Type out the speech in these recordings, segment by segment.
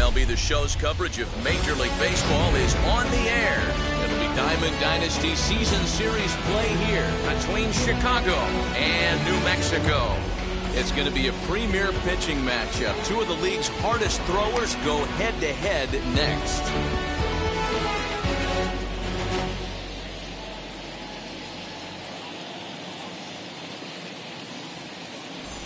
MLB The Show's coverage of Major League Baseball is on the air. It'll be Diamond Dynasty Season Series play here between Chicago and New Mexico. It's going to be a premier pitching matchup. Two of the league's hardest throwers go head-to-head next.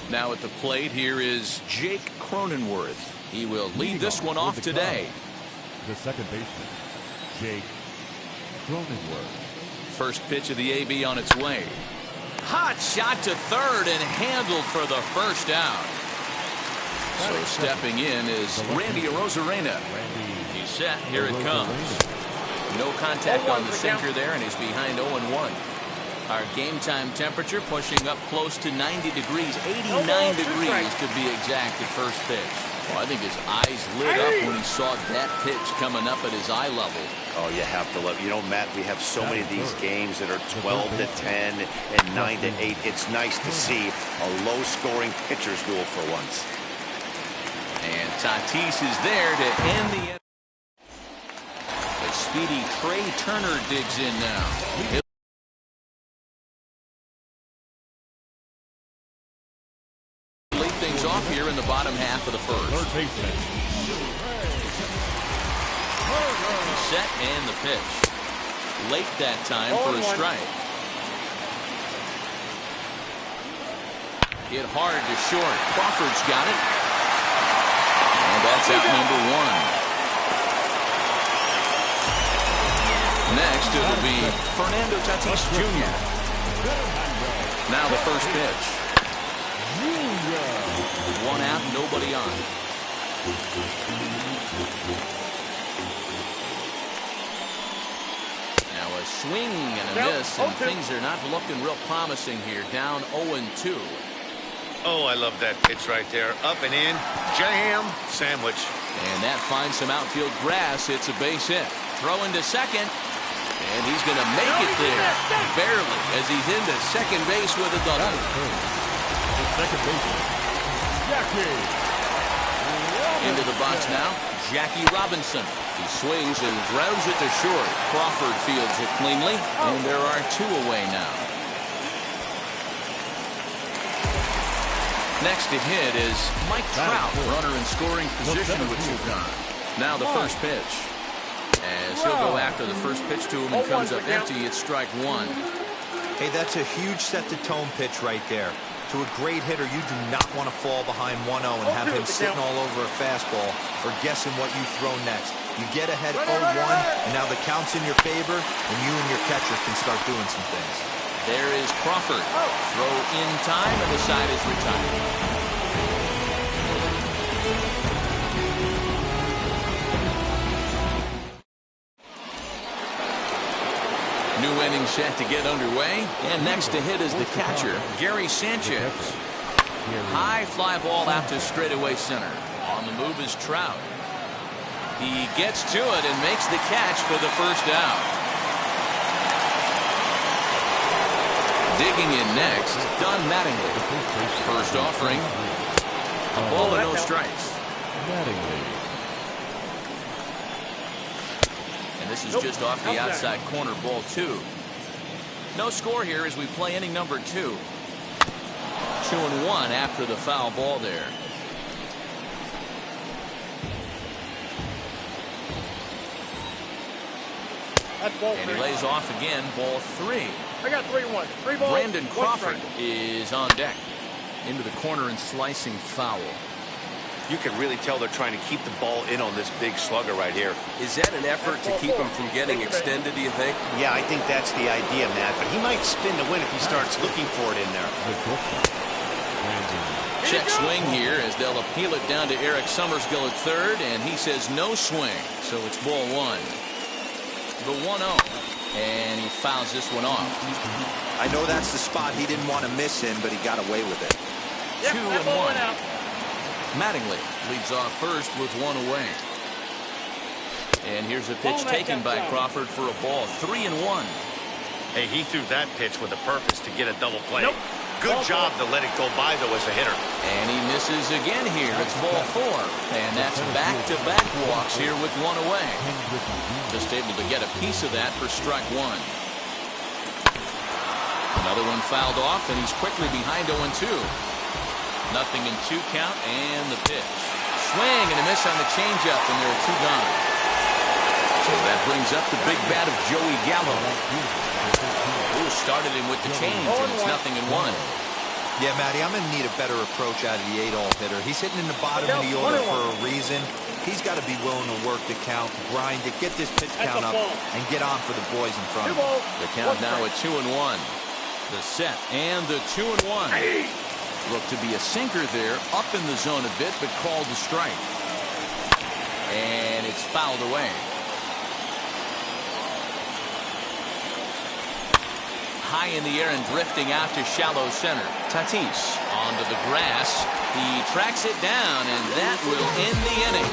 Now at the plate, here is Jake Cronenworth. He will lead this one off today. The second baseman, Jake Cronenworth. First pitch of the AB on its way. Hot shot to third and handled for the first out. So stepping in is Randy Arozarena. He's set. Here it comes. No contact on the sinker there, and he's behind 0-1. Our game time temperature pushing up close to 90 degrees, 89 degrees to be exact at first pitch. Well, I think his eyes lit up when he saw that pitch coming up at his eye level. Oh, you have to love. You know, Matt, we have so many of these games that are 12-10 and 9-8. It's nice to see a low-scoring pitcher's duel for once. And Tatis is there to end the end. The speedy Trey Turner digs in now. Things off here in the bottom half of the first. Set and the pitch. Late that time for a strike. Hit hard to short. Crawford's got it. And that's out number one. Next it'll be Fernando Tatis Jr. Now the first pitch. One out, nobody on. Now a swing and a miss, and things are not looking real promising here. Down 0-2. Oh, I love that pitch right there. Up and in, jam, sandwich. And that finds some outfield grass. It's a base hit. Throw into second, and he's going to make it there. Barely, as he's into second base with a double. The second baseman, Into the box now, Jackie Robinson. He swings and grounds it to short. Crawford fields it cleanly, and there are two away now. Next to hit is Mike Trout, runner in scoring position with two gone. Now the first pitch. As he'll go after the first pitch to him and comes up empty, it's strike one. Hey, that's a huge set-the-tone pitch right there. To a great hitter, you do not want to fall behind 1-0 and have him sitting all over a fastball or guessing what you throw next. You get ahead 0-1, and now the count's in your favor, and you and your catcher can start doing some things. There is Crawford. Throw in time, and the side is retired. New inning set to get underway, and next to hit is the catcher, Gary Sanchez. High fly ball out to straightaway center. On the move is Trout. He gets to it and makes the catch for the first out. Digging in next, Don Mattingly. First offering, a ball and no strikes. This is just off the outside corner, ball two. No score here as we play inning number 2. 2-1 after the foul ball there. And he lays off again, ball 3. I got 3-1. 3 balls. Brandon Crawford is on deck. Into the corner and slicing foul. You can really tell they're trying to keep the ball in on this big slugger right here. Is that an effort to keep him from getting extended, do you think? Yeah, I think that's the idea, Matt. But he might spin to win if he starts looking for it in there. Check swing here as they'll appeal it down to Eric Summersgill at third, and he says no swing. So it's ball 1. The 1-0. And he fouls this one off. I know that's the spot he didn't want to miss in, but he got away with it. 2-1. Mattingly leads off first with 1 away. And here's a pitch taken by Crawford for a ball. 3-1. Hey, he threw that pitch with a purpose to get a double play. Good job to let it go by, though, as a hitter. And he misses again here. It's ball 4. And that's back-to-back walks here with one away. Just able to get a piece of that for strike 1. Another one fouled off, and he's quickly behind 0-2. Nothing in 2 count, and the pitch. Swing and a miss on the changeup, and there are 2 gone. So that brings up the big bat of Joey Gallo. Who started him with the change, and it's 0-1. Yeah, Matty, I'm going to need a better approach out of the 8-hole hitter. He's hitting in the bottom of the order for a reason. He's got to be willing to work the count, grind it, get this pitch count up, and get on for the boys in front of him. The count now at 2-1. The set and the 2-1. Looked to be a sinker there, up in the zone a bit, but called a strike. And it's fouled away. High in the air and drifting out to shallow center. Tatis onto the grass. He tracks it down, and that will end the inning.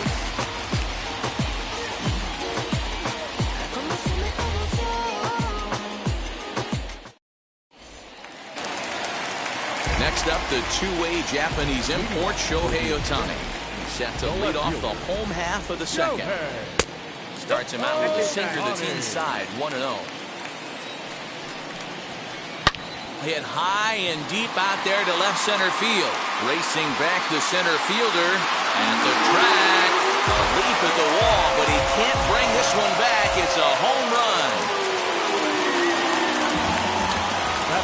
Next up, the two-way Japanese import, Shohei Ohtani. He's set to lead off the home half of the second. Starts him out with a sinker that's inside, 1-0. Hit high and deep out there to left center field. Racing back the center fielder at the track. A leap at the wall, but he can't bring this one back. It's a home run.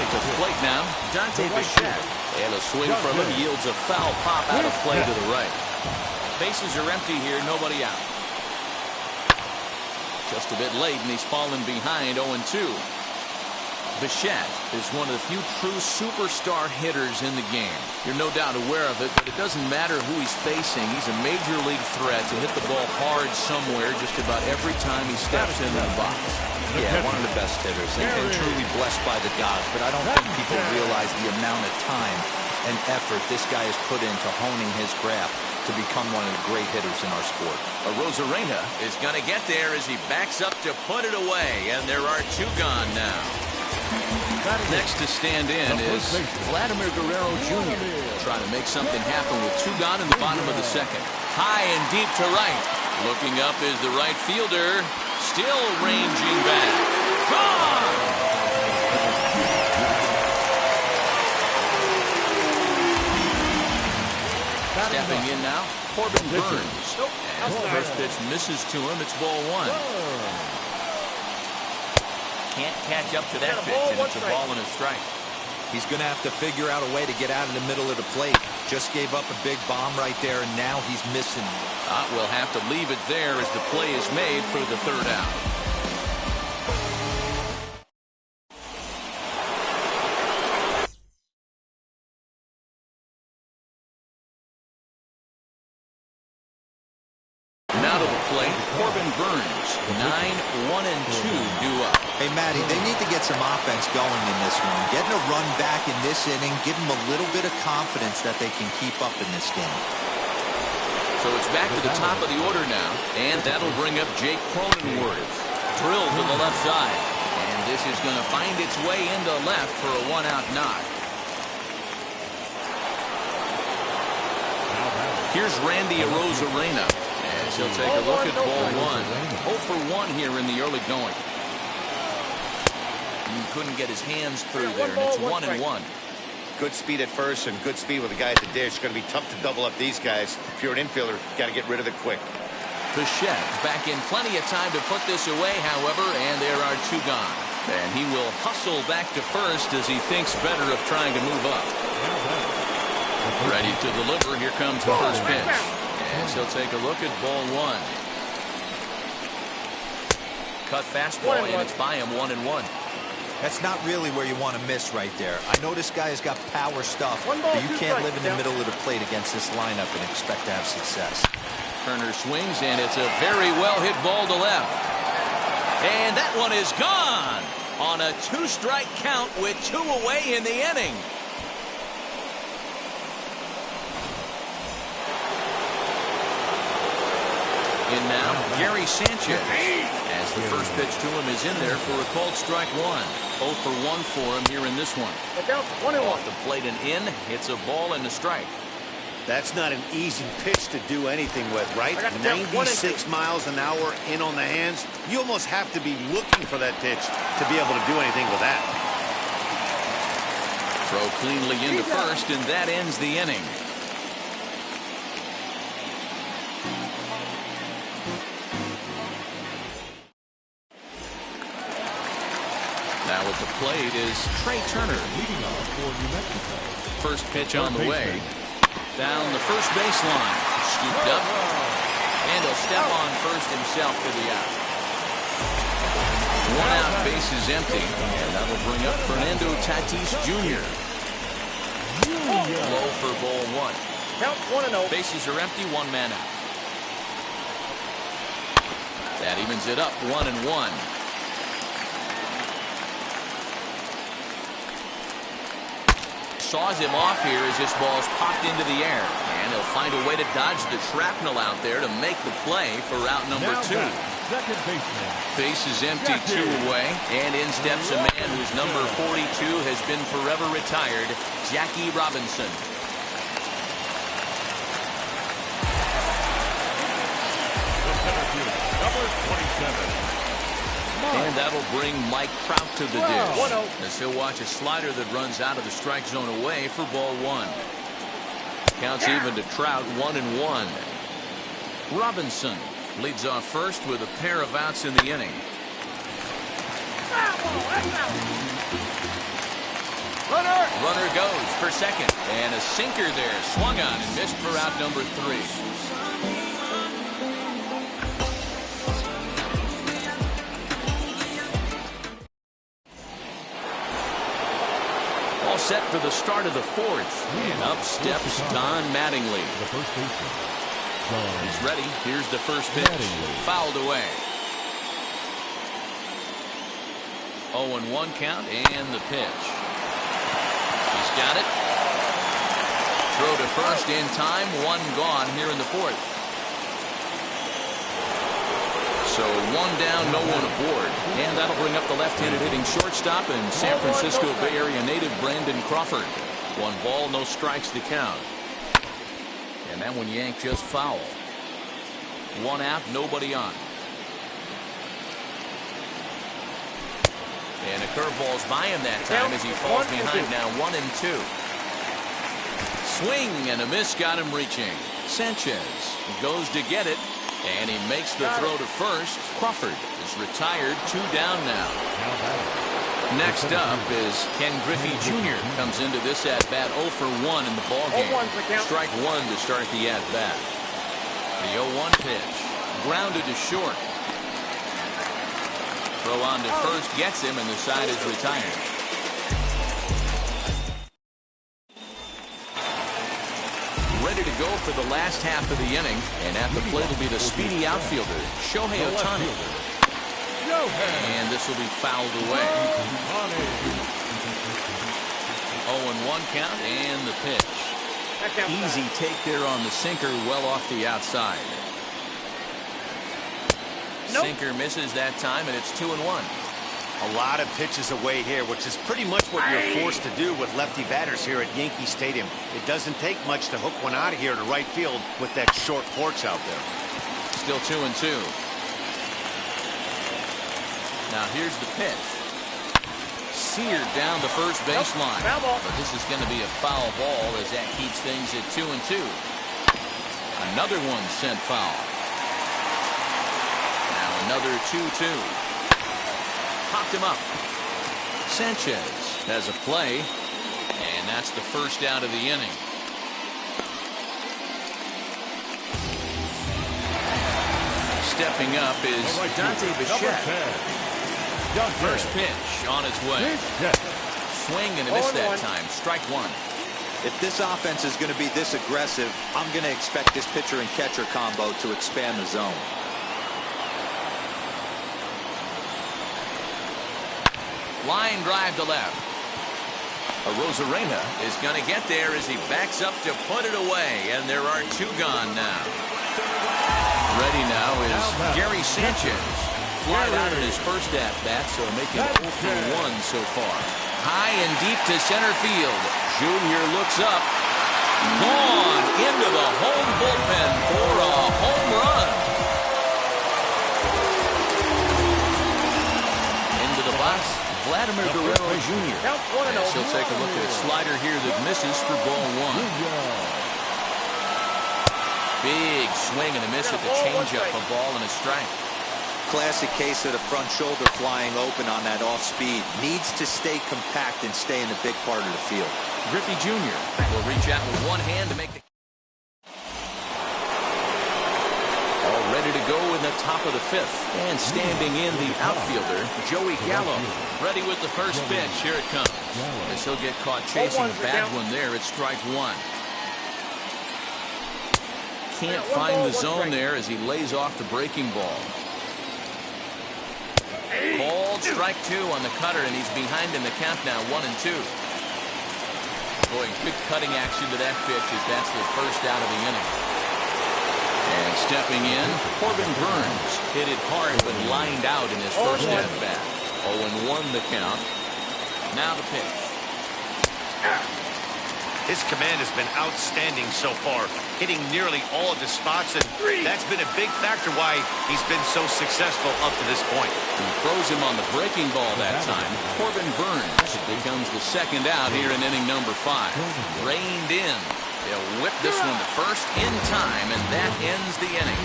To the plate now, Dante Bichette. And a swing from him yields a foul pop out of play to the right. Bases are empty here, nobody out. Just a bit late, and he's fallen behind 0-2. Bichette is one of the few true superstar hitters in the game. You're no doubt aware of it, but it doesn't matter who he's facing. He's a major league threat to hit the ball hard somewhere just about every time he steps into the box. Yeah, one of the best hitters and truly blessed by the gods, but I don't think people realize the amount of time and effort this guy has put into honing his craft to become one of the great hitters in our sport. Arozarena is going to get there as he backs up to put it away, and there are 2 gone now. Next to stand in is Vladimir Guerrero Jr. Trying to make something happen with 2 gone in the bottom of the second. High and deep to right. Looking up is the right fielder. Still ranging back. Gone! Stepping in now, Corbin Burns. And the first pitch misses to him. It's ball 1. Can't catch up to that pitch, and it's a ball and a strike. He's going to have to figure out a way to get out of the middle of the plate. Just gave up a big bomb right there, and now he's missing. We'll have to leave it there as the play is made for the 3rd out. Now to the plate, Corbin Burns, 9-1-2 due up. Hey, Matty, they need to get some offense going in this one. Getting a run back in this inning, give them a little bit of confidence that they can keep up in this game. So it's back to the top of the order now, and that'll bring up Jake Cronenworth. Drilled to the left side, and this is going to find its way into left for a 1-out knock. Here's Randy Arozarena. He'll take a look at ball 1. 0 for 1 here in the early going. He couldn't get his hands through there, and it's 1-1. Good speed at first and good speed with the guy at the dish. It's going to be tough to double up these guys. If you're an infielder, got to get rid of it quick. Bichette back in plenty of time to put this away, however, and there are 2 gone. And he will hustle back to first as he thinks better of trying to move up. Ready to deliver. Here comes the first pitch. And he'll take a look at ball 1. Cut fastball, and it's by him 1-1. That's not really where you want to miss right there. I know this guy has got power stuff, but you can't live in the middle of the plate against this lineup and expect to have success. Turner swings, and it's a very well-hit ball to left. And that one is gone on a 2-strike count with 2 away in the inning. In now, Gary Sanchez. As the first pitch to him is in there for a called strike one. 0 for 1 for him here in this one. Off the plate and in. It's a ball and a strike. That's not an easy pitch to do anything with, right? 96 miles an hour in on the hands. You almost have to be looking for that pitch to be able to do anything with that. Throw cleanly into first, and that ends the inning. Now at the plate is Trey Turner. Leading off for New Mexico. First pitch on the way. Down the first baseline. Scooped up. And he'll step on first himself for the out. One out, bases empty. And that'll bring up Fernando Tatis Jr. Low for ball one. Count 1-0. Bases are empty, one man out. That evens it up, 1-1. Saws him off here as this ball's popped into the air. And he'll find a way to dodge the shrapnel out there to make the play for route number two. Second baseman. Base is empty, two away. And in steps a man whose number 42 has been forever retired, Jackie Robinson. Number 27. And that'll bring Mike Trout to the dish. As he'll watch a slider that runs out of the strike zone away for ball one. Counts even to Trout, 1-1. Robinson leads off first with a pair of outs in the inning. Runner goes for second. And a sinker there. Swung on and missed for out number 3. All set for the start of the fourth. And up steps Don Mattingly. The first baseman. He's ready. Here's the first pitch. Fouled away. 0-1 count and the pitch. He's got it. Throw to first in time. One gone here in the fourth. So one down, no one aboard. And that'll bring up the left-handed hitting shortstop and San Francisco Bay Area native Brandon Crawford. 1 ball, no strikes to count. And that one yanked just foul. 1 out, nobody on. And a curveball's by him that time as he falls behind now 1-2. Swing and a miss got him reaching. Sanchez goes to get it. And he makes the throw to first. Crawford is retired, 2 down now. Next up is Ken Griffey Jr. comes into this at-bat 0 for 1 in the ballgame. Strike 1 to start the at-bat. The 0-1 pitch. Grounded to short. Throw on to first gets him, and the side is retired. Ready to go for the last half of the inning. And at the plate will be the speedy outfielder, Shohei Ohtani. And this will be fouled away. 0-1 count and the pitch. Easy take there on the sinker, well off the outside. Sinker misses that time, and it's 2-1. A lot of pitches away here, which is pretty much what you're forced to do with lefty batters here at Yankee Stadium. It doesn't take much to hook one out of here to right field with that short porch out there. Still 2-2. Now here's the pitch. Seared down the first baseline. But this is going to be a foul ball as that keeps things at 2-2. Another one sent foul. Now another 2-2. Popped him up. Sanchez has a play, and that's the first out of the inning. Stepping up is Dante Bichette. First pitch on its way. Swing and a miss that time. Strike 1. If this offense is going to be this aggressive, I'm going to expect this pitcher and catcher combo to expand the zone. Line drive to left. Arozarena is going to get there as he backs up to put it away, and there are 2 gone now. Ready now is Gary Sanchez. Flied out in his first at-bat, so making 0 for 1 so far. High and deep to center field. Junior looks up. Gone into the home bullpen for a home run. Into the box, Vladimir Guerrero Jr. As he'll take a look at a slider here that misses for ball 1. Big swing and a miss at the changeup, a ball and a strike. Classic case of the front shoulder flying open on that off speed. Needs to stay compact and stay in the big part of the field. Griffey Jr. will reach out with one hand to make the... All ready to go in the top of the 5th. And standing in the outfielder, Joey Gallo. Ready with the first pitch. Here it comes. As he'll get caught chasing a bad one there at strike 1. Can't find the zone there as he lays off the breaking ball. Called strike 2 on the cutter, and he's behind in the count now, 1 and 2. Boy, good cutting action to that pitch as that's the first out of the inning. And stepping in, Corbin Burns hit it hard but lined out in his first at bat. 0-1 the count. Now the pitch. His command has been outstanding so far, hitting nearly all of the spots, and that's been a big factor why he's been so successful up to this point. He throws him on the breaking ball that time. Corbin Burns becomes the second out here in inning number 5. Reined in. They'll whip this one to first in time, and that ends the inning.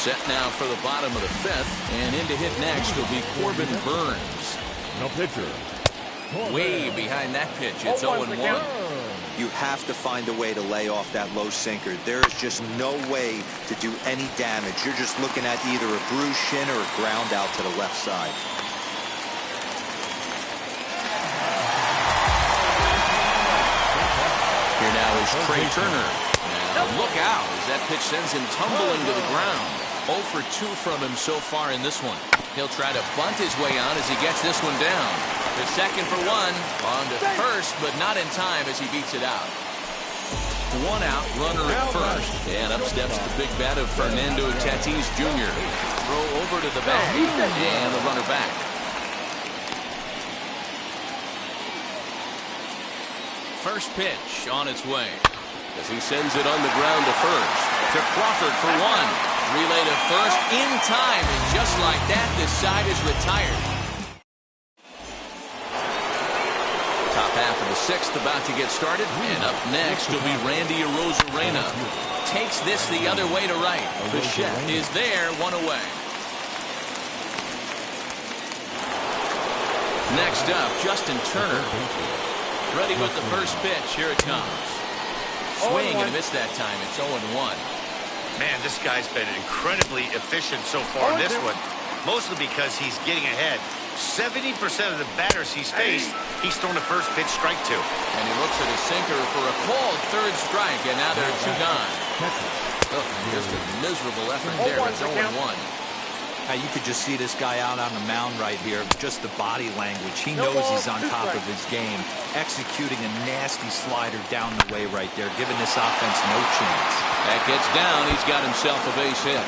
Set now for the bottom of the 5th, and in to hit next will be Corbin Burns. No pitcher. Way behind that pitch. It's 0-1. You have to find a way to lay off that low sinker. There is just no way to do any damage. You're just looking at either a bruised shin or a ground out to the left side. Here now is Trey Turner. Now look out as that pitch sends him tumbling to the ground. 0 for 2 from him so far in this one. He'll try to bunt his way on as he gets this one down. The second for 1. On to first, but not in time as he beats it out. 1 out, runner at first. And up steps the big bat of Fernando Tatis Jr. Throw over to the back. And the runner back. First pitch on its way as he sends it on the ground to first. To Crawford for 1. Relay to first in time, and just like that, this side is retired. Top half of the 6th about to get started, and up next will be Randy Arozarena. Takes this the other way to right. Bichette is there, 1 away. Next up, Justin Turner. Ready with the first pitch. Here it comes. Swing and a miss that time. It's 0-1. Man, this guy's been incredibly efficient so far in this one, mostly because he's getting ahead. 70% of the batters he's faced, he's thrown the first pitch, strike 2. And he looks at his sinker for a called 3rd strike, and now there are 2 gone. Oh, just a miserable effort there. It's 0-1. You could just see this guy out on the mound right here. Just the body language. He knows he's on top of his game. Executing a nasty slider down the way right there, giving this offense no chance. That gets down. He's got himself a base hit.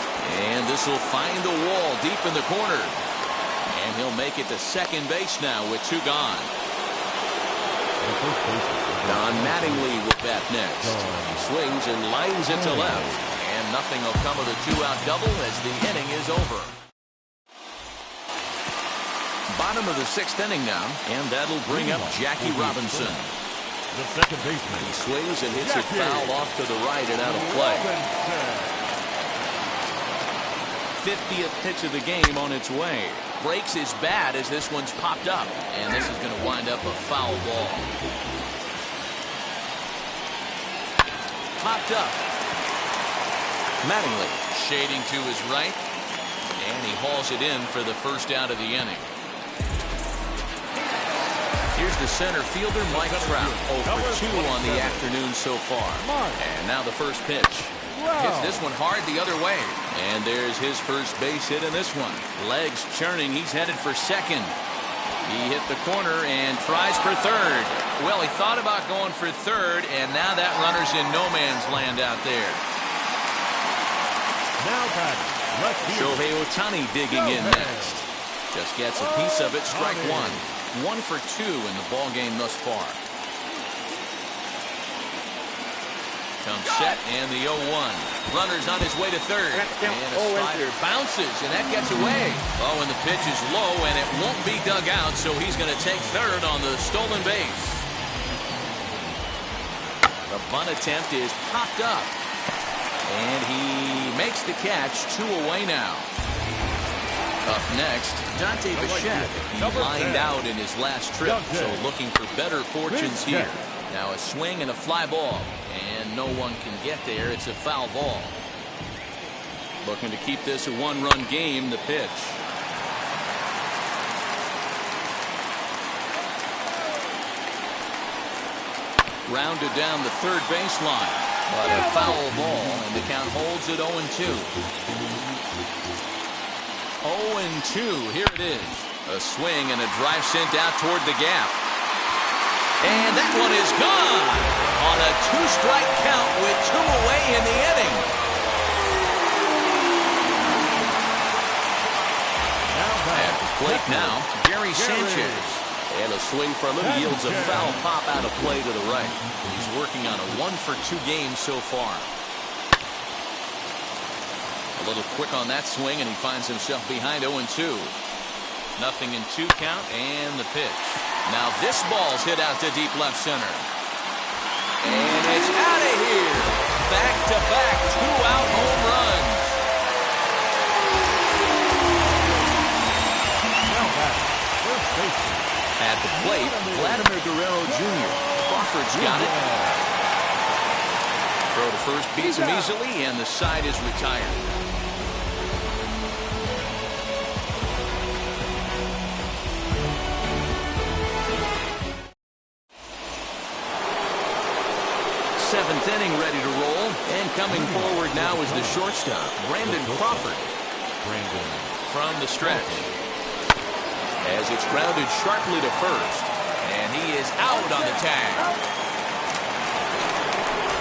And this will find the wall deep in the corner. And he'll make it to second base now with 2 gone. Don Mattingly with that next. He swings and lines it to left. And nothing will come of the 2-out double as the inning is over. Bottom of the 6th inning now, and that'll bring up Jackie Robinson. The second baseman. He swings and hits it foul off to the right and out of play. 50th pitch of the game on its way. Breaks his bat as this one's popped up, and this is going to wind up a foul ball. Popped up. Mattingly shading to his right, and he hauls it in for the first out of the inning. Here's the center fielder, Mike Trout. 0 for 2 on the afternoon so far. And now the first pitch. Hits this one hard the other way. And there's his first base hit in this one. Legs churning. He's headed for second. He hit the corner and tries for third. Well, he thought about going for third, and now that runner's in no man's land out there. Now batting, left field. Shohei Ohtani digging in next. Just gets a piece of it, strike one. 1 for 2 in the ball game thus far. Comes set and the 0-1. Runner's on his way to third. And a slider bounces, and that gets away. Oh, and the pitch is low, and it won't be dug out, so he's going to take third on the stolen base. The bunt attempt is popped up. And he makes the catch. 2 away now. Up next, Dante Bichette. He lined out in his last trip, so looking for better fortunes here. Now a swing and a fly ball, and no one can get there. It's a foul ball. Looking to keep this a one-run game. The pitch. Rounded down the third baseline, but a foul ball, and the count holds at 0-2. 0-2. Here it is. A swing and a drive sent out toward the gap. And that one is gone on a 2-strike count with 2 away in the inning. At the plate now, Gary Sanchez. And a swing for a little yields a foul pop out of play to the right. He's working on a 1 for 2 game so far. A little quick on that swing, and he finds himself behind 0-2. 0-2 count, and the pitch. Now this ball's hit out to deep left center. And it's out of here. Back-to-back 2-out home runs. At the plate, Vladimir Guerrero Jr. Crawford's got it. Throw to first beats him easily, and the side is retired. Seventh inning ready to roll, and coming forward now is the shortstop, Brandon Crawford. From the stretch, as it's grounded sharply to first, and he is out on the tag.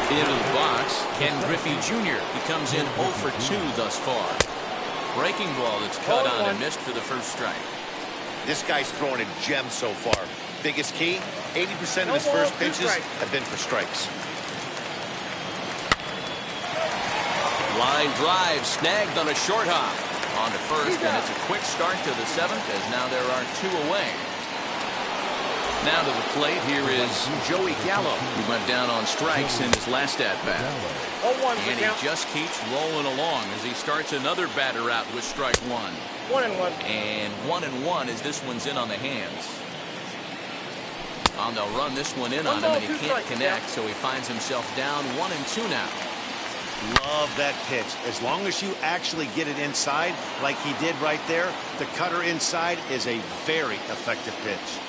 Into the box, Ken Griffey Jr. He comes in 0 for 2 thus far. Breaking ball that's cut on and missed for the first strike. This guy's throwing a gem so far. Biggest key, 80% of his first pitches have been for strikes. Line drive snagged on a short hop. On to first, and it's a quick start to the 7th, as now there are 2 away. Now to the plate, here is Joey Gallo. He went down on strikes in his last at-bat. And he just keeps rolling along as he starts another batter out with strike 1. 1-1. And 1-1 as this one's in on the hands. They'll run this one in on him, and he can't connect, so he finds himself down 1-2 now. Love that pitch. As long as you actually get it inside like he did right there, the cutter inside is a very effective pitch.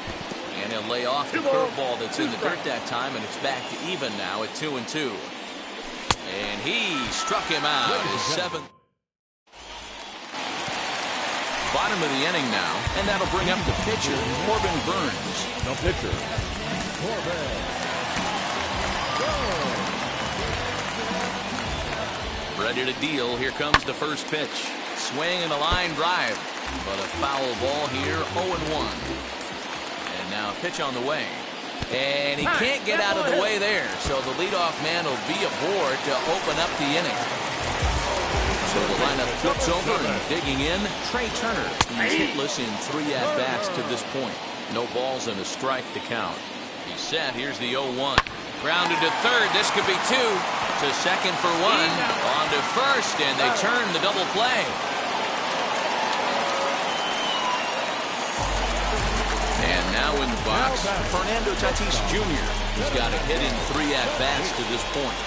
And he'll lay off the curveball that's in the dirt that time, and it's back to even now at 2-2. And he struck him out. His 7th. Bottom of the inning now, and that'll bring up the pitcher, Corbin Burns. The pitcher, Corbin. Ready to deal. Here comes the first pitch. Swing and a line drive, but a foul ball here. 0-1. And now a pitch on the way, and he can't get out of the way there, so the leadoff man will be aboard to open up the inning. So the lineup flips over, and digging in, Trey Turner. He's hitless in 3 at-bats to this point. No balls and a strike to count. He's set. Here's the 0-1. Grounded to third. This could be 2. To second for 1. On to first, and they turn the double play. And now in the box, Fernando Tatis Jr. He's got a hit in 3 at-bats to this point.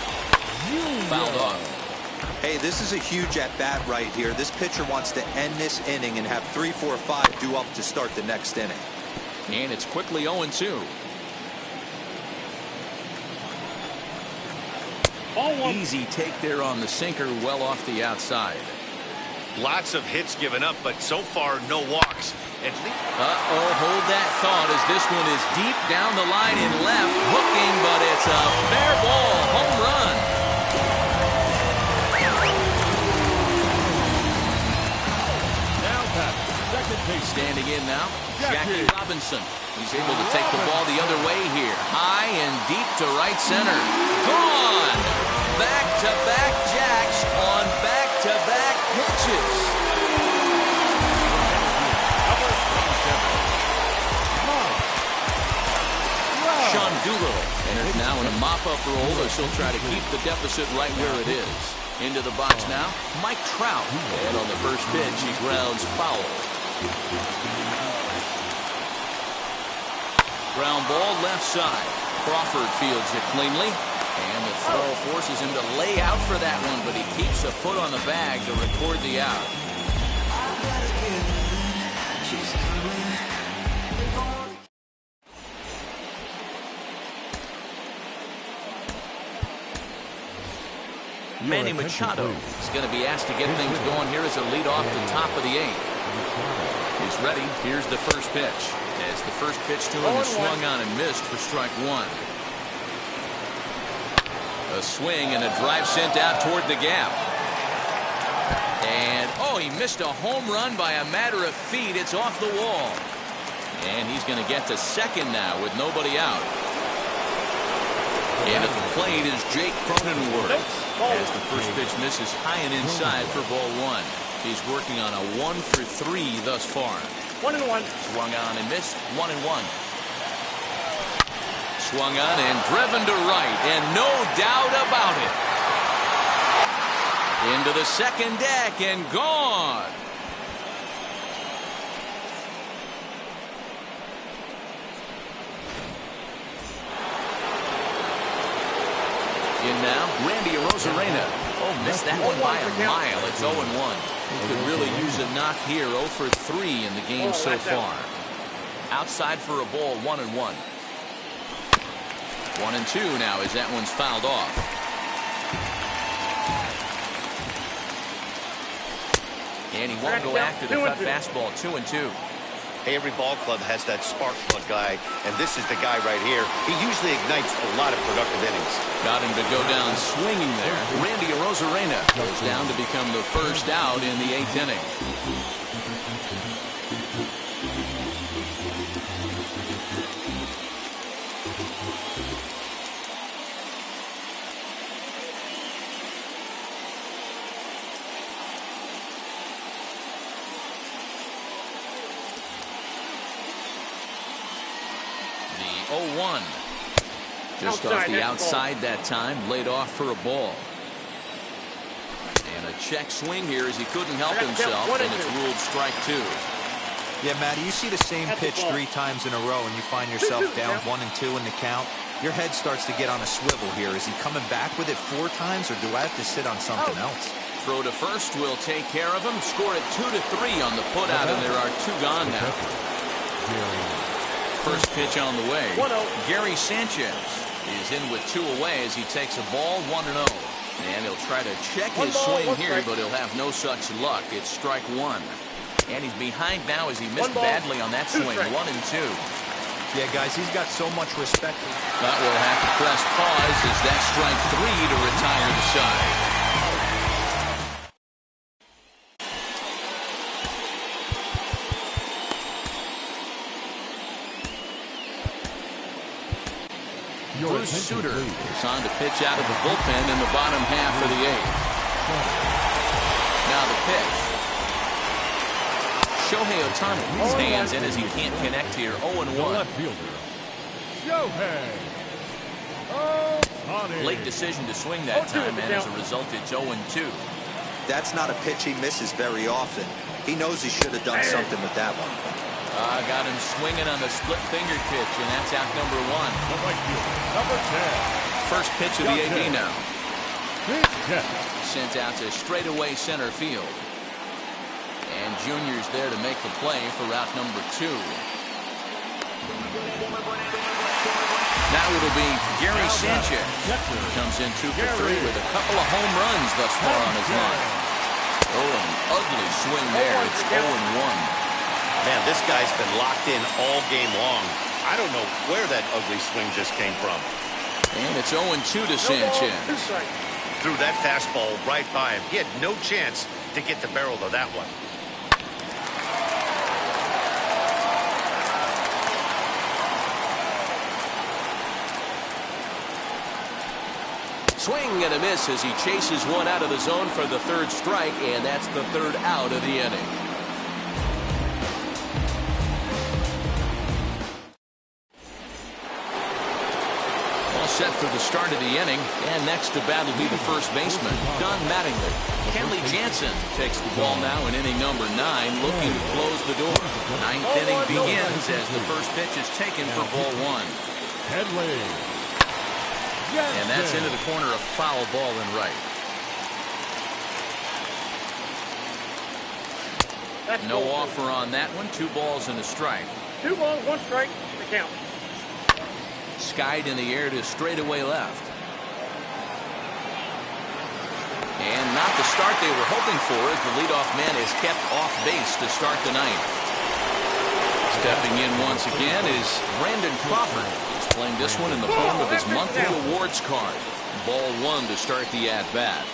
Fouled off. Hey, this is a huge at-bat right here. This pitcher wants to end this inning and have 3, 4, 5 due up to start the next inning. And it's quickly 0-2. Easy take there on the sinker, well off the outside. Lots of hits given up, but so far no walks. Uh-oh, hold that thought as this one is deep down the line in left, hooking, but it's a fair ball, home run. Now back, second base. Standing in now, Jackie Robinson. He's able to take the ball the other way here. High and deep to right center. Gone! Back-to-back jacks on back-to-back pitches. Sean Doolittle enters now in a mop-up role as he'll try to keep the deficit right where it is. Into the box now, Mike Trout. And on the first pitch, he grounds foul. Ground ball left side. Crawford fields it cleanly. And the throw forces him to lay out for that one, but he keeps a foot on the bag to record the out. Manny Machado is going to be asked to get things going here as a lead off the top of the eighth. He's ready. Here's the first pitch. As the first pitch to him is swung on and missed for strike one. A swing and a drive sent out toward the gap. And, oh, he missed a home run by a matter of feet. It's off the wall. And he's going to get to second now with nobody out. And at the plate is Jake Cronenworth. As the first pitch misses high and inside for ball one. He's working on a 1-for-3 thus far. 1-1. Swung on and missed. 1-1. Swung on and driven to right, and no doubt about it. Into the second deck and gone. In now, Randy Arozarena. Oh, missed that one by a mile. It's 0-1. He could really use a knock here. 0-for-3 in the game so far. Outside for a ball, 1-1. 1-2 now as that one's fouled off. And he won't go after the cut fastball. 2-2. Hey, every ball club has that spark plug guy, and this is the guy right here. He usually ignites a lot of productive innings. Got him to go down swinging there. Randy Arozarena goes down to become the first out in the eighth inning. The 0-1. Just off the outside that time, laid off for a ball. And a check swing here as he couldn't help himself, and it's ruled strike two. Yeah, Matty, you see the same pitch 3 times in a row and you find yourself down 1-2 in the count. Your head starts to get on a swivel here. Is he coming back with it 4 times, or do I have to sit on something else? Throw to first will take care of him. Score it 2-3 on the putout, and there are 2 gone now. First pitch on the way. Gary Sanchez is in with 2 away as he takes a ball, 1-0. And he'll try to check his swing here, but he'll have no such luck. It's strike 1. And he's behind now as he missed badly on that swing. 1-2. Yeah, guys, he's got so much respect for him. But we'll have to press pause as that strike 3 to retire the side. Bruce Sutter is on to pitch out of the bullpen in the bottom half of the eighth. Now the pitch. Shohei Ohtani stands in as he can't connect here. 0-1. Late decision to swing that time, and as a result, it's 0-2. That's not a pitch he misses very often. He knows he should have done something with that one. Got him swinging on the split finger pitch, and that's out number 1. Number 10. First pitch of the AB now. Sent out to straightaway center field. And Junior's there to make the play for route number 2. Now it'll be Gary Sanchez. Comes in 2 for 3 with a couple of home runs thus far on his line. Oh, an ugly swing there. It's 0-1. Man, this guy's been locked in all game long. I don't know where that ugly swing just came from. And it's 0-2 to Sanchez. Threw that fastball right by him. He had no chance to get the barrel of that one. Swing and a miss as he chases one out of the zone for the third strike, and that's the third out of the inning. Set for the start of the inning, and next to bat will be the first baseman, Don Mattingly. Kenley Jansen takes the ball now in inning number 9, looking to close the door. Ninth inning begins as the first pitch is taken for ball 1. Kenley. And that's into the corner, a foul ball in right. No offer on that one. 2 balls and a strike. 2 balls, 1 strike, the count. Skied in the air to straightaway left. And not the start they were hoping for as the leadoff man is kept off base to start the ninth. Stepping in once again is Brandon Crawford. He's playing this one in the form of his monthly awards card. Ball 1 to start the at-bat.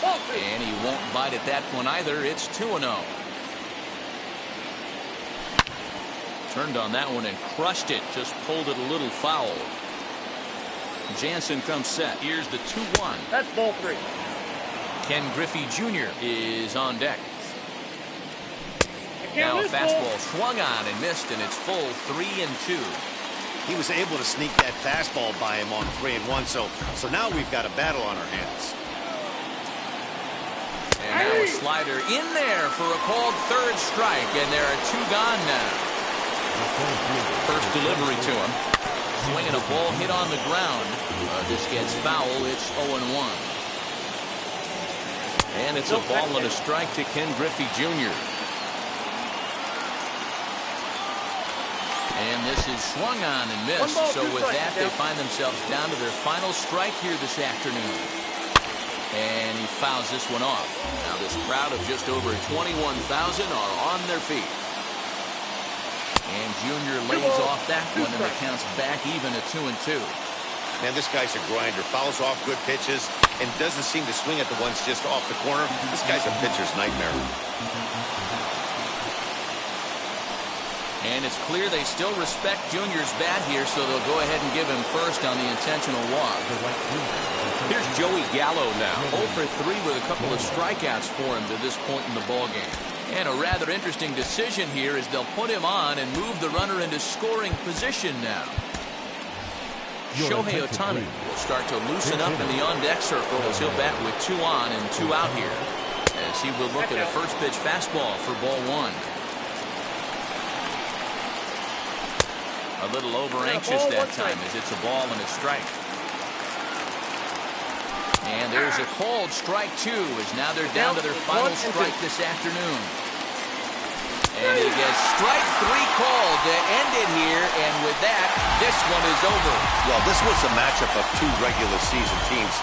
And he won't bite at that one either. It's 2-0. Turned on that one and crushed it. Just pulled it a little foul. Jansen comes set. Here's the 2-1. That's ball 3. Ken Griffey Jr. is on deck. Now a fastball swung on and missed, and it's full 3-2. He was able to sneak that fastball by him on 3-1, so now we've got a battle on our hands. And now a slider in there for a called third strike, and there are 2 gone now. First delivery to him. Swinging a ball hit on the ground. This gets foul. It's 0-1. And it's a ball and a strike to Ken Griffey Jr. And this is swung on and missed. So with that, they find themselves down to their final strike here this afternoon. And he fouls this one off. Now this crowd of just over 21,000 are on their feet. And Junior lays off that one, and the count's back even at 2-2. Man, this guy's a grinder. Fouls off good pitches and doesn't seem to swing at the ones just off the corner. This guy's a pitcher's nightmare. And it's clear they still respect Junior's bat here, so they'll go ahead and give him first on the intentional walk. Here's Joey Gallo now. 0 for 3 with a couple of strikeouts for him to this point in the ballgame. And a rather interesting decision here is they'll put him on and move the runner into scoring position now. Shohei Ohtani will start to loosen up in the on-deck circle as he'll bat with 2 on and 2 out here. As he will look at a first pitch fastball for ball 1. A little over anxious that time as it's a ball and a strike. And there's a called strike 2 as now they're down to their final strike this afternoon. And he gets strike 3 called to end it here, and with that, this one is over. Well, this was a matchup of 2 regular season teams.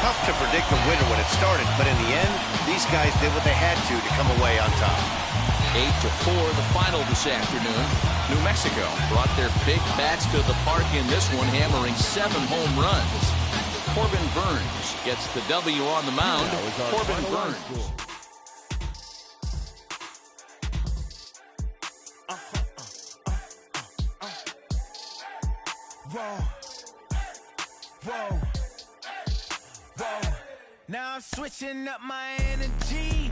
Tough to predict the winner when it started, but in the end, these guys did what they had to come away on top. 8-4 the final this afternoon. New Mexico brought their big bats to the park in this one, hammering 7 home runs. Corbin Burns gets the W on the mound. Corbin Burns. Whoa. Now I'm switching up my energy.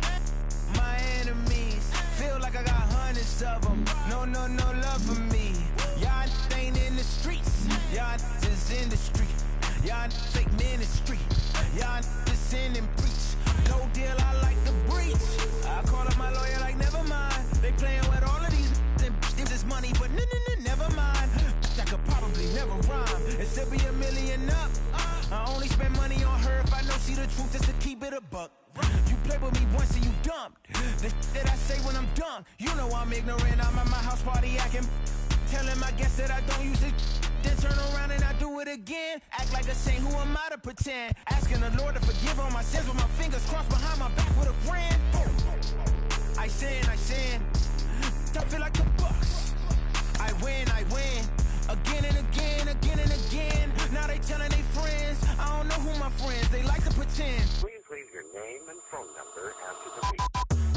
My enemies feel like I got hundreds of them. No love for me. Y'all ain't in the streets. Y'all just in the street. Y'all fake ministry. Y'all just sin and preach. No deal, I like the breach. I call up my lawyer like, never mind. They playing with all of these and this money, but never mind. I could probably never rhyme and still be $1 million up. I only spend money on her if I know she the truth, just to keep it a buck. You play with me once and you dumped. The that I say when I'm done, you know I'm ignorant. I'm at my house party acting, telling my guests that I don't use it. Then turn around and I do it again. Act like a saint, who am I to pretend? Asking the Lord to forgive all my sins with my fingers crossed behind my back with a grand. I sin.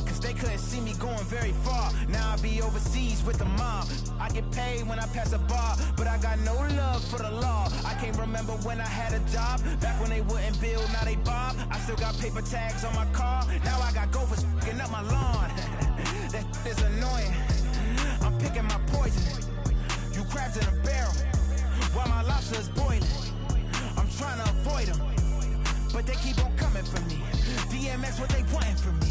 Cause they couldn't see me going very far. Now I be overseas with the mob. I get paid when I pass a bar, but I got no love for the law. I can't remember when I had a job. Back when they wouldn't build, now they bob. I still got paper tags on my car. Now I got gophers f***ing up my lawn. That is annoying. I'm picking my poison. You crabs in a barrel, while my lobster is boiling. I'm trying to avoid them, but they keep on coming for me. DMX, what they wanting from me.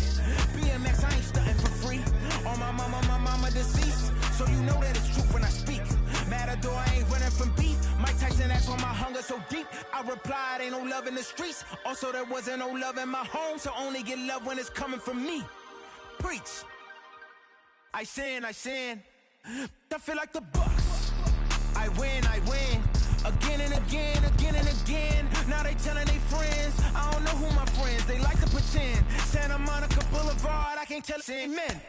BMX, I ain't stunting for free. On my mama deceased, so you know that it's true when I speak. Matador, I ain't running from beef. Mike Tyson asked why my hunger so deep. I replied, ain't no love in the streets. Also, there wasn't no love in my home, so only get love when it's coming from me. Preach. I sin. I feel like the Bucks. I win. Again and again. Now they telling they friends. I don't know who my friends. They like to pretend. Santa Monica Boulevard, I can't tell it's amen.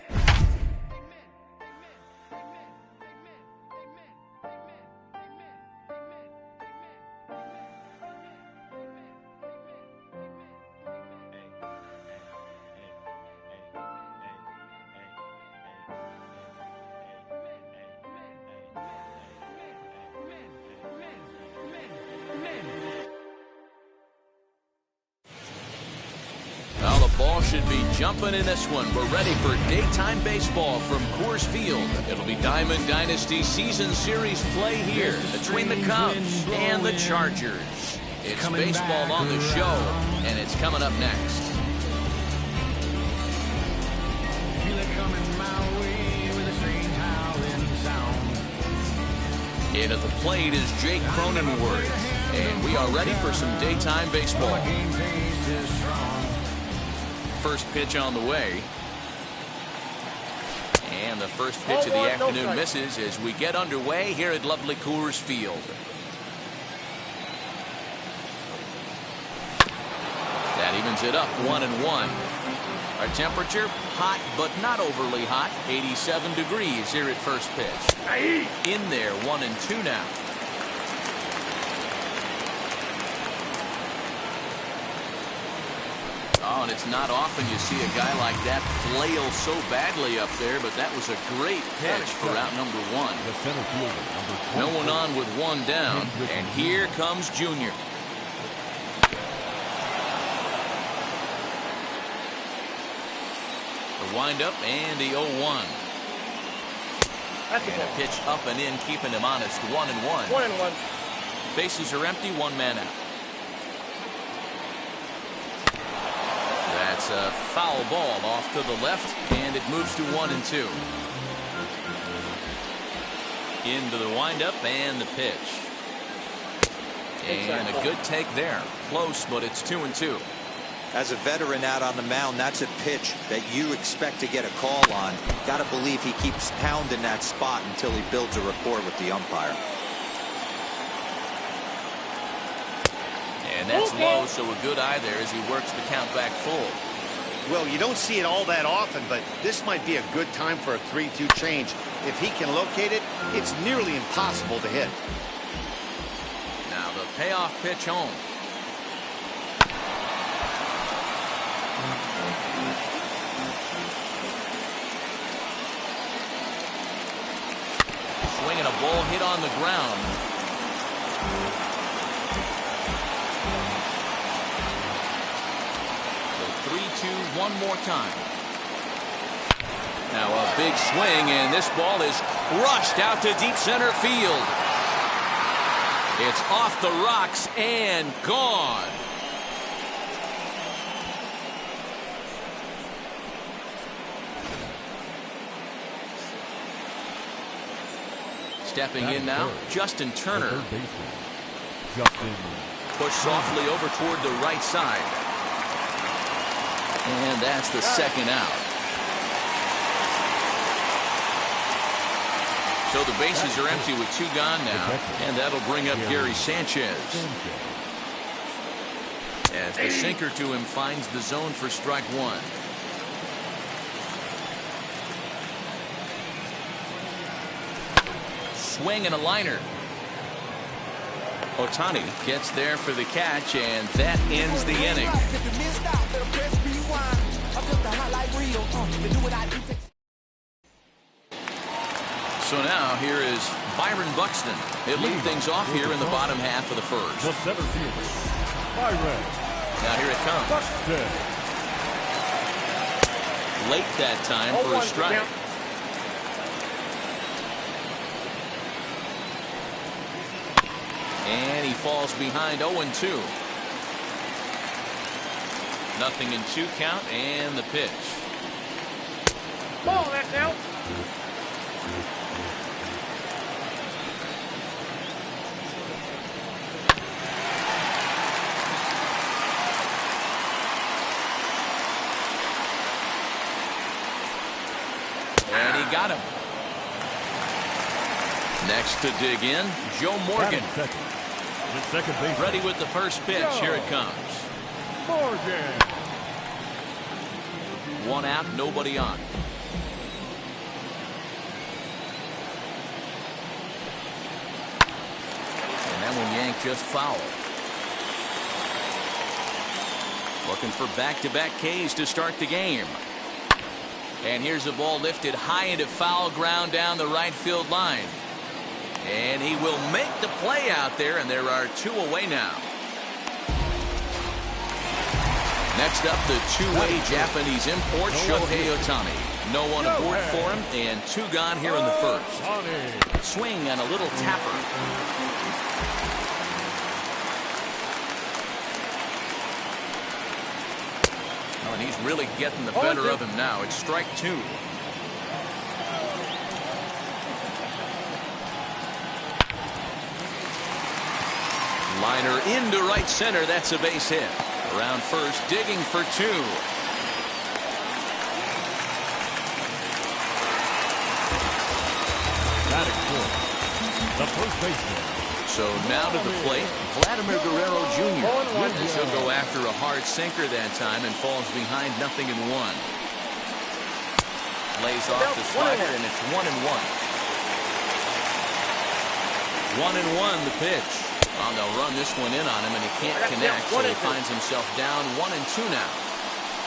Ball should be jumping in this one. We're ready for daytime baseball from Coors Field. It'll be Diamond Dynasty Season Series play here between the Cubs and the Chargers. It's baseball on the show, and it's coming up next. Feel it coming my way with a strange howling sound. In at the plate is Jake Cronenworth, and we are ready for some daytime baseball. First pitch on the way. And the first pitch of the afternoon misses as we get underway here at lovely Coors Field. That evens it up 1-1. Our temperature, hot but not overly hot, 87 degrees here at first pitch. In there, 1-2 now. Oh, and it's not often you see a guy like that flail so badly up there, but that was a great pitch for out number one. The center fielder, number 24. No one on with one down, and here comes Junior. The windup and the 0-1. That's and a pitch up and in, keeping him honest. 1-1. 1-1. Bases are empty, one man out. That's a foul ball off to the left, and it moves to 1-2. Into the windup and the pitch. And a good take there. Close, but it's 2-2. As a veteran out on the mound, that's a pitch that you expect to get a call on. Got to believe he keeps pounding that spot until he builds a rapport with the umpire. And that's low, so a good eye there as he works the count back full. Well, you don't see it all that often, but this might be a good time for a 3-2 change. If he can locate it, it's nearly impossible to hit. Now the payoff pitch home. Swinging a ball hit on the ground. So 3-2 one more time. Now a big swing, and this ball is crushed out to deep center field. It's off the rocks and gone. Stepping in now, Justin Turner. Pushed softly over toward the right side. And that's the second out. So the bases are empty with two gone now. And that'll bring up Gary Sanchez. As the sinker to him finds the zone for strike one. Swing and a liner. Ohtani gets there for the catch, and that ends the inning. here is Byron Buxton. He'll lead things off here in the bottom half of the first. The center fielder, Byron. Now here it comes. Buxton. Late that time for a strike. And he falls behind 0-2. Nothing in 2 count and the pitch. Ball that now. And he got him. Next to dig in, Joe Morgan. Second base. Ready with the first pitch. Here it comes. Morgan. 1 out, nobody on. And that one yanked just foul. Looking for back-to-back Ks to start the game. And here's the ball lifted high into foul ground down the right field line. And he will make the play out there, and there are 2 away now. Next up, the two-way Japanese import, Shohei Ohtani. No one aboard for him, and 2 gone here in the first. Swing and a little tapper. Oh, and he's really getting the better of him now. It's strike 2. Liner into right center. That's a base hit. Around first, digging for 2. Batting fourth, the first baseman. So now to the plate, Vladimir Guerrero Jr. Witness will go after a hard sinker that time and falls behind 0-1. Lays off the slider, and it's 1-1. 1-1 the pitch. Well, they'll run this one in on him, and he can't connect, so he finds himself down 1-2 now.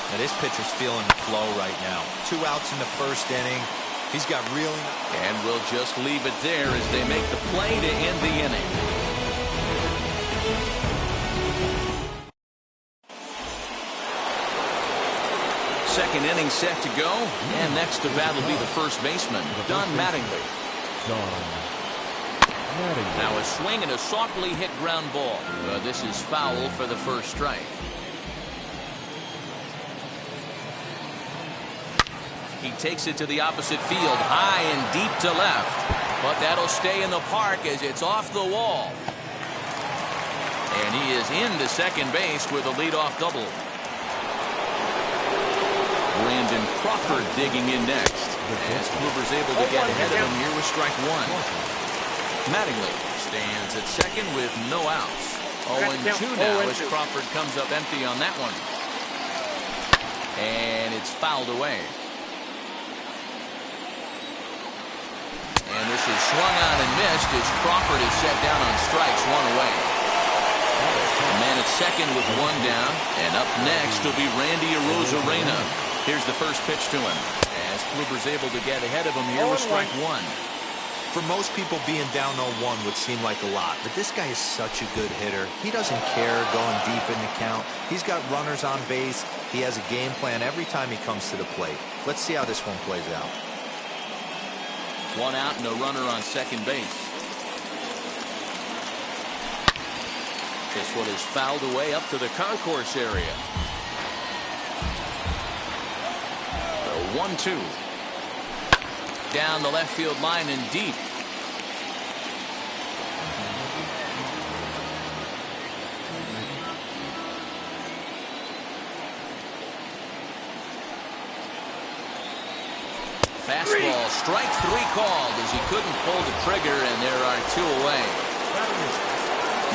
Now this pitcher's feeling the flow right now. 2 outs in the first inning. He's got really... And we'll just leave it there as they make the play to end the inning. Second inning set to go, and next to bat will be the first baseman, Don Mattingly. Now a swing and a softly hit ground ball. This is foul for the first strike. He takes it to the opposite field, high and deep to left. But that'll stay in the park as it's off the wall. And he is into second base with a leadoff double. Brandon Crawford digging in next. As Kluber's able to get ahead of him here with strike 1. Mattingly stands at second with no outs. 0-2 now as Crawford comes up empty on that one. And it's fouled away. And this is swung on and missed as Crawford is set down on strikes, 1 away. A man at second with 1 down. And up next will be Randy Arozarena. Here's the first pitch to him. As Kluber's able to get ahead of him here with strike 1. For most people, being down 0-1 would seem like a lot, but this guy is such a good hitter. He doesn't care going deep in the count. He's got runners on base. He has a game plan every time he comes to the plate. Let's see how this one plays out. 1 out, no runner on second base. This one is fouled away up to the concourse area. 1-2. Down the left field line and deep. Fastball, strike 3 called as he couldn't pull the trigger, and there are 2 away.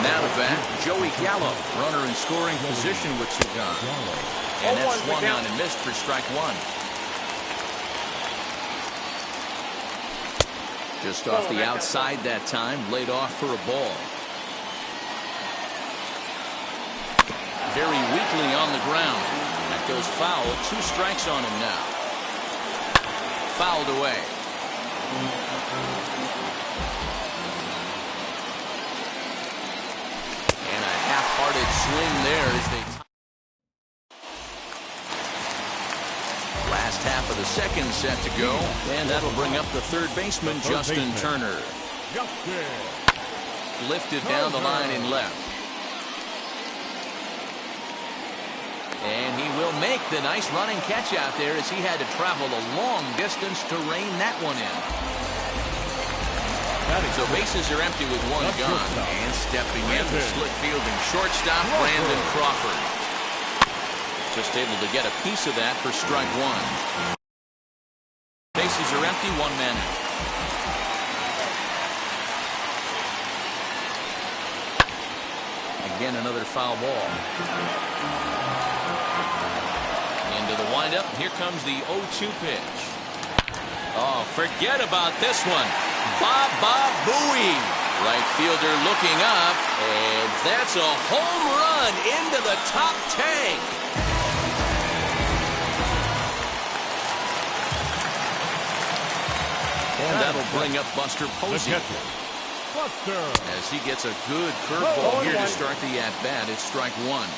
Now to bat, Joey Gallo, runner in scoring position with 2 gone. And that's swung on and missed for strike 1. Just off the outside that time, laid off for a ball. Very weakly on the ground. That goes foul. 2 strikes on him now. Fouled away. And a half-hearted swing there as they... Last half of the second set to go, and that'll bring up the third baseman, Justin Turner. Lifted down the line in left. And he will make the nice running catch out there as he had to travel a long distance to rein that one in. So bases are empty with one gone. And stepping in, the slick fielding shortstop, Brandon Crawford. Just able to get a piece of that for strike one. Bases are empty, one man out. Again, another foul ball. Into the windup. Here comes the 0-2 pitch. Oh, forget about this one. Baba Booey. Right fielder looking up, and that's a home run into the top tank. And that'll bring up Buster Posey. As he gets a good curveball here to start the at-bat, it's strike one.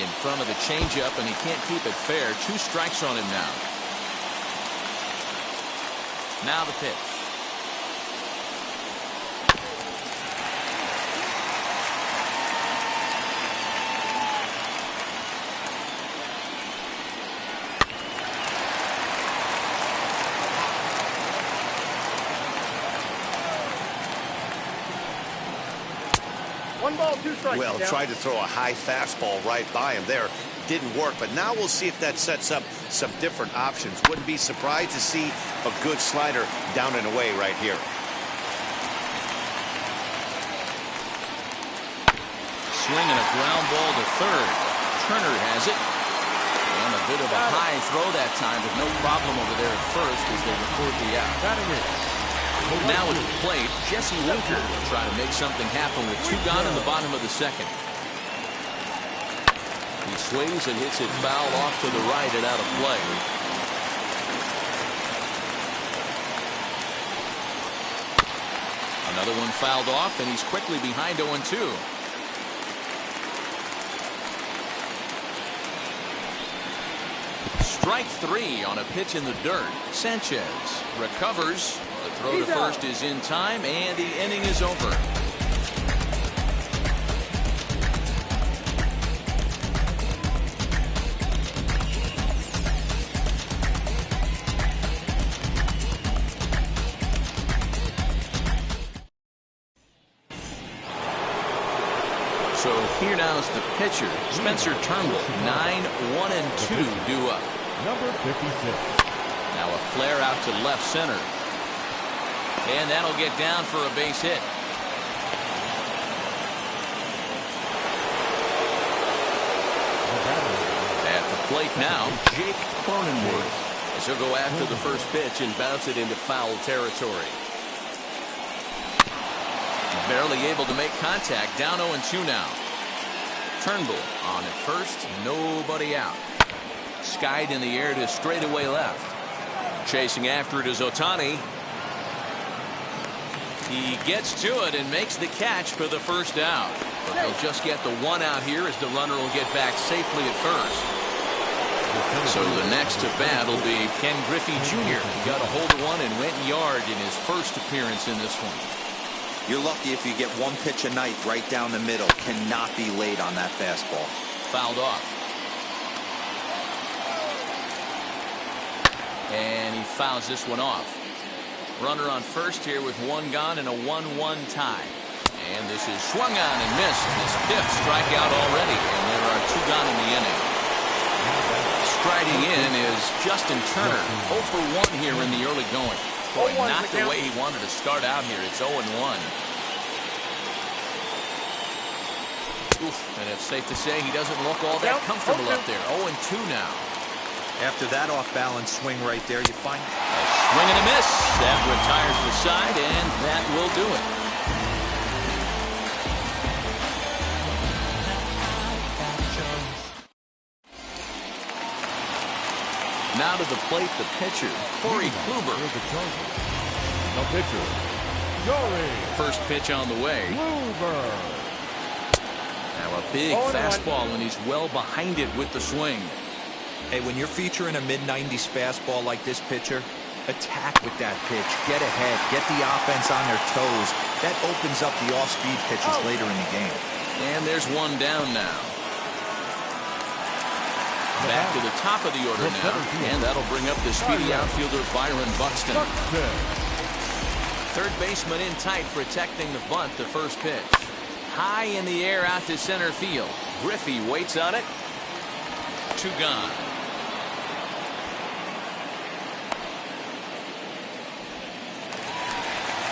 In front of the changeup, and he can't keep it fair. 2 strikes on him now. Now the pitch. One ball, 2 strikes. Well, tried to throw a high fastball right by him there. Didn't work, but now we'll see if that sets up some different options. Wouldn't be surprised to see a good slider down and away right here. Swinging a ground ball to third. Turner has it. And a bit of a high throw that time, but no problem over there at first as they record the out. Now at the plate, Jesse Winker will try to make something happen with 2 gone in the bottom of the second. He swings and hits it foul off to the right and out of play. Another one fouled off, and he's quickly behind 0-2. Strike 3 on a pitch in the dirt. Sanchez recovers. The throw to first is in time, and the inning is over. So here now is the pitcher, Spencer Turnbull. 9-1-2 due up. Number 56. Now a flare out to left center. And that'll get down for a base hit. At the plate now, Jake Cronenworth. As he'll go after the first pitch and bounce it into foul territory. Barely able to make contact. Down 0-2 now. Turnbull on at first. Nobody out. Skied in the air to straightaway left. Chasing after it is Ohtani. He gets to it and makes the catch for the first out. But they'll just get the 1 out here as the runner will get back safely at first. So the next to bat will be Ken Griffey Jr. He got a hold of one and went yard in his first appearance in this one. You're lucky if you get 1 pitch a night right down the middle. Cannot be late on that fastball. Fouled off. And he fouls this one off. Runner on first here with 1 gone and a 1-1 tie. And this is swung on and missed. His 5th strikeout already, and there are 2 gone in the inning. Striding in is Justin Turner. 0 for 1 here in the early going. Boy, not the way he wanted to start out here. It's 0-1. And it's safe to say he doesn't look all that comfortable up there. 0-2 now. After that off-balance swing right there, you find... Swing and a miss. That retires the side, and that will do it. Now to the plate, the pitcher, Corey Kluber. The pitcher, Joey. First pitch on the way. Kluber. Now a big fastball, and he's well behind it with the swing. Hey, when you're featuring a mid-90s fastball like this pitcher, attack with that pitch. Get ahead. Get the offense on their toes. That opens up the off-speed pitches later in the game. And there's one down now. Back to the top of the order now, and that'll bring up the speedy outfielder Byron Buxton. Third baseman in tight, protecting the bunt, the first pitch. High in the air out to center field. Griffey waits on it. 2 gone.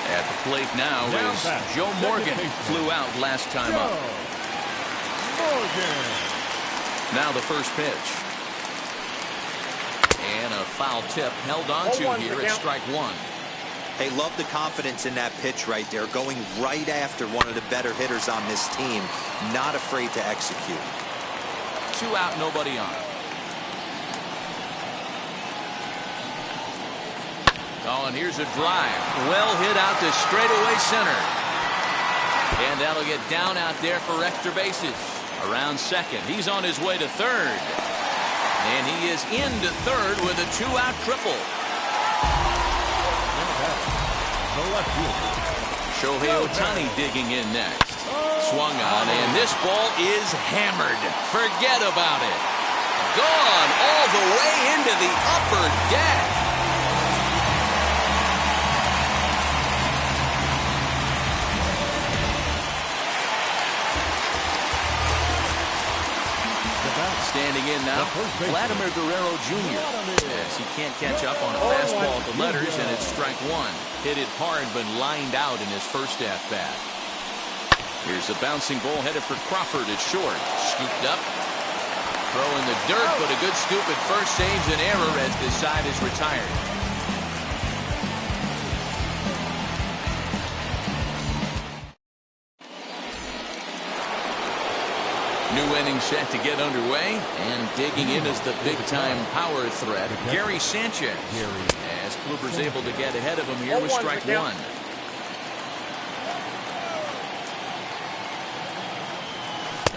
At the plate now is Joe Morgan. Flew out last time up. Now the first pitch. And a foul tip held onto here at strike 1. Hey, love the confidence in that pitch right there. Going right after one of the better hitters on this team. Not afraid to execute. 2 out, nobody on. Oh, and here's a drive. Well hit out to straightaway center. And that'll get down out there for extra bases. Around second. He's on his way to third. And he is into third with a 2-out triple. Shohei Ohtani digging in next. Swung on, and this ball is hammered. Forget about it. Gone all the way into the upper deck. Standing in now, Vladimir Guerrero Jr. Yes, he can't catch up on a fastball at the letters, and it's strike 1. Hit it hard, but lined out in his first at-bat. Here's a bouncing ball headed for Crawford at short. Scooped up. Throw in the dirt, but a good scoop at first saves an error as this side is retired. New inning set to get underway, and digging in is the big-time power threat, Gary Sanchez. As Kluber's able to get ahead of him here with strike 1.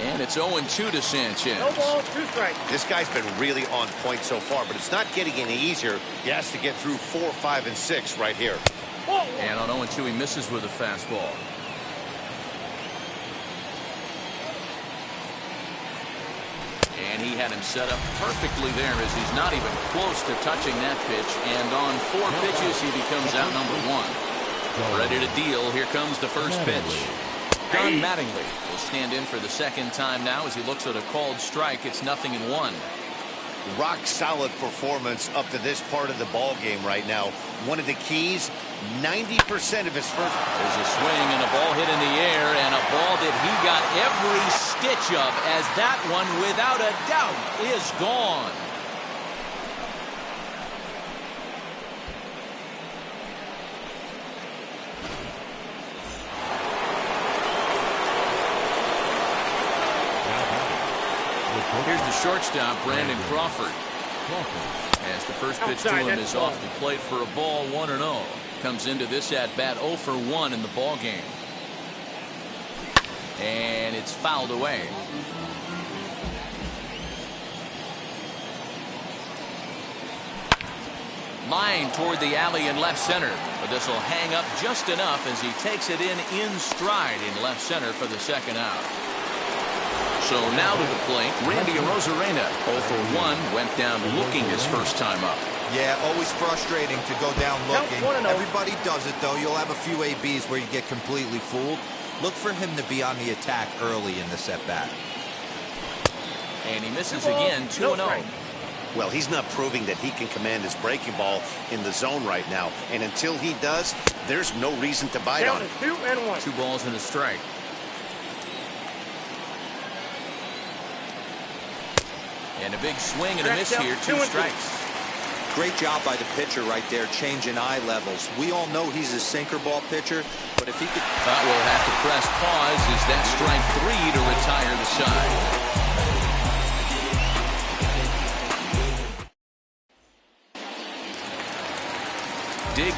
And it's 0-2 to Sanchez. No ball, 2 strikes. This guy's been really on point so far, but it's not getting any easier. He has to get through 4, 5, and 6 right here. And on 0-2, he misses with a fastball. And he had him set up perfectly there as he's not even close to touching that pitch. And on 4 pitches, he becomes out number 1. Ready to deal. Here comes the first pitch. Don Mattingly will stand in for the second time now as he looks at a called strike. It's 0-1. Rock solid performance up to this part of the ball game right now. One of the keys, 90% of his first. There's a swing and a ball hit in the air, and a ball that he got every stitch of, as that one without a doubt is gone. Here's the shortstop, Brandon Crawford. As the first pitch to him is off the plate for a ball, 1-0. Comes into this at-bat 0 for 1 in the ball game. And it's fouled away. Line toward the alley in left center. But this will hang up just enough as he takes it in stride in left center for the second out. So now to the plate, Randy Arozarena, 0 for 1, went down looking his first time up. Yeah, always frustrating to go down looking. Everybody does it, though. You'll have a few ABs where you get completely fooled. Look for him to be on the attack early in this at-bat. And he misses again, 2-0. Well, he's not proving that he can command his breaking ball in the zone right now. And until he does, there's no reason to bite on it. 2-1. 2 balls and a strike. And a big swing and a miss here, 2 strikes. Great job by the pitcher right there, changing eye levels. We all know he's a sinker ball pitcher, but if he could... But we'll have to press pause as that strike 3 to retire the side.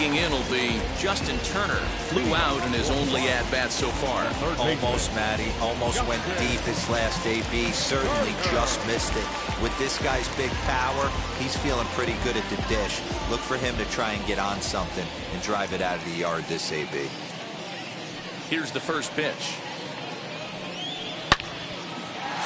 Checking in will be Justin Turner. Flew out in his only at-bat so far. Almost, Matty. Almost went deep his last AB. Certainly just missed it. With this guy's big power, he's feeling pretty good at the dish. Look for him to try and get on something and drive it out of the yard this AB. Here's the first pitch.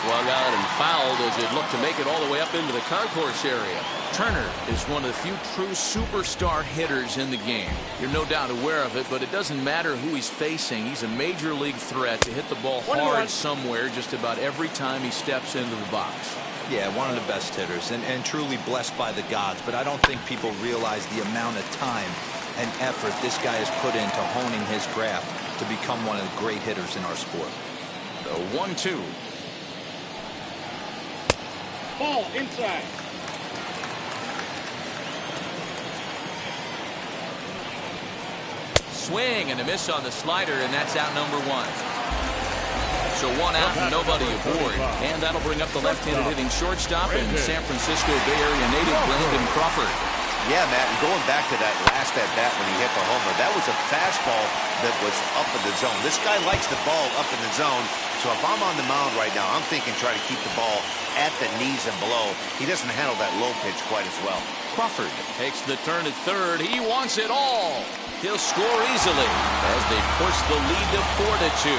Swung out and fouled as it looked to make it all the way up into the concourse area. Turner is one of the few true superstar hitters in the game. You're no doubt aware of it, but it doesn't matter who he's facing. He's a major league threat to hit the ball hard somewhere just about every time he steps into the box. Yeah, one of the best hitters and truly blessed by the gods, but I don't think people realize the amount of time and effort this guy has put into honing his craft to become one of the great hitters in our sport. The 1-2. Ball inside. Swing and a miss on the slider, and that's out number 1. So 1 out and nobody aboard. And that'll bring up the left-handed hitting shortstop and San Francisco Bay Area native Brandon Crawford. Yeah, Matt, and going back to that last at-bat when he hit the homer, that was a fastball that was up in the zone. This guy likes the ball up in the zone, so if I'm on the mound right now, I'm thinking try to keep the ball at the knees and below. He doesn't handle that low pitch quite as well. Crawford takes the turn at third. He wants it all. He'll score easily as they push the lead to 4-2.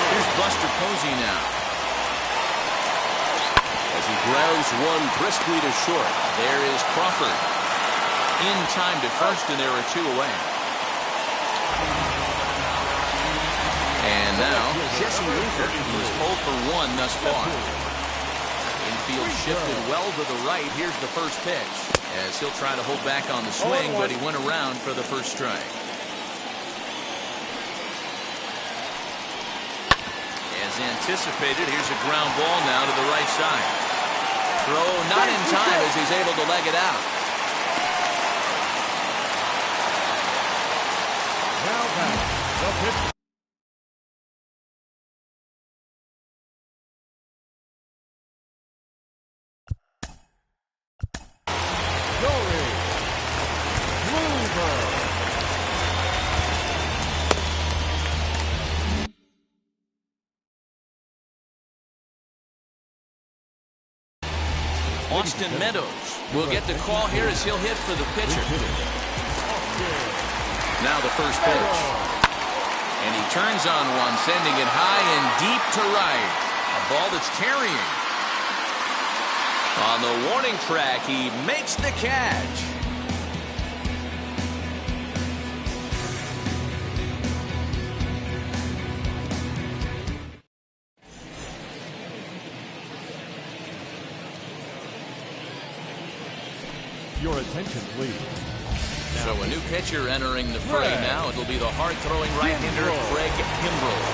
Here's Buster Posey now. As he grounds one briskly to short. There is Crawford. In time to first, and there are 2 away. And now, Jesse Winker, who's 0 for 1 thus far. Infield shifted well to the right. Here's the first pitch. As he'll try to hold back on the swing, but he went around for the first strike. As anticipated, here's a ground ball now to the right side. Throw not in time as he's able to leg it out. Now back, the pitch. Austin Meadows will get the call here as he'll hit for the pitcher. Now the first pitch. And he turns on one, sending it high and deep to right. A ball that's carrying. On the warning track, he makes the catch. Your attention, please. So a new pitcher entering the fray now. It'll be the hard-throwing right-hander Craig Kimbrell.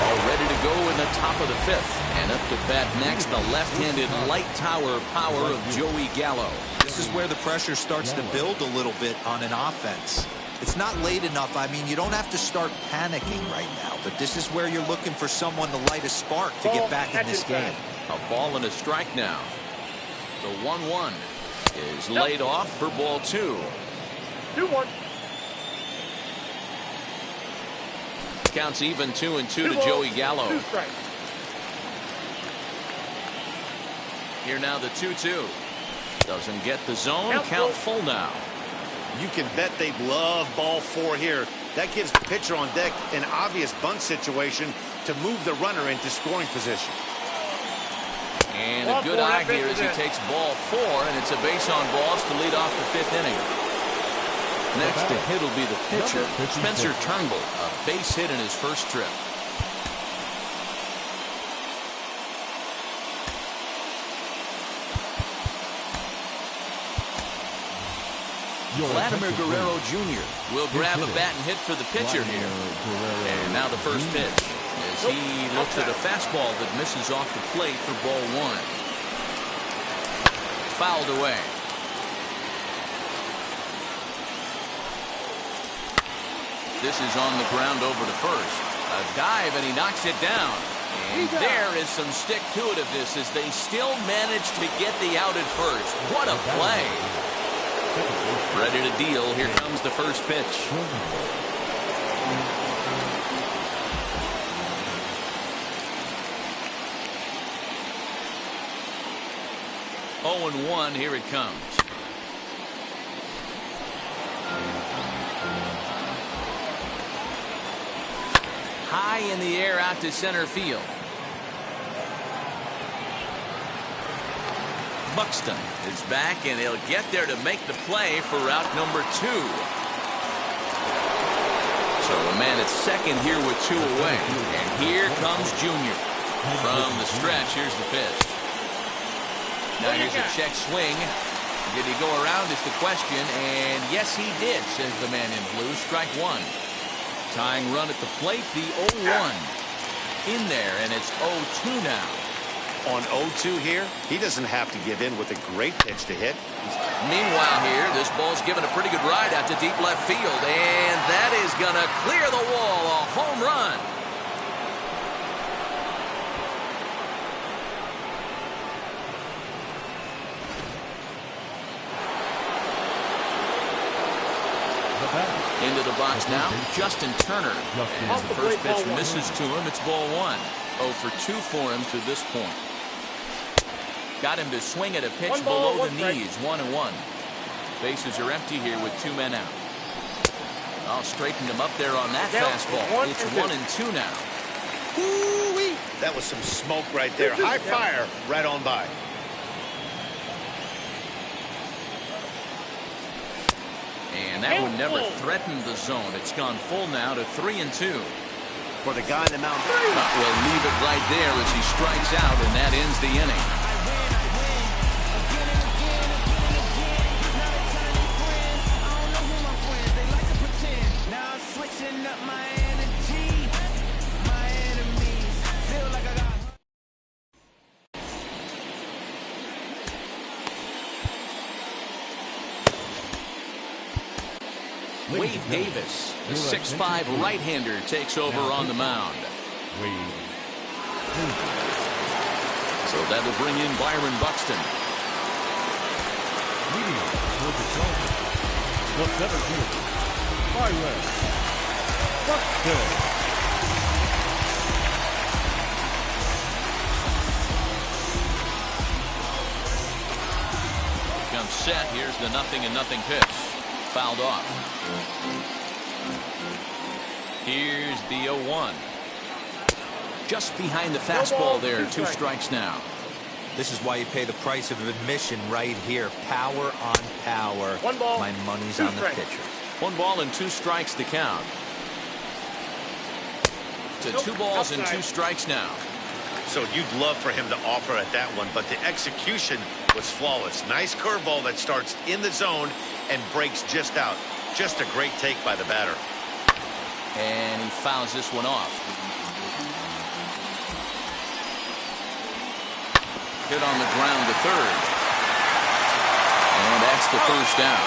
All ready to go in the top of the 5th. And up to bat next, the left-handed light tower power of Joey Gallo. This is where the pressure starts to build a little bit on an offense. It's not late enough. I mean, you don't have to start panicking right now, but this is where you're looking for someone to light a spark to get back in this game. A ball and a strike now. The 1-1 is laid off for ball 2. 2-1. Counts even 2-2 to Joey Gallo. 2 strikes. Here now the 2-2. Doesn't get the zone. Count full now. You can bet they love ball 4 here. That gives the pitcher on deck an obvious bunt situation to move the runner into scoring position. And a good eye here as he takes ball 4, and it's a base on balls to lead off the 5th inning. Next to hit will be the pitcher, Spencer Turnbull, a base hit in his first trip. Vladimir Guerrero Jr. will grab a bat and hit for the pitcher here. And now the first pitch as he looks at a fastball that misses off the plate for ball 1. Fouled away. This is on the ground over to first. A dive and he knocks it down. And there is some stick-to-itiveness as they still manage to get the out at first. What a play. Ready to deal. Here comes the first pitch. 0-1, here it comes. High in the air out to center field. Buxton is back, and he'll get there to make the play for route number 2. So a man at second here with 2 away. And here comes Junior. From the stretch, here's the pitch. Now here's a check swing. Did he go around is the question, and yes he did, says the man in blue. Strike 1. Tying run at the plate, the 0-1. In there, and it's 0-2 now. On 0-2 here, he doesn't have to give in with a great pitch to hit. Meanwhile here, this ball's given a pretty good ride out to deep left field, and that is going to clear the wall. A home run. Into the box now, Justin Turner. As the first pitch misses to him, it's ball 1. 0 for 2 for him to this point. Got him to swing at a pitch below the knees. 1-1. Bases are empty here with 2 men out. I'll straighten him up there on that fastball. It's 1-2 now. Woo-wee. That was some smoke right there. High fire right on by. And that one never threatened the zone. It's gone full now to 3-2. For the guy in the mound. We'll leave it right there as he strikes out, and that ends the inning. Wade Davis, the 6'5" right-hander, takes over on the mound. So that'll bring in Byron Buxton. The 17th, Byron Buxton. Comes set. Here's the 0-0 pitch. Fouled off. Here's the 0-1. Just behind the fastball there. 2 strikes now. This is why you pay the price of admission right here. Power on power. 1 ball. My money's on the pitcher. 1 ball and 2 strikes the count. To 2 balls and 2 strikes now. So you'd love for him to offer at that one, but the execution was flawless. Nice curveball that starts in the zone and breaks just out. Just a great take by the batter. And he fouls this one off. Hit on the ground to third. And that's the first down.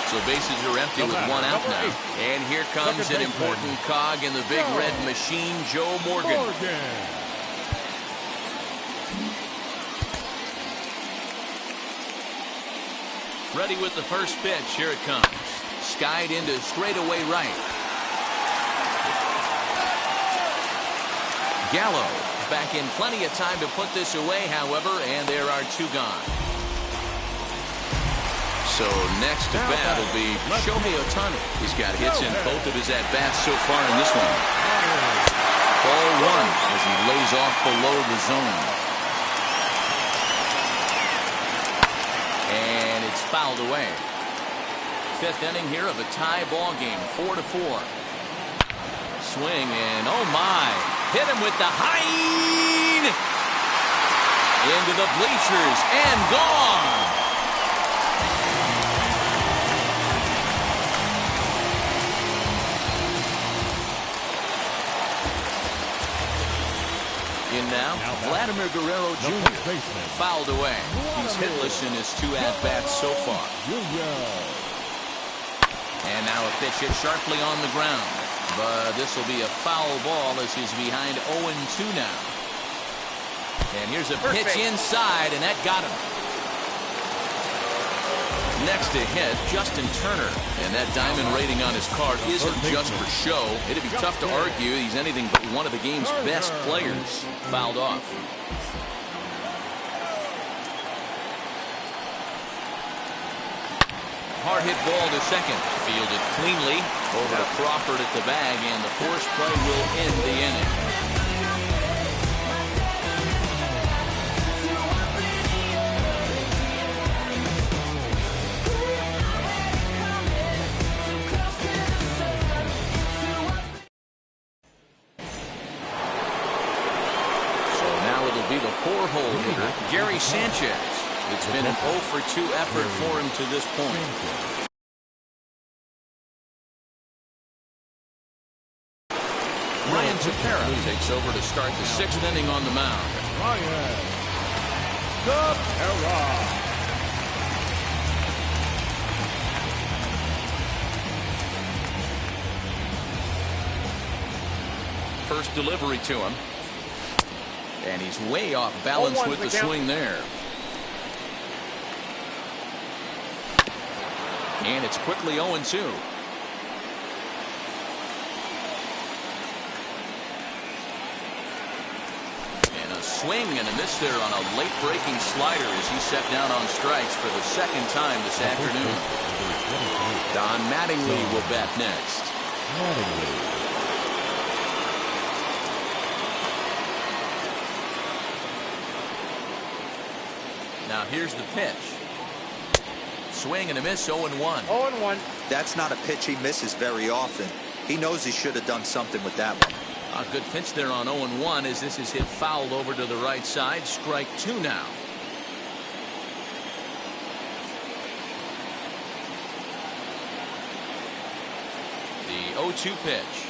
So bases are empty with 1 out now. And here comes an important cog in the big red machine, Joe Morgan. Ready with the first pitch. Here it comes. Skied into straightaway right. Gallo back in plenty of time to put this away, however, and there are 2 gone. So next to bat will be Shohei Ohtani. He's got hits in both of his at-bats so far in this one. Ball 1 as he lays off below the zone. And it's fouled away. 5th inning here of a tie ball game, 4-4. Swing and oh my, hit him with the high into the bleachers and gone. In now, Vladimir Guerrero Jr. fouled away. He's hitless in his 2 at-bats so far. And now a pitch hit sharply on the ground. But this will be a foul ball as he's behind 0-2 now. And here's a pitch inside, and that got him. Next to hit, Justin Turner. And that diamond rating on his card isn't just for show. It'd be tough to argue he's anything but one of the game's best players. Fouled off. Hard hit ball to second. Fielded cleanly. Over to Crawford at the bag, and the force play will end the inning. So now it'll be the 4-hole hitter, Gary Sanchez. It's been an 0-for-2 effort for him to this point. Ryan Tepera takes over to start the 6th inning on the mound. Ryan Tepera. First delivery to him. And he's way off balance with the swing there. And it's quickly 0-2. And a swing and a miss there on a late breaking slider as he set down on strikes for the 2nd time this afternoon. Don Mattingly will bat next. Now here's the pitch. Swing and a miss, 0-1. 0-1. That's not a pitch he misses very often. He knows he should have done something with that one. A good pitch there on 0-1 as this is hit fouled over to the right side. Strike 2 now. The 0-2 pitch.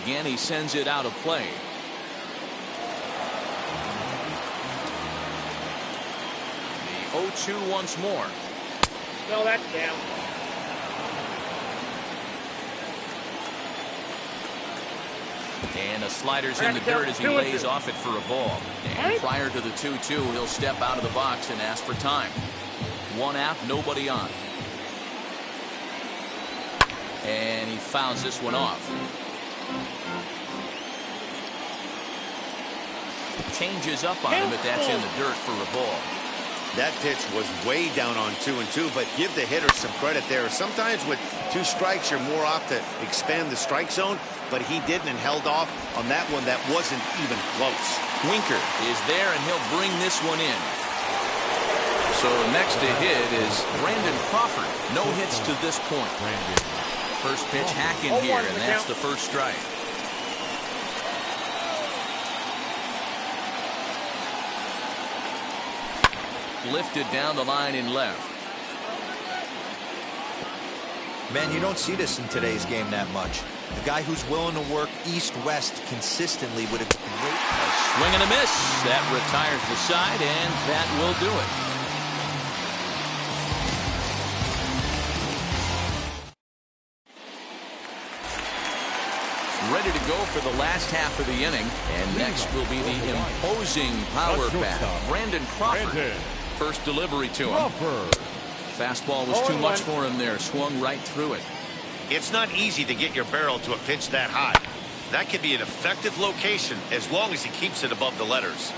Again, he sends it out of play. The 0-2 once more. No, that's down. And the slider's in the dirt as he lays off it for a ball. And prior to the 2-2, he'll step out of the box and ask for time. 1 out, nobody on. And he fouls this one off. Changes up on him, but that's in the dirt for a ball. That pitch was way down on 2-2, but give the hitter some credit there. Sometimes with 2 strikes, you're more apt to expand the strike zone, but he didn't and held off on that one that wasn't even close. Winker is there, and he'll bring this one in. So next to hit is Brandon Crawford. No hits to this point. First pitch hack in here, and that's the first strike. Lifted down the line in left. Man, you don't see this in today's game that much. A guy who's willing to work east-west consistently with a great... Swing and a miss. That retires the side, and that will do it. Ready to go for the last half of the inning. And next will be the imposing power bat, Brandon Crawford. First delivery to him. Fastball was too much for him there. Swung right through it. It's not easy to get your barrel to a pitch that high. That could be an effective location as long as he keeps it above the letters.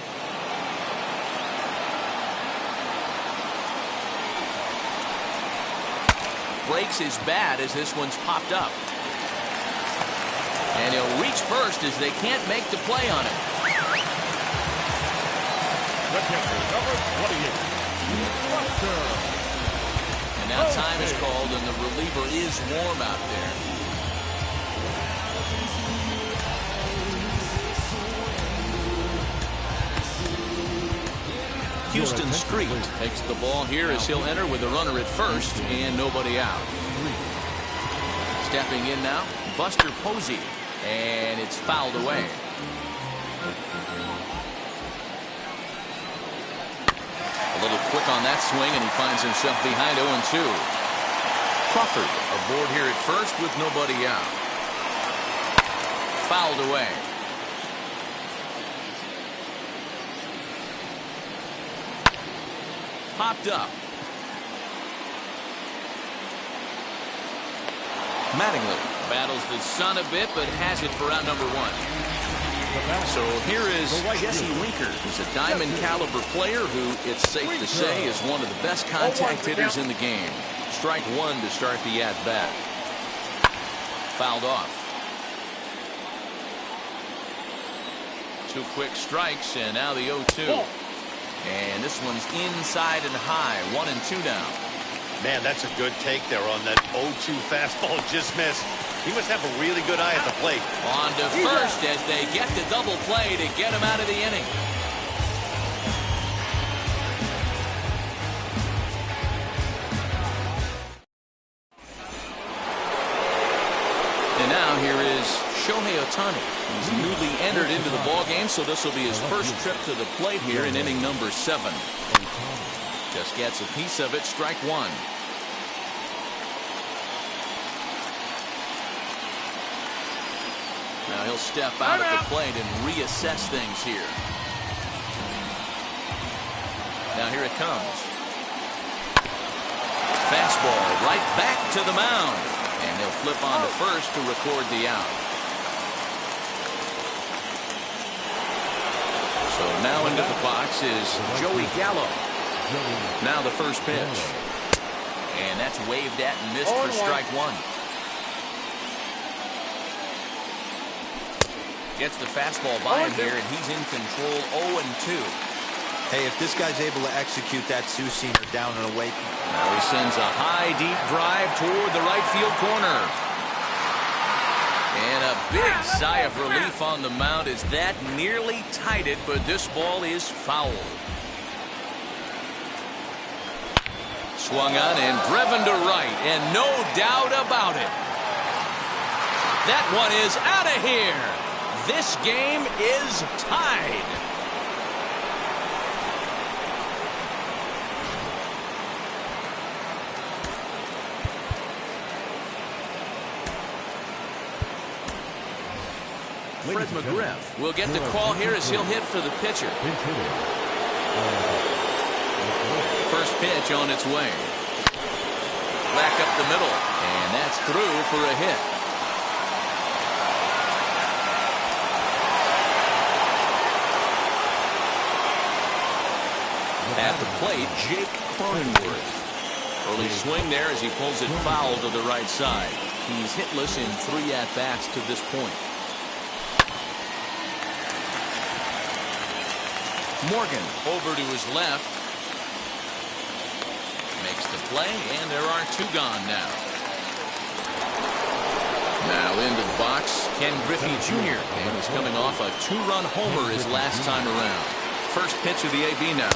Breaks his bat as this one's popped up. And he'll reach first as they can't make the play on it. And now time is called, and the reliever is warm out there. Houston Street takes the ball here as he'll enter with a runner at first and nobody out. Stepping in now, Buster Posey, and it's fouled away. A little quick on that swing, and he finds himself behind 0-2. Crawford aboard here at first with nobody out. Fouled away. Popped up. Mattingly battles the sun a bit, but has it for out number 1. So here is Jesse Winker. He's a diamond caliber player who, it's safe to say, is one of the best contact hitters in the game. Strike 1 to start the at-bat. Fouled off. 2 quick strikes, and now the 0-2. And this one's inside and high. 1-2 now. Man, that's a good take there on that 0-2 fastball. Just missed. He must have a really good eye at the plate. On to first as they get the double play to get him out of the inning. And now here is Shohei Ohtani. He's newly entered into the ballgame, so this will be his first trip to the plate here in inning number 7. Just gets a piece of it. Strike 1. Now he'll step out at the plate and reassess things here. Now here it comes. Fastball right back to the mound. And he'll flip on to first to record the out. So now into the box is Joey Gallo. Now the first pitch. And that's waved at and missed for strike 1. Gets the fastball by him here, and he's in control. 0-2. Hey, if this guy's able to execute that two-seamer down and away. Now he sends a high, deep drive toward the right field corner. And a big sigh of relief on the mound as that nearly tied it, but this ball is foul. Swung on and driven to right, and no doubt about it. That one is out of here. This game is tied. Fred McGriff will get the call here as he'll hit for the pitcher. First pitch on its way. Back up the middle, and that's through for a hit. At the plate, Jake Cronenworth. Early swing there as he pulls it foul to the right side. He's hitless in 3 at-bats to this point. Morgan over to his left. Makes the play, and there are 2 gone now. Now into the box, Ken Griffey Jr. And he's coming off a 2-run homer his last time around. First pitch of the AB now,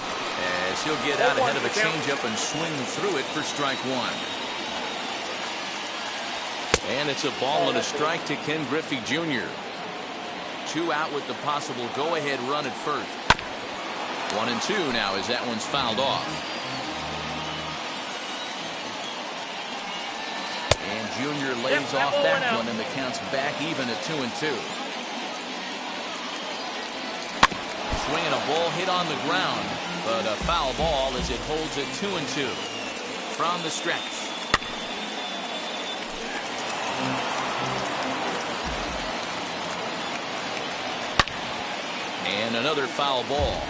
as he'll get out ahead of a changeup and swing through it for strike 1. And it's a ball and a strike to Ken Griffey Jr. 2 out with the possible go-ahead run at first. 1-2 now as that one's fouled off. And Jr. lays off that one, and the count's back even at 2-2. Swinging a ball hit on the ground, but a foul ball as it holds it 2-2 from the stretch. And another foul ball.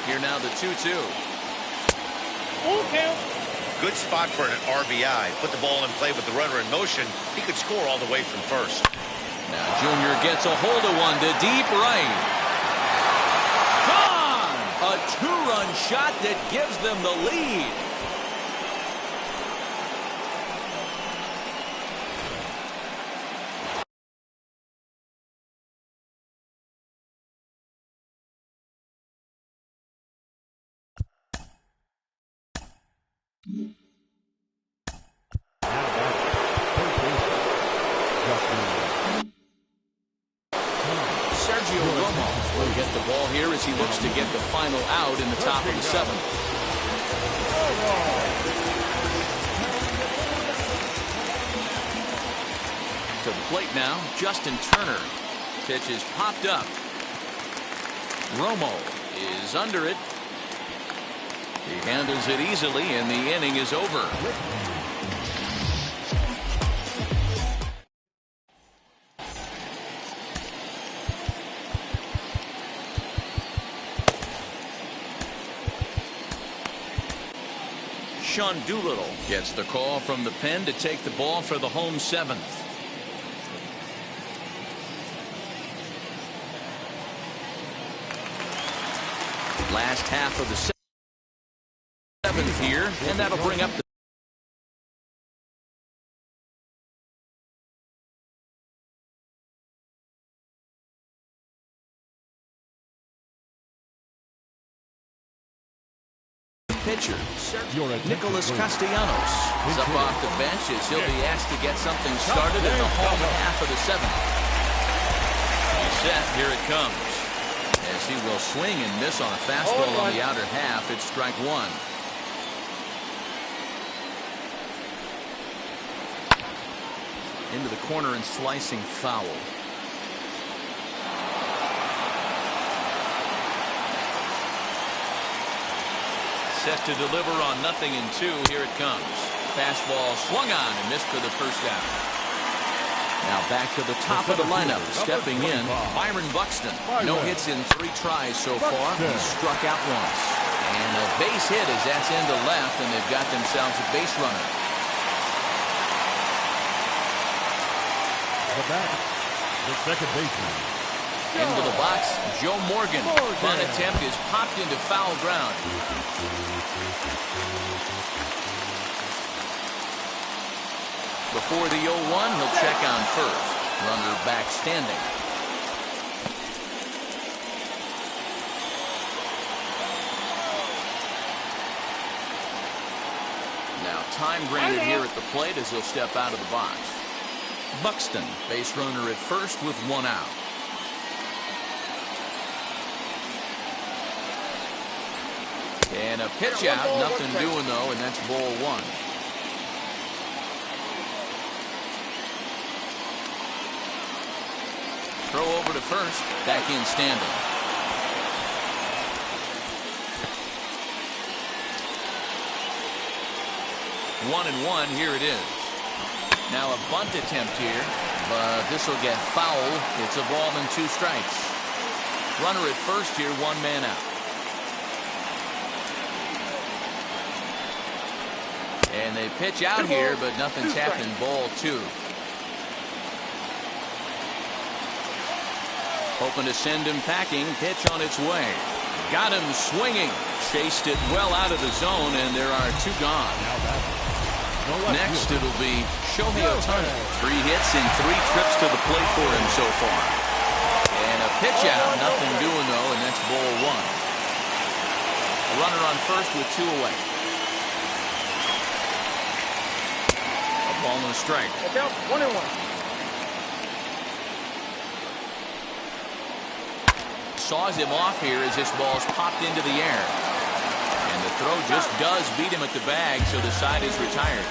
Here now the 2-2. Good spot for an RBI. Put the ball in play with the runner in motion. He could score all the way from first. Now Jr. gets a hold of one to deep right. Gone! A 2-run shot that gives them the lead. He looks to get the final out in the top of the 7th. To the plate now, Justin Turner. Pitch is popped up. Romo is under it. He handles it easily, and the inning is over. Sean Doolittle gets the call from the pen to take the ball for the home seventh. Last half of the seventh here, and that'll bring up the pitcher, Nicholas Castellanos, is up off the bench as he'll be asked to get something started in the home half of the seventh. He's set. Here it comes. As he will swing and miss on a fastball on the outer half. It's strike one. Into the corner and slicing foul. Set to deliver on 0-2. Here it comes. Fastball swung on and missed for the first out. Now back to the top of the lineup. Stepping in, Byron Buxton. No hits in 3 tries so far. He struck out once. And a base hit as that's into left, and they've got themselves a base runner. The second baseman. Into the box, Joe Morgan. Bunt attempt is popped into foul ground. Before the 0-1, he'll check on first. Runner back standing. Now time granted here at the plate as he'll step out of the box. Buxton, base runner at first with 1 out. And a pitch out, nothing doing though, and that's ball 1. Throw over to first, back in standing. One and one, here it is. Now a bunt attempt here, but this will get foul. It's a ball and 2 strikes. Runner at first here, 1 man out. And they pitch out here, but nothing's happened. Ball 2. Hoping to send him packing. Pitch on its way. Got him swinging. Chased it well out of the zone, and there are 2 gone. Next, it'll be Shohei Ohtani. 3 hits and 3 trips to the plate for him so far. And a pitch out. Nothing doing, though, and that's ball 1. A runner on first with 2 away. A ball and a strike. 1-1. Saws him off here as this ball's popped into the air. And the throw just does beat him at the bag, so the side is retired.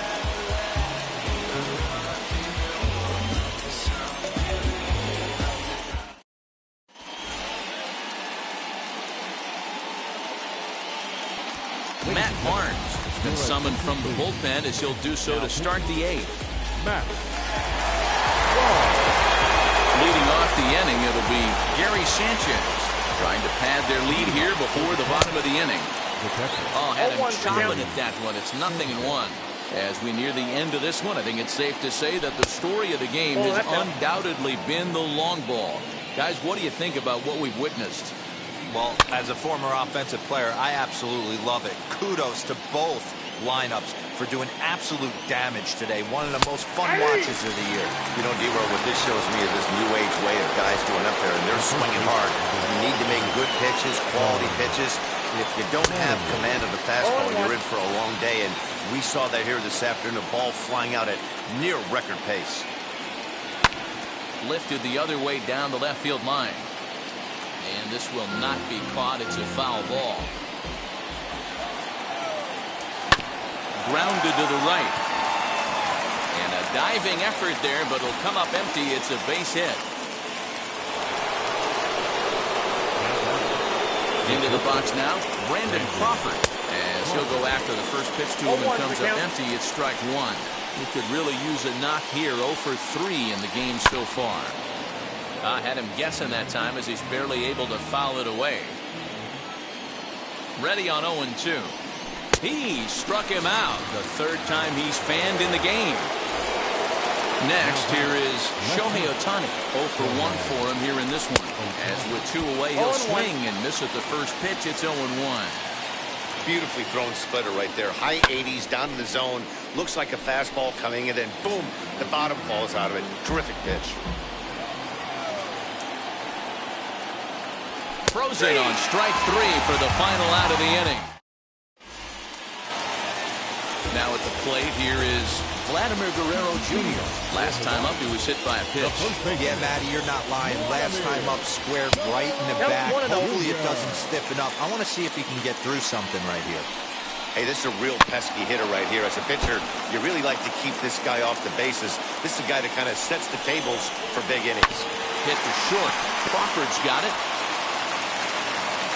Matt Barnes has been summoned from the bullpen as he'll do so to start the 8th. Matt. Leading off the inning, it'll be Gary Sanchez trying to pad their lead here before the bottom of the inning. Oh, had him chopping at that one. It's 0-1. As we near the end of this one, I think it's safe to say that the story of the game has undoubtedly been the long ball. Guys, what do you think about what we've witnessed? Well, as a former offensive player, I absolutely love it. Kudos to both lineups for doing absolute damage today. One of the most fun watches of the year. You know, D-Row, what this shows me is this new age way of guys going up there, and they're swinging hard. You need to make good pitches, quality pitches. And if you don't have command of the fastball, you're in for a long day. And we saw that here this afternoon, a ball flying out at near record pace. Lifted the other way down the left field line. And this will not be caught. It's a foul ball. grounded to the right. And a diving effort there, but it'll come up empty. It's a base hit. Into the box now, Brandon Crawford. As he'll go after the first pitch to him and comes up empty. It's strike one. He could really use a knock here. 0 for 3 in the game so far. I had him guessing that time as he's barely able to foul it away. Ready on 0-2. He struck him out. The third time he's fanned in the game. Next, here is Shohei Ohtani. 0 for 1 for him here in this one. As with 2 away, he'll swing and miss at the first pitch. It's 0-1. Beautifully thrown splitter right there. High 80s down in the zone. Looks like a fastball coming, and then boom, the bottom falls out of it. Terrific pitch. Frozen on strike 3 for the final out of the inning. Now at the plate, here is Vladimir Guerrero Jr. Last time up, he was hit by a pitch. Yeah, Matty, you're not lying. Last time up, squared right in the back. Hopefully it doesn't stiffen up. I want to see if he can get through something right here. Hey, this is a real pesky hitter right here. As a pitcher, you really like to keep this guy off the bases. This is a guy that kind of sets the tables for big innings. Hit to short. Crawford's got it.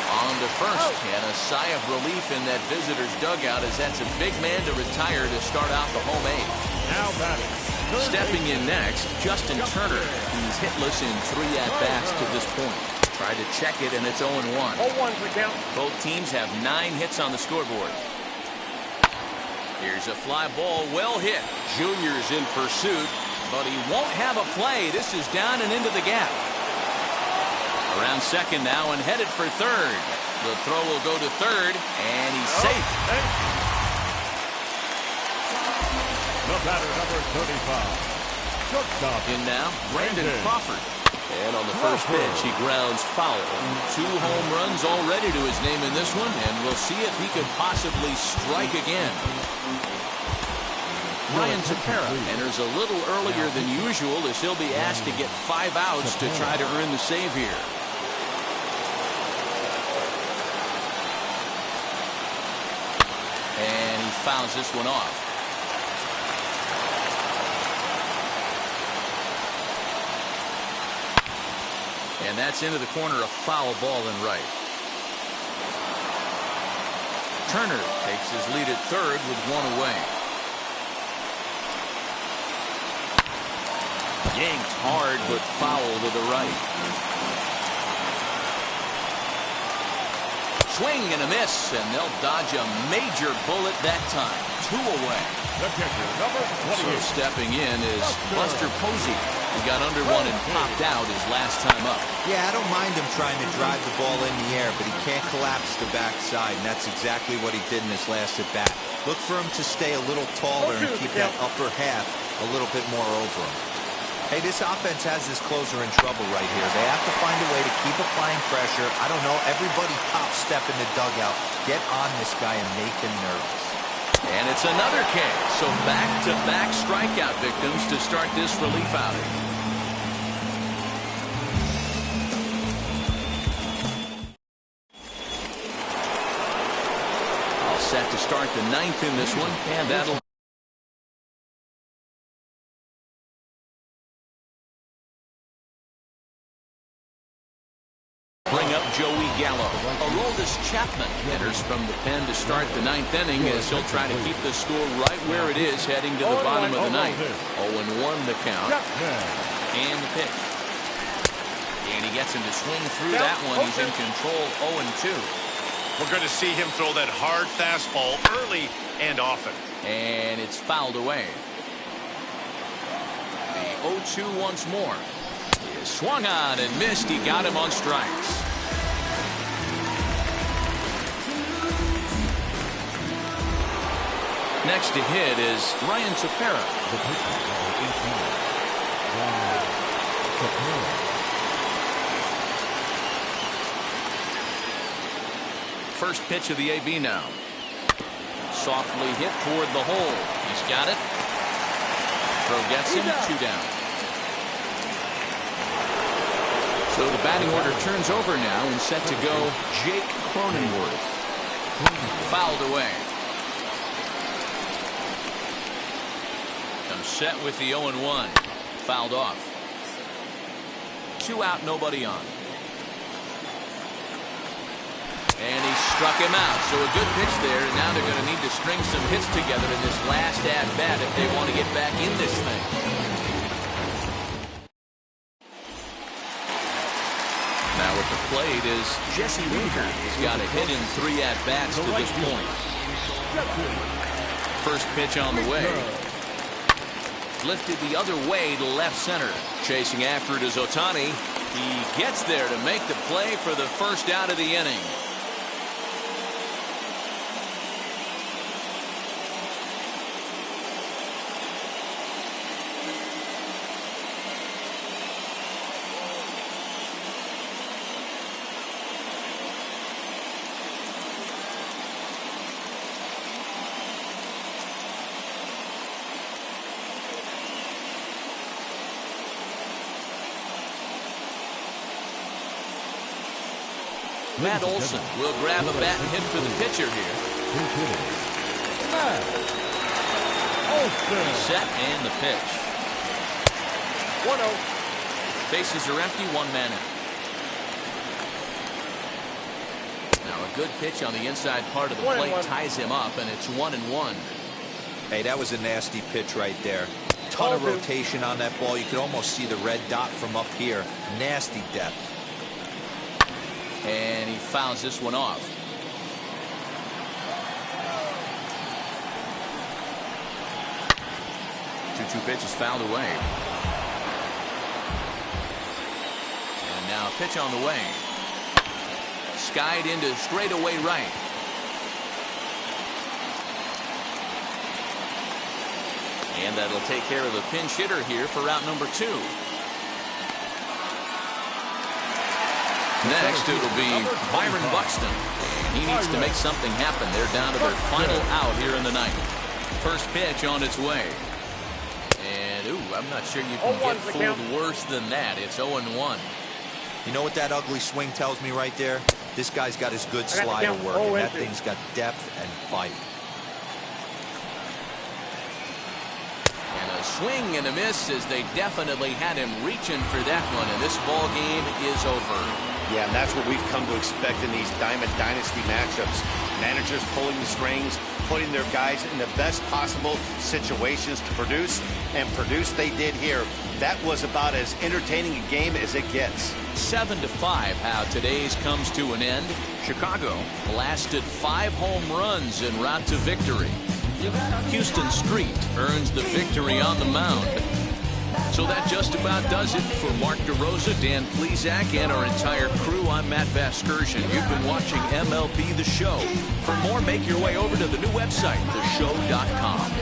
On to first, and a sigh of relief in that visitor's dugout as that's a big man to retire to start out the home 8th. Now batting. Stepping in next, Justin Turner. He's hitless in 3 at-bats to this point. Tried to check it, and it's 0-1. 0-1 for count. Both teams have 9 hits on the scoreboard. Here's a fly ball, well hit. Junior's in pursuit, but he won't have a play. This is down and into the gap. Around second now and headed for third. The throw will go to third, and he's safe. The batter, number 35. Shortstop. In now, Brandon Crawford. And on the first pitch, he grounds foul. 2 home runs already to his name in this one, and we'll see if he could possibly strike again. Ryan Tepera enters a little earlier than usual as he'll be asked to get 5 outs to try to earn the save here. And he fouls this one off. And that's into the corner, a foul ball in right. Turner takes his lead at third with 1 away. Yanked hard, but foul to the right. Swing and a miss, and they'll dodge a major bullet that time. 2 away. The catcher, number 28. So stepping in is Buster Posey. He got under one and popped out his last time up. Yeah, I don't mind him trying to drive the ball in the air, but he can't collapse the backside, and that's exactly what he did in his last at-bat. Look for him to stay a little taller and keep that upper half a little bit more over him. Hey, this offense has this closer in trouble right here. They have to find a way to keep applying pressure. I don't know, everybody top step in the dugout. Get on this guy and make him nervous. And it's another K. So back-to-back strikeout victims to start this relief outing. All set to start the 9th in this one, and that'll bring up Joey Gallo. Aroldis Chapman enters from the pen to start the 9th inning as he'll try to keep the score right where it is heading to the bottom of the 9th. 0-1 the count. And the pitch. And he gets him to swing through that one. He's in control. 0-2. We're going to see him throw that hard fastball early and often. And it's fouled away. The 0-2 once more. He swung on and missed. He got him on strikes. Next to hit is Ryan Tepera. First pitch of the AB now. Softly hit toward the hole. He's got it. Throw gets him. 2 down. So the batting order turns over now and set to go Jake Cronenworth. Fouled away. I'm set with the 0-1. Fouled off. 2 out, nobody on. And he struck him out. So a good pitch there. And now they're going to need to string some hits together in this last at-bat if they want to get back in this thing. Now at the plate is Jesse Winker. He's got a hit in 3 at-bats to this point. First pitch on the way. Lifted the other way to left center. Chasing after it is Ohtani. He gets there to make the play for the first out of the inning. Matt Olson will grab a bat and hit for the pitcher here. Set and the pitch. 1-0. Bases are empty, 1 man out. Now a good pitch on the inside part of the plate ties him up, and it's 1-1. Hey, that was a nasty pitch right there. Ton of rotation on that ball. You could almost see the red dot from up here. Nasty depth. And he fouls this one off. Two pitches fouled away. And now a pitch on the way. Skied into straightaway right. And that'll take care of the pinch hitter here for out number 2. Next, it'll be Byron Buxton. He needs to make something happen. They're down to their final out here in the ninth. First pitch on its way. And, ooh, I'm not sure you can get fooled worse than that. It's 0-1. You know what that ugly swing tells me right there? This guy's got his good slider working. That thing's got depth and fight. And a swing and a miss as they definitely had him reaching for that one. And this ball game is over. Yeah, and that's what we've come to expect in these Diamond Dynasty matchups. Managers pulling the strings, putting their guys in the best possible situations to produce, and produce they did here. That was about as entertaining a game as it gets. 7-5 how today's comes to an end. Chicago blasted 5 home runs en route to victory. Houston Street earns the victory on the mound. So that just about does it for Mark DeRosa, Dan Plesac, and our entire crew. I'm Matt Vasgersian. You've been watching MLB The Show. For more, make your way over to the new website, theshow.com.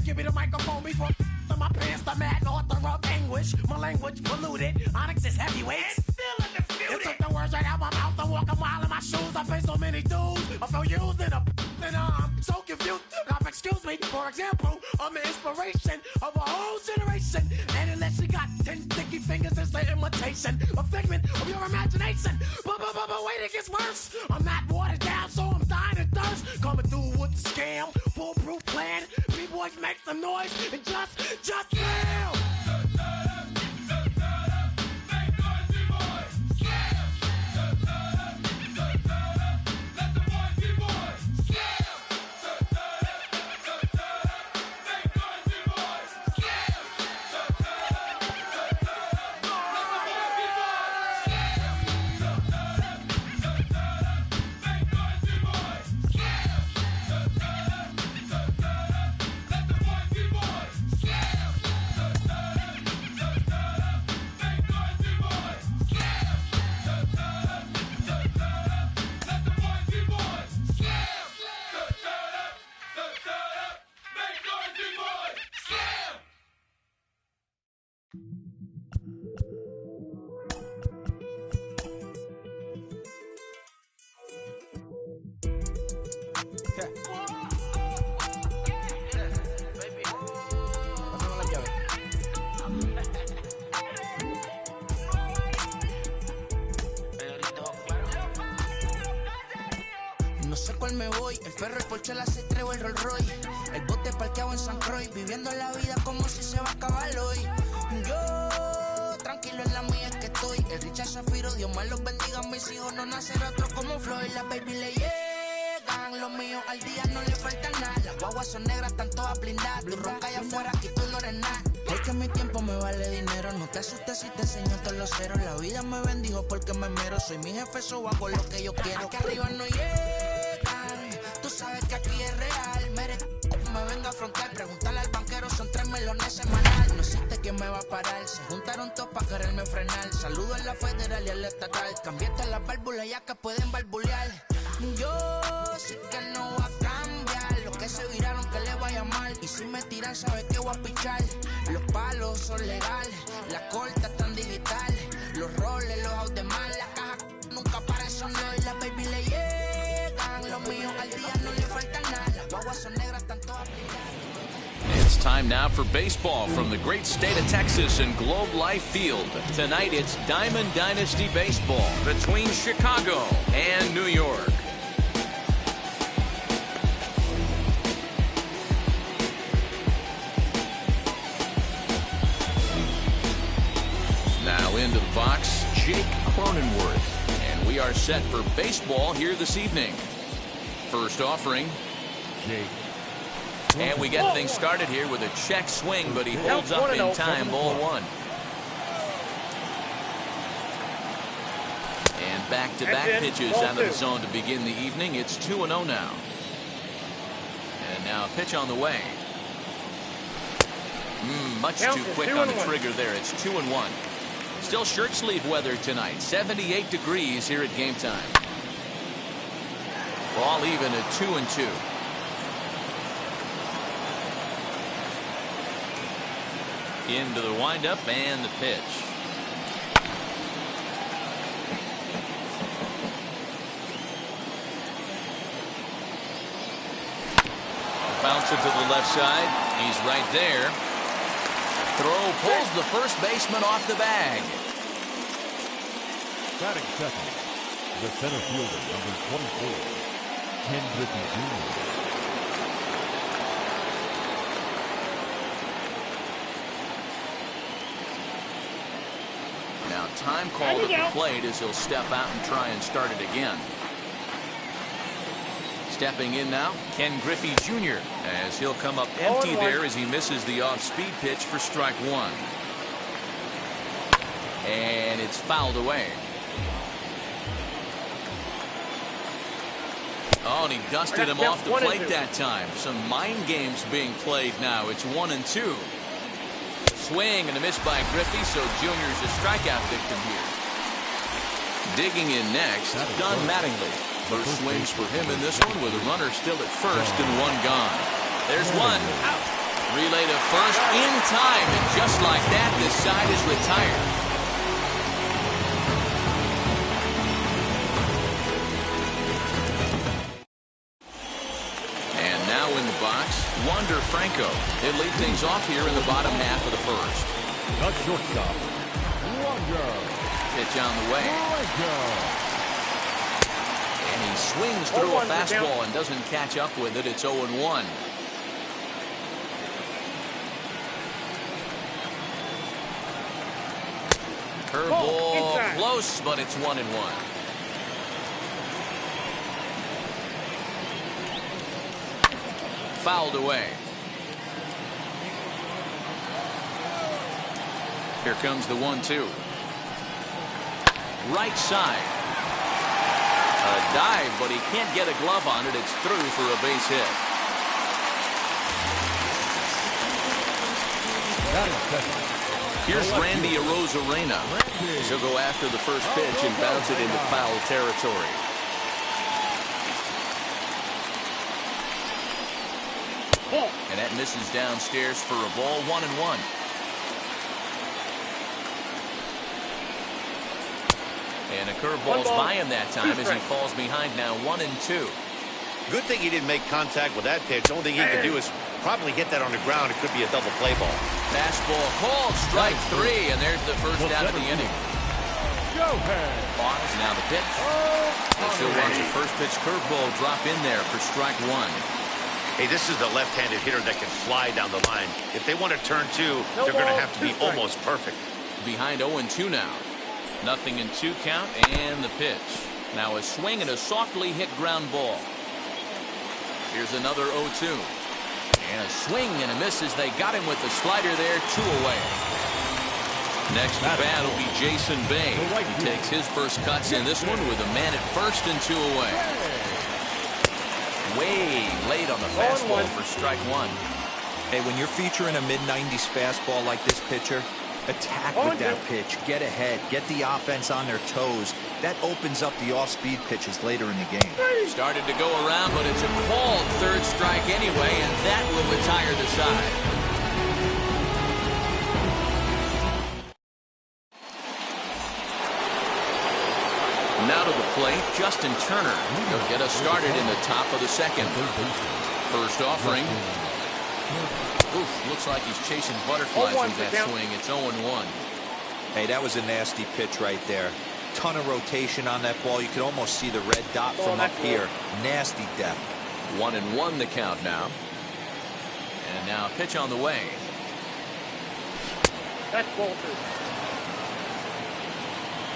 give me the microphone before my pants, the mad author of anguish. My language polluted. Onyx is heavyweight. Still undefeated. It took the words right out my mouth. I walk a mile in my shoes. I face so many dudes. I feel used and I'm so confused. Excuse me, for example, I'm the inspiration of a whole generation. And unless you got 10 sticky fingers, it's the imitation, a figment of your imagination. But wait, it gets worse. I'm not watered down, so I'm dying of thirst. Coming through with the scam, foolproof plan. B-boys make some noise and just slam. No sé cuál me voy, el ferro, el Porsche, la C3 o el Rolls Royce. El bote parqueado en San Croix, viviendo la vida como si se va a acabar hoy. Yo, tranquilo en la mía es que estoy. El Richard Zafiro, Dios más los bendiga, mis hijos no nacer otro como Floyd. Las baby le llegan, los míos al día no le falta nada. Las guaguas son negras, están todas blindadas. Tú ronca allá afuera, aquí tú no eres nada. Es que mi tiempo me vale dinero, no te asustes si te enseño todos los ceros. La vida me bendijo porque me mero, soy mi jefe, so hago lo que yo quiero. Aquí arriba no llegan, tú sabes que aquí es real. Me vengo a afrontar, pregúntale al banquero, son 3 melones semanal. No existe quien me va a parar, se juntaron todos para quererme frenar. Saludo a la federal y a la estatal, cambié todas las válvulas ya que pueden barbulear. Yo sé que no va a cambiar, los que se viraron que le vaya mal. Y si me tiran sabes que voy a pichar. Los palos son legales, las cortas están digitales. Los roles, los out de mal, la caja nunca paran, son y las baby le llegan. Los míos al día no le falta nada, las guaguas son negras, están todas brillantes. It's time now for baseball from the great state of Texas and Globe Life Field. Tonight it's Diamond Dynasty Baseball between Chicago and New York. Now into the box, Jake Cronenworth. And we are set for baseball here this evening. First offering. Jake. And we get things started here with a check swing, but he holds up in time, ball 1. And back-to-back pitches out of the zone to begin the evening. It's 2-0 now. And now a pitch on the way. Much too quick on the trigger there. It's 2-1. Still shirt sleeve weather tonight. 78 degrees here at game time. Ball even at 2-2. Into the windup and the pitch. Bounce it to the left side. He's right there. Throw pulls the first baseman off the bag. Batting second, the center fielder, number 24, Ken Griffey Jr. Now time called at the plate as he'll step out and try and start it again. Stepping in now, Ken Griffey Jr. as he'll come up empty there as he misses the off-speed pitch for strike 1. And it's fouled away. Oh, and he dusted him off the plate that time. Some mind games being played now. It's 1-2. Swing and a miss by Griffey, so Junior's a strikeout victim here. Digging in next, Don Mattingly. First swings for him in this one with a runner still at first and one gone. There's one out. Relay to first in time, and just like that, this side is retired. And now in the box, Wander Franco. They lead things off here in the bottom half of the first. The shortstop, Wander. Pitch on the way. And he swings through a fastball and doesn't catch up with it. It's 0-1. Curveball close, but it's 1-1. Fouled away. Here comes the 1-2. Right side. A dive, but he can't get a glove on it. It's through for a base hit. Here's Randy Arozarena. He'll go after the first pitch and bounce it into foul territory. And that misses downstairs for a ball. 1-1. And a curveball's by him that time as he falls behind now 1-2. Good thing he didn't make contact with that pitch. Only thing he could do is probably hit that on the ground. It could be a double play ball. Fastball called, strike 3, and there's the first out of the inning. Pause, now the pitch. He'll watch a first pitch curveball drop in there for strike 1. Hey, this is the left-handed hitter that can fly down the line. If they want to turn 2, they're going to have to be almost perfect. Behind 0-2 now. 0-2 count, and the pitch. Now a swing and a softly hit ground ball. Here's another 0-2. And a swing and a miss as they got him with the slider there. 2 away. Next to bat will be Jason Bay. He takes his first cuts in this one with a man at first and 2 away. Way late on the fastball for strike 1. Hey, when you're featuring a mid-90s fastball like this pitcher, attack with that pitch. Get ahead. Get the offense on their toes. That opens up the off-speed pitches later in the game. Started to go around, but it's a called third strike anyway, and that will retire the side. Now to the plate, Justin Turner. He'll get us started in the top of the second. First offering. Oof, looks like he's chasing butterflies with that swing. It's 0-1. Hey, that was a nasty pitch right there. Ton of rotation on that ball. You could almost see the red dot from up here. Nasty depth. 1-1 the count now. And now a pitch on the way. That's ball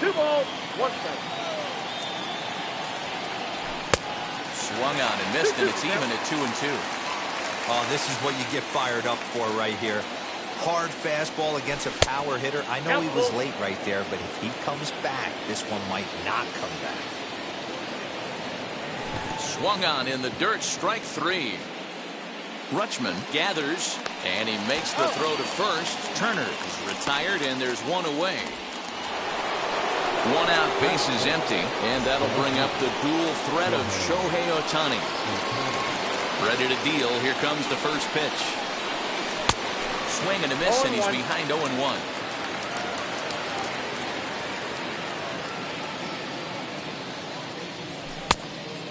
2. 2 balls, 1 strike. Swung on and missed, and it's even at 2-2. Oh, this is what you get fired up for right here. Hard fastball against a power hitter. I know he was late right there, but if he comes back, this one might not come back. Swung on in the dirt, strike 3. Rutschman gathers, and he makes the throw to first. Turner is retired, and there's 1 away. 1 out, base is empty, and that'll bring up the dual threat of Shohei Ohtani. Ready to deal. Here comes the first pitch. Swing and a miss, and he's behind 0-1.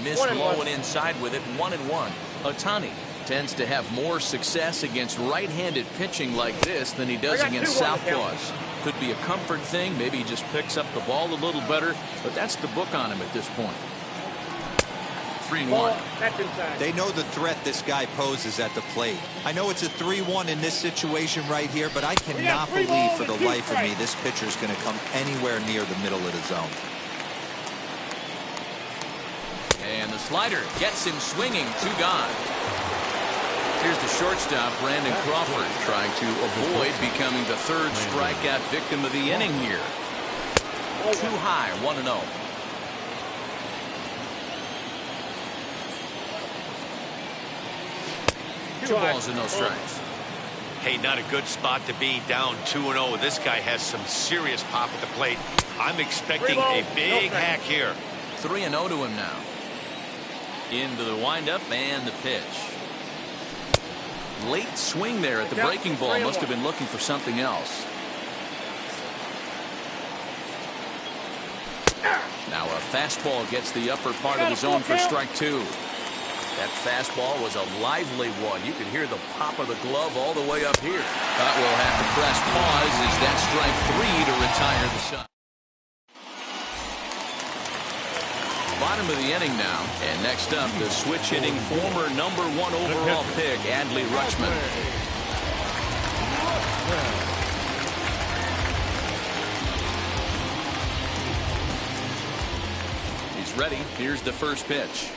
Missed low and inside with it. 1-1. Ohtani tends to have more success against right-handed pitching like this than he does against southpaws. Could be a comfort thing. Maybe he just picks up the ball a little better, but that's the book on him at this point. 3-1. They know the threat this guy poses at the plate. I know it's a 3-1 in this situation right here, but I cannot believe for the life of me this pitcher is going to come anywhere near the middle of the zone. And the slider gets him swinging. 2 gone. Here's the shortstop, Brandon Crawford, trying to avoid becoming the third strikeout victim of the inning here. Too high, 1-0. 2 balls and no strikes. Hey, not a good spot to be, down 2-0. This guy has some serious pop at the plate. I'm expecting a big hack here. 3-0 to him now. Into the windup and the pitch. Late swing there at the breaking ball. Must have been looking for something else. Now a fastball gets the upper part of the zone for strike two. That fastball was a lively one. You could hear the pop of the glove all the way up here. But we'll have to press pause as that strike three to retire the side. Bottom of the inning now. And next up, the switch hitting former #1 overall pick, Adley Rutschman. He's ready. Here's the first pitch.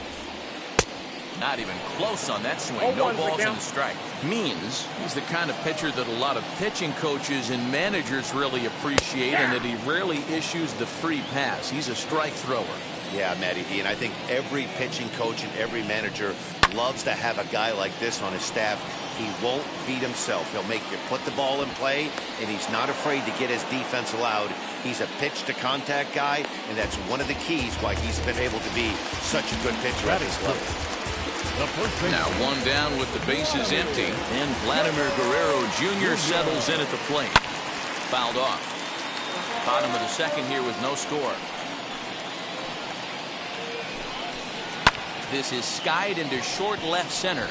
Not even close on that swing. No balls and a strike. Means he's the kind of pitcher that a lot of pitching coaches and managers really appreciate, and that he rarely issues the free pass. He's a strike thrower. Yeah, Matty D, and I think every pitching coach and every manager loves to have a guy like this on his staff. He won't beat himself. He'll make you put the ball in play, and he's not afraid to get his defense allowed. He's a pitch-to-contact guy, and that's one of the keys why he's been able to be such a good pitcher at this level. Now one down with the bases empty, and Vladimir Guerrero Jr. settles in at the plate. Fouled off. Bottom of the second here with no score. This is skied into short left center.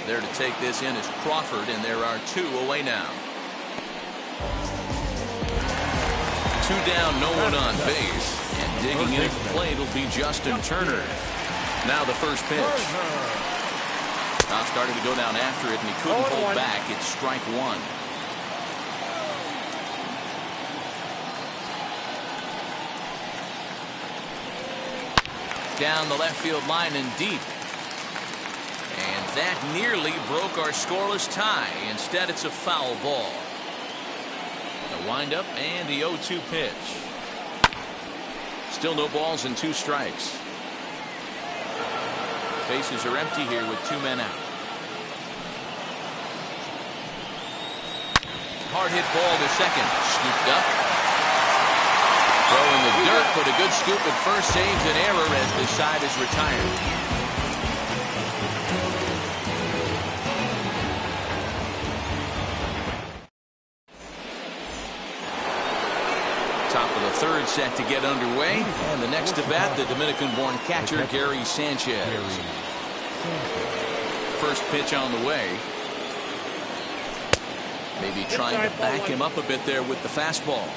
There to take this in is Crawford, and there are two away now. Two down, no one on base. And digging in at the plate will be Justin Turner. Now the first pitch. Now started to go down after it, and he couldn't hold back. It's strike one. Down the left field line and deep. And that nearly broke our scoreless tie. Instead, it's a foul ball. The windup and the 0-2 pitch. Still no balls and two strikes. Bases are empty here with two men out. Hard hit ball to second. Scooped up. Throw in the dirt, but a good scoop at first saves an error as the side is retired. Top of the third set to get underway, and the next to bat, the Dominican-born catcher Gary Sanchez. First pitch on the way. Maybe trying to back him up a bit there with the fastball.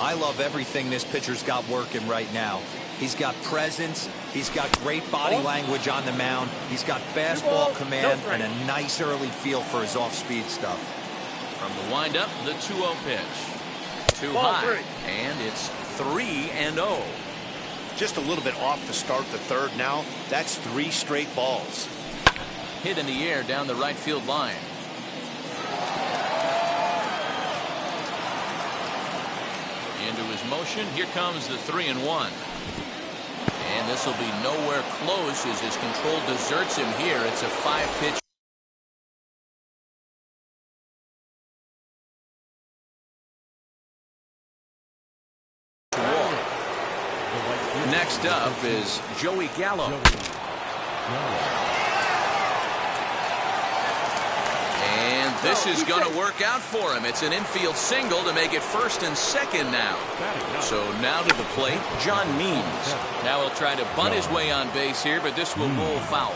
I love everything this pitcher's got working right now. He's got presence. He's got great body language on the mound. He's got fastball command and a nice early feel for his off-speed stuff. From the windup, the 2-0 pitch. Too high, and it's 3-0. Just a little bit off to start the third now. That's 3 straight balls. Hit in the air down the right field line. Into his motion. Here comes the 3-1. And this will be nowhere close as his control deserts him here. It's a 5-pitch. Next up is Joey Gallo. And this is going to work out for him. It's an infield single to make it first and second now. So now to the plate, John Means. Now he'll try to bunt his way on base here, but this will roll foul.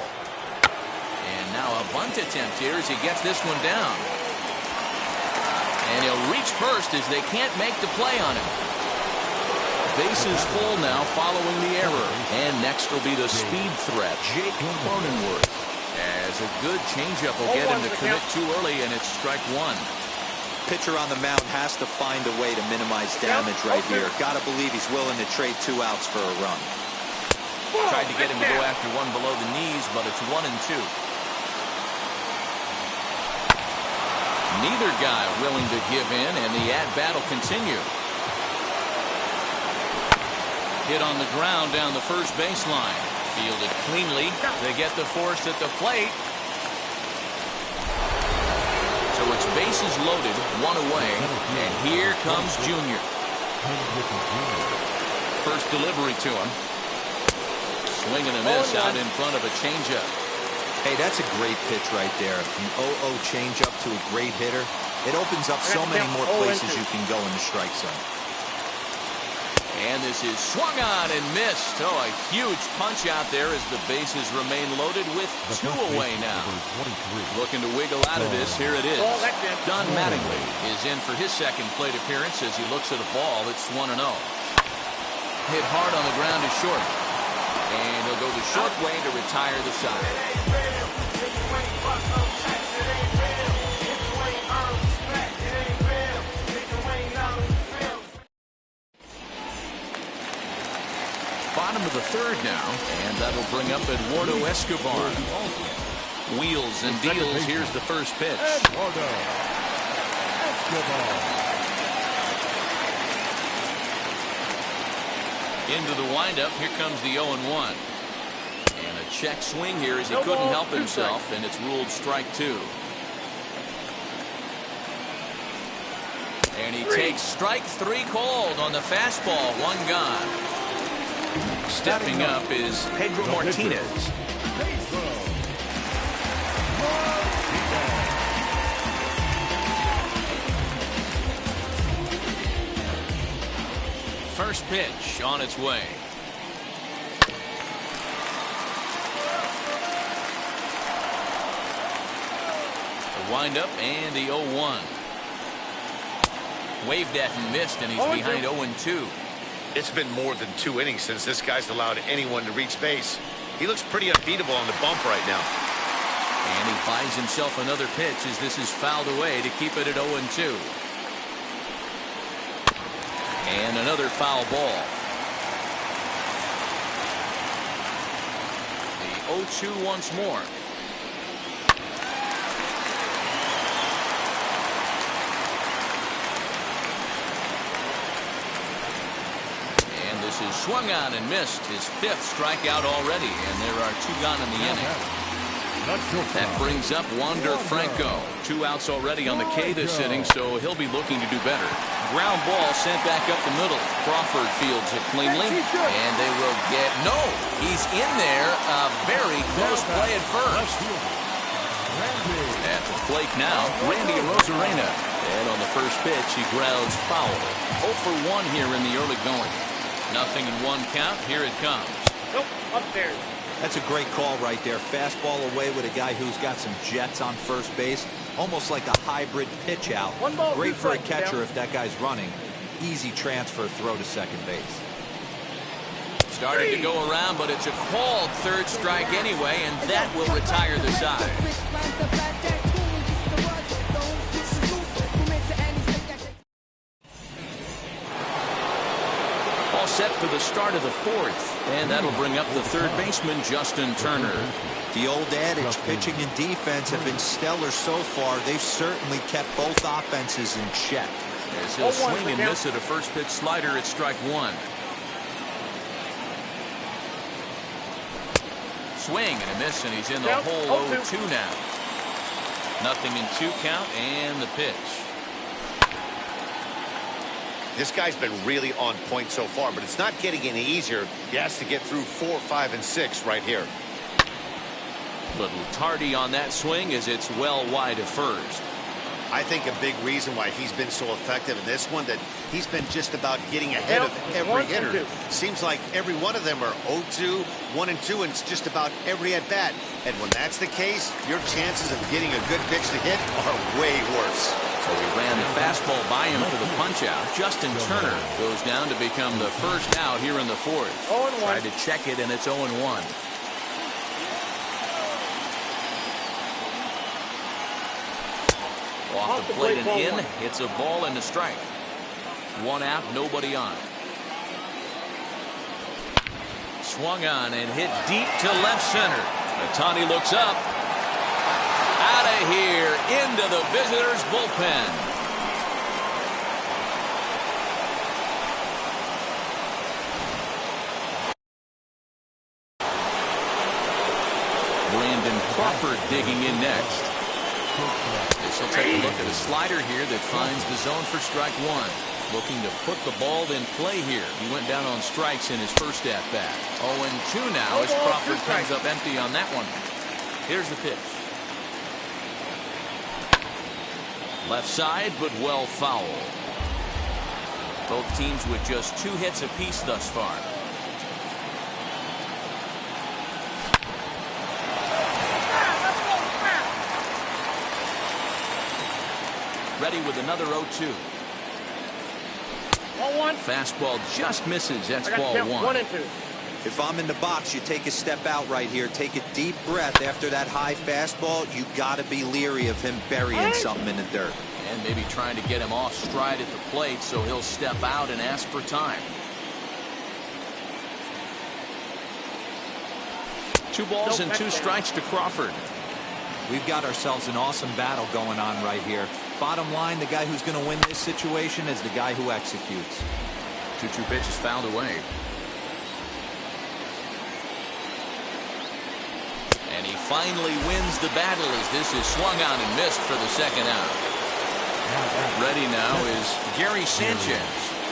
And now a bunt attempt here as he gets this one down. And he'll reach first as they can't make the play on him. Bases full now following the error. And next will be the speed threat, Jake Cronenworth. As a good changeup will get him to commit too early, and it's strike one. Pitcher on the mound has to find a way to minimize damage right here. Got to believe he's willing to trade 2 outs for a run. Tried to get him to go after one below the knees, but it's 1-2. Neither guy willing to give in, and the at-bat will continue. Hit on the ground down the first baseline. Fielded cleanly. They get the force at the plate. So it's bases loaded, 1 away, and here comes Junior. First delivery to him. Swing and a miss out in front of a changeup. Hey, that's a great pitch right there. An 0-0 changeup to a great hitter. It opens up so many more places you can go in the strike zone. And this is swung on and missed. Oh, a huge punch out there as the bases remain loaded with 2 away now. Looking to wiggle out of this. Here it is. Don Mattingly is in for his second plate appearance as he looks at a ball. It's 1-0. Hit hard on the ground to short. And he'll go the short way to retire the side. Bottom of the third now, and that'll bring up Eduardo Escobar. Wheels and deals. Here's the first pitch. Eduardo Escobar. Into the windup. Here comes the 0-1. And a check swing here as he couldn't help himself, and it's ruled strike 2. And he takes strike 3 called on the fastball. 1 gone. Stepping up is Pedro Martinez. First pitch on its way. The windup and the 0-1. Waved at and missed, and he's behind 0-2. It's been more than 2 innings since this guy's allowed anyone to reach base. He looks pretty unbeatable on the bump right now. And he finds himself another pitch as this is fouled away to keep it at 0-2. And another foul ball. The 0-2 once more. Is swung on and missed, his 5th strikeout already, and there are 2 gone in the inning. That brings up Wander Franco. 2 outs already on the K this inning, so he'll be looking to do better. Ground ball sent back up the middle. Crawford fields it cleanly, and they will get no. He's in there. A very close play at first. At the plate now, Randy Arozarena. And on the first pitch, he grounds foul. 0 for 1 here in the early going. Nothing in 1 count. Here it comes. Nope, upstairs. That's a great call right there. Fastball away with a guy who's got some jets on first base. Almost like a hybrid pitch out. Great for a catcher if that guy's running. Easy transfer throw to second base. Starting to go around, but it's a called 3rd strike anyway, and that will retire the side. Set for the start of the 4th, and that'll bring up the 3rd baseman, Justin Turner. The old adage, pitching and defense have been stellar so far. They've certainly kept both offenses in check. As he'll swing and miss at a first pitch slider at strike 1. Swing and a miss, and he's in the hole 0-2 now. Nothing in 2 count, and the pitch. This guy's been really on point so far, but it's not getting any easier. He has to get through 4, 5, and 6 right here. Little tardy on that swing as it's well wide of first. I think a big reason why he's been so effective in this one, that he's been just about getting ahead of every hitter. Seems like every one of them are 0-2, 1-2, and it's just about every at-bat. And when that's the case, your chances of getting a good pitch to hit are way worse. So he ran the fastball by him for the punch-out. Justin Turner goes down to become the first out here in the 4th. Tried to check it, and it's 0-1. Off the plate and in. It's a ball and a strike. 1 out, nobody on. Swung on and hit deep to left center. Ohtani looks up. Out of here, into the visitors' bullpen. Brandon Crawford digging in next. This will take a look at a slider here that finds the zone for strike 1. Looking to put the ball in play here. He went down on strikes in his first at-bat. 0-2 now as Crawford comes up empty on that one. Here's the pitch. Left side, but well foul. Both teams with just 2 hits apiece thus far. Ready with another 0-2. 1-1. Fastball just misses. That's ball 1. 1-2. If I'm in the box, you take a step out right here. Take a deep breath after that high fastball. You got to be leery of him burying something in the dirt. And maybe trying to get him off stride at the plate so he'll step out and ask for time. 2 balls and 2 strikes to Crawford. We've got ourselves an awesome battle going on right here. Bottom line, the guy who's going to win this situation is the guy who executes. 2-2 pitch is fouled away. And he finally wins the battle as this is swung on and missed for the second out. Ready now is Gary Sanchez.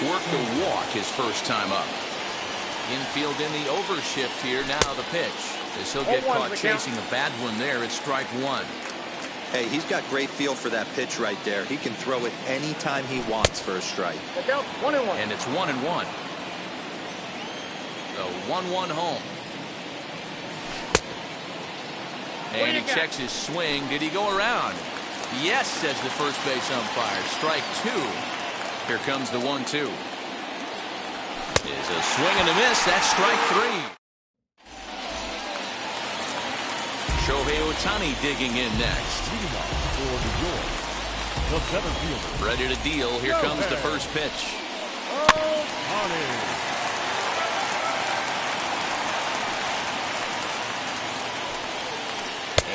Worked a walk his first time up. Infield in the overshift here. Now the pitch. As he'll get caught chasing a bad one there. It's strike 1. Hey, he's got great feel for that pitch right there. He can throw it anytime he wants for a strike. 1-1. And it's 1-1. The 1-1 home. And he checks his swing. Did he go around? Yes, says the first base umpire. Strike 2. Here comes the 1-2. Is a swing and a miss. That's strike 3. Shohei Ohtani digging in next. For New York, the center fielder. Ready to deal. Here comes the first pitch.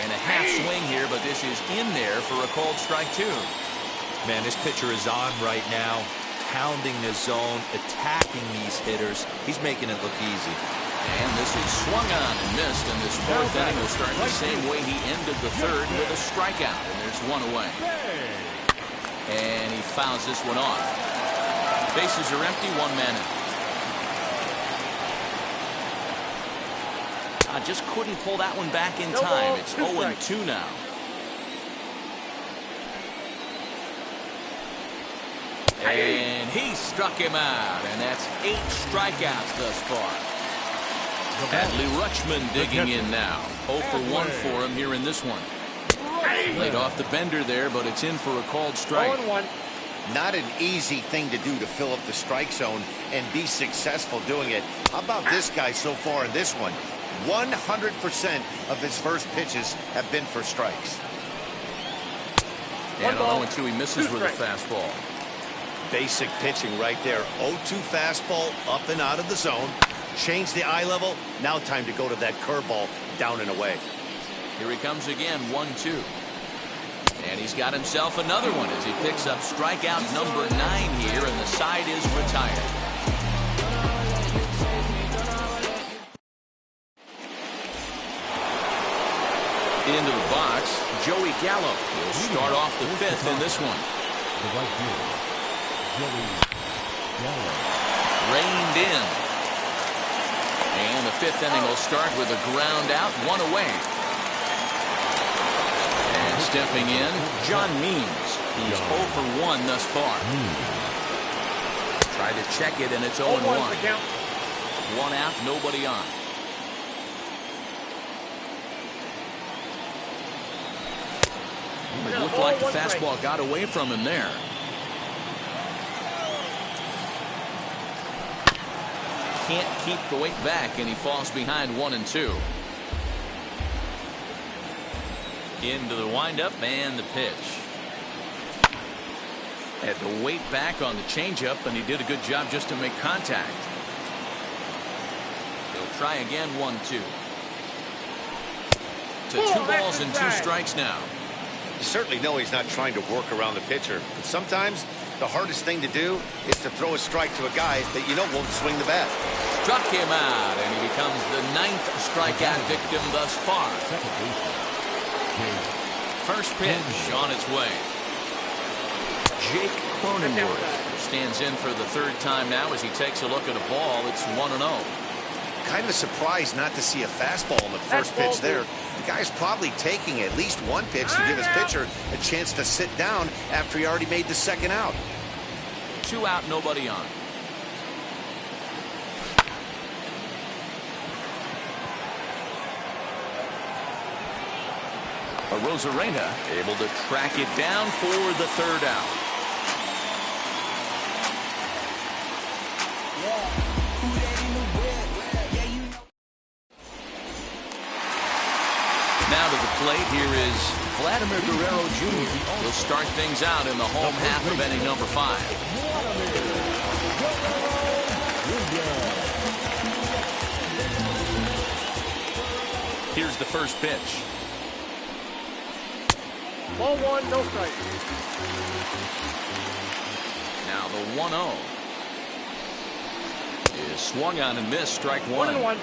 And a half swing here, but this is in there for a called strike 2. Man, this pitcher is on right now, pounding the zone, attacking these hitters. He's making it look easy. And this is swung on and missed, and this 4th inning will start the same way he ended the 3rd with a strikeout, and there's 1 away. And he fouls this one off. Bases are empty, 1 man out. I just couldn't pull that one back in time. It's 0-2 now. And he struck him out, and that's 8 strikeouts thus far. Adley Rutschman digging in now. 0 for 1 for him here in this one. Laid off the bender there, but it's in for a called strike. 0-1. Not an easy thing to do to fill up the strike zone and be successful doing it. How about this guy so far in this one? 100% of his first pitches have been for strikes. And on 0-2, he misses with a fastball. Basic pitching right there. 0-2 fastball up and out of the zone. Change the eye level. Now time to go to that curveball down and away. Here he comes again, 1-2. And he's got himself another one as he picks up strikeout number 9 here, and the side is retired. Into the box, Joey Gallo will start off the 5th in this one. The right fielder, Joey Gallo. Reined in. And the 5th inning will start with a ground out, 1 away. And stepping in, John Means. He's 0 for 1 thus far. Tried to check it, and it's 0-1. 1 out, nobody on. It looked like the fastball got away from him there. Can't keep the weight back, and he falls behind 1-2. Into the windup and the pitch. Had the weight back on the changeup, and he did a good job just to make contact. He'll try again, 1-2. To 2 balls and 2 strikes now. You certainly know he's not trying to work around the pitcher, but sometimes the hardest thing to do is to throw a strike to a guy that you know won't swing the bat. Struck him out, and he becomes the 9th strikeout victim thus far. First pitch on its way. Jake Cronenworth stands in for the third time now as he takes a look at a ball. It's 1-0. Kind of surprised not to see a fastball in the first pitch there. The guy's probably taking at least one pitch to give his pitcher a chance to sit down after he already made the second out. 2 out, nobody on. Arozarena able to track it down for the third out. Now to the plate, here is Vladimir Guerrero Jr. He'll start things out in the home half of inning number 5. Here's the first pitch. Ball 1, no strike. Now the 1-0 is swung on and missed, strike 1. 1-1.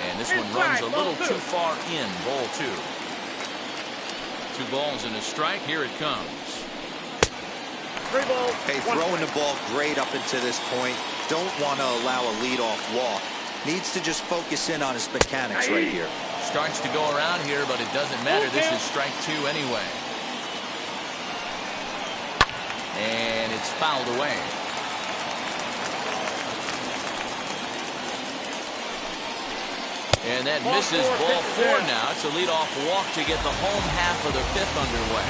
And this one runs a little too far in. Ball 2. 2 balls and a strike. Here it comes. 3 balls. Hey, throwing the ball great up into this point. Don't want to allow a leadoff walk. Needs to just focus in on his mechanics right here. Starts to go around here, but it doesn't matter. This is strike 2 anyway. And it's fouled away. And that misses ball 4 now. It's a leadoff walk to get the home half of the 5th underway.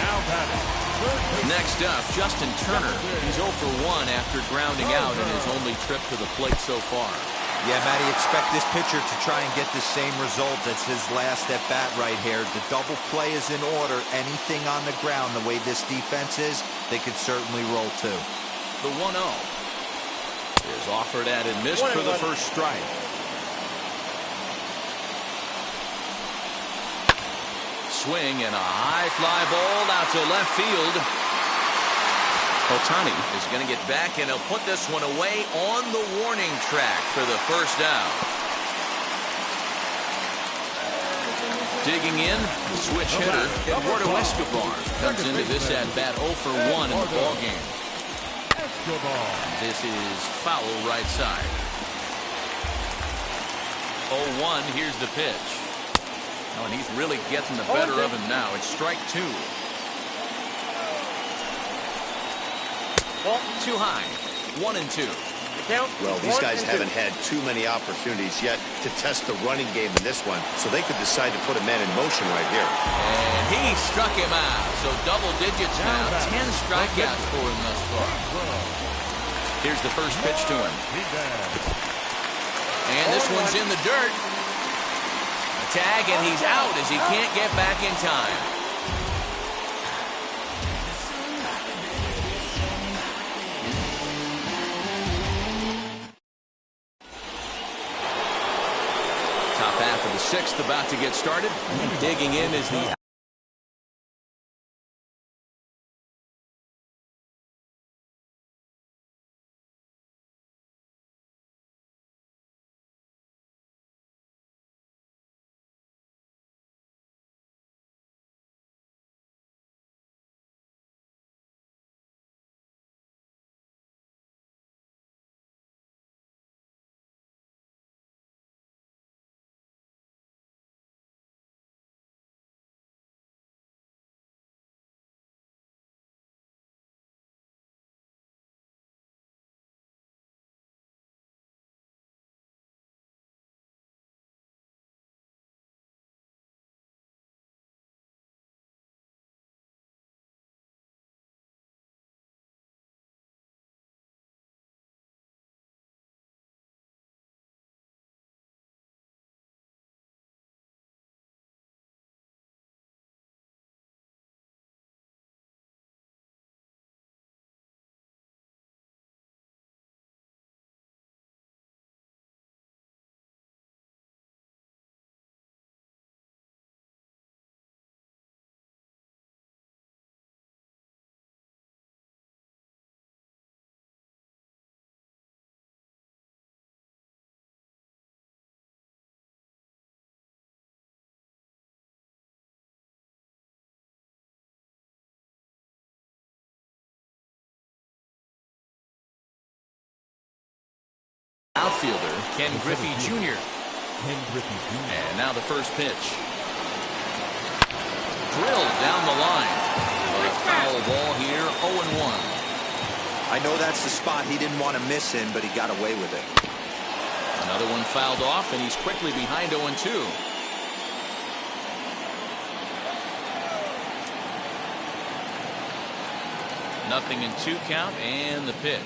Next up, Justin Turner. He's 0 for 1 after grounding out in his only trip to the plate so far. Yeah, Matty, expect this pitcher to try and get the same result as his last at bat right here. The double play is in order. Anything on the ground, the way this defense is, they could certainly roll too. The 1-0 is offered at and missed for the first strike. Swing and a high fly ball out to left field. Ohtani is going to get back, and he'll put this one away on the warning track for the first out. Digging in, switch hitter Eduardo Escobar comes into this at bat 0 for 1 in the ballgame. This is foul right side. 0-1. Here's the pitch. Oh, and he's really getting the better of him now. It's strike 2. Too high. 1-2. Well, these guys haven't had too many opportunities yet to test the running game in this one, so they could decide to put a man in motion right here. And he struck him out. So double digits now. 10 strikeouts for him thus far. Here's the first pitch to him. And this one's in the dirt. A tag, and he's out as he can't get back in time. Top half of the 6th about to get started. Digging in is the Outfielder Ken Griffey Jr. And now the first pitch. Drilled down the line. But a foul ball here, 0-1. I know that's the spot he didn't want to miss in, but he got away with it. Another one fouled off, and he's quickly behind 0-2. Nothing in 2 count, and the pitch.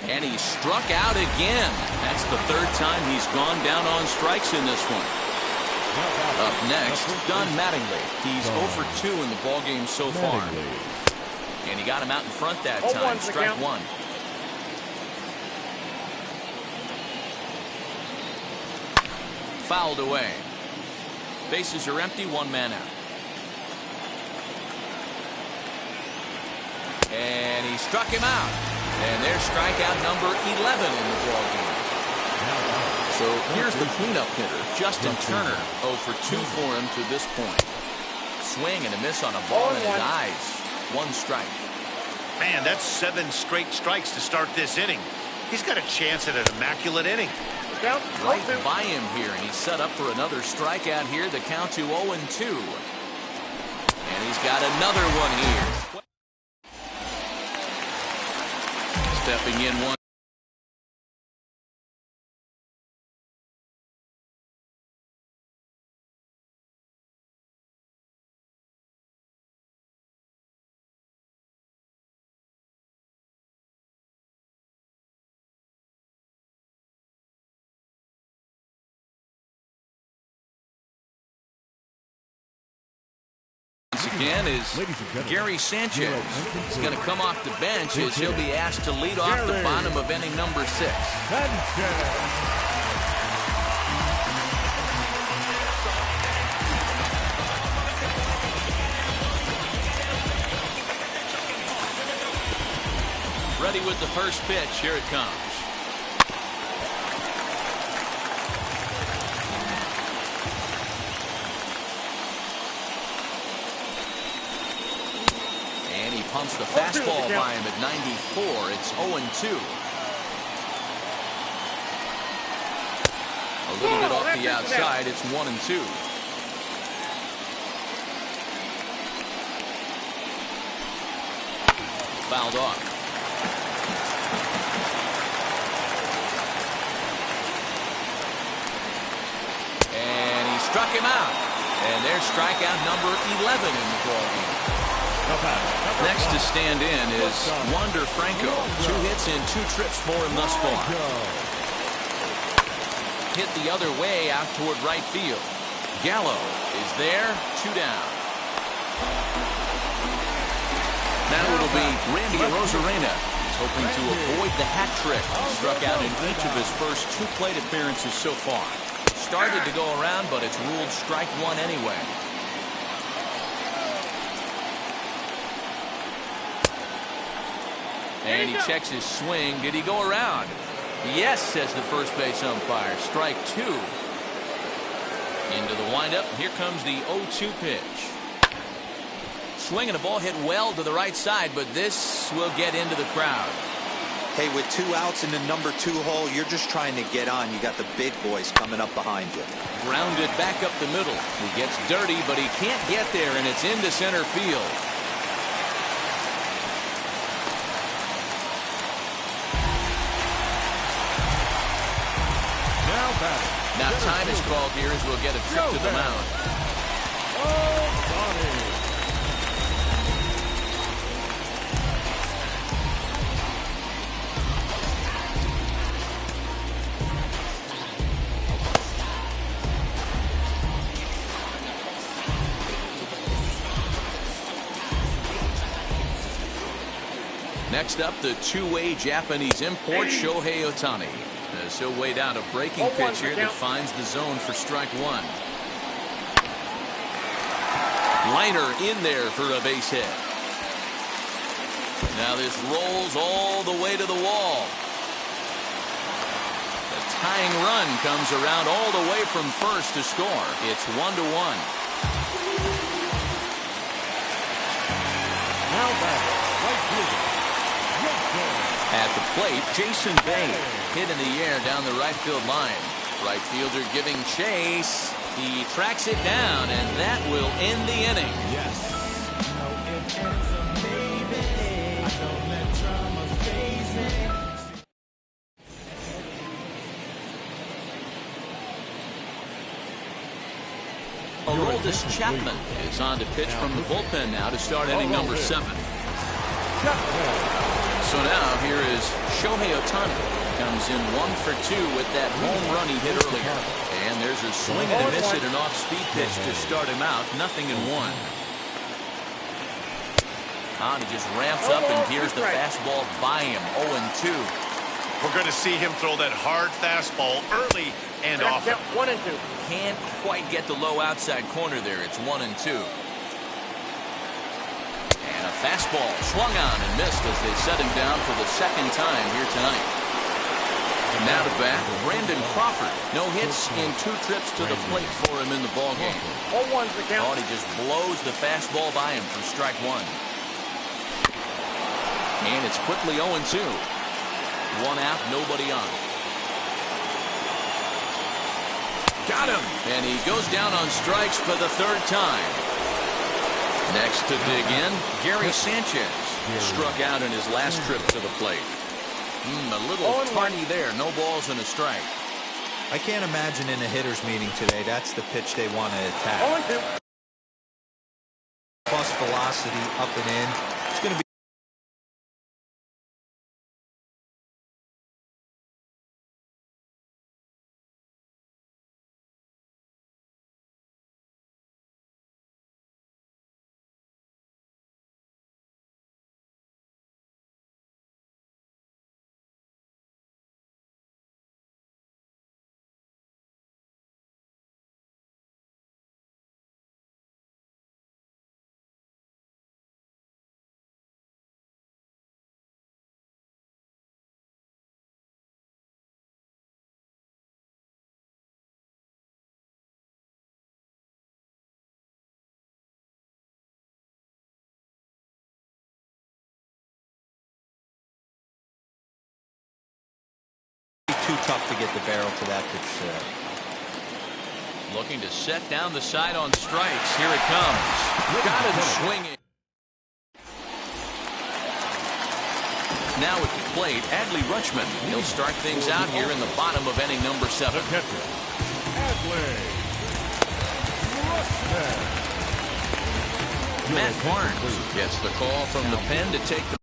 And he struck out again. That's the 3rd time he's gone down on strikes in this one. Up next, Don Mattingly. He's 0 for 2 in the ballgame so far. And he got him out in front that time. Strike 1. Fouled away. Bases are empty, 1 man out. And he struck him out. And there's strikeout number 11 in the ballgame. So here's the cleanup hitter, Justin Turner. 0 for 2 for him to this point. Swing and a miss on a ball in his eyes. 1 strike. Man, that's 7 straight strikes to start this inning. He's got a chance at an immaculate inning. Right by him here, and he's set up for another strikeout here. The count to 0-2. And he's got another one here. Stepping in one. Again is Gary Sanchez. He's going to come off the bench as he'll be asked to lead off the bottom of inning number 6. Ready with the first pitch. Here it comes. Pumps the fastball by him at 94. It's 0-2. A little bit off the outside. It's 1-2. Fouled off. And he struck him out. And there's strikeout number 11 in the ballgame. Next to stand in is Wander Franco. 2 hits in 2 trips for him thus far. Hit the other way out toward right field. Gallo is there. 2 down. Now it'll be Randy Arozarena. He's hoping to avoid the hat trick. He struck out in each of his first 2 plate appearances so far. Started to go around, but it's ruled strike 1 anyway. And he checks his swing. Did he go around? Yes, says the first base umpire. Strike 2. Into the windup. Here comes the 0-2 pitch. Swing and a ball hit well to the right side, but this will get into the crowd. Hey, with 2 outs in the number 2 hole, you're just trying to get on. You got the big boys coming up behind you. Grounded back up the middle. He gets dirty, but he can't get there, and it's into center field. Now time is called here as we'll get a trip to the mound. Next up, the 2-way Japanese import, Shohei Ohtani. As he'll wait out a breaking pitch here that finds the zone for strike 1. Liner in there for a base hit. Now this rolls all the way to the wall. The tying run comes around all the way from first to score. It's 1-1. Now back, right fielder. At the plate, Jason Bay hit in the air down the right field line. Right fielder giving chase. He tracks it down, and that will end the inning. Yes. Aroldis Chapman is on to pitch from the bullpen now to start inning number 7. So now here is Shohei Ohtani. Comes in 1 for 2 with that home run he hit earlier. And there's a swing and a miss at an off-speed pitch to start him out. 0-1. Ohtani just ramps up and hears the fastball by him. 0-2. We're going to see him throw that hard fastball early and often. 1 and 2. Can't quite get the low outside corner there. It's 1-2. And a fastball swung on and missed as they set him down for the second time here tonight. And now to bat, Brandon Crawford. No hits in 2 trips to the plate for him in the ballgame. 0-1's the count. He just blows the fastball by him for strike 1. And it's quickly 0-2. 1 out, nobody on. Got him! And he goes down on strikes for the 3rd time. Next to dig in, Gary Sanchez. Struck out in his last trip to the plate. A little tardy there. No balls and a strike. I can't imagine in a hitter's meeting today that's the pitch they want to attack. 0-2. Plus velocity up and in. It's going to be too tough to get the barrel to that pitch. Looking to set down the side on strikes. Here it comes. Got it swinging. Now at the plate, Adley Rutschman. He'll start things out here in the bottom of inning number 7. The catcher, Adley Rutschman. Matt Barnes gets the call from the pen to take the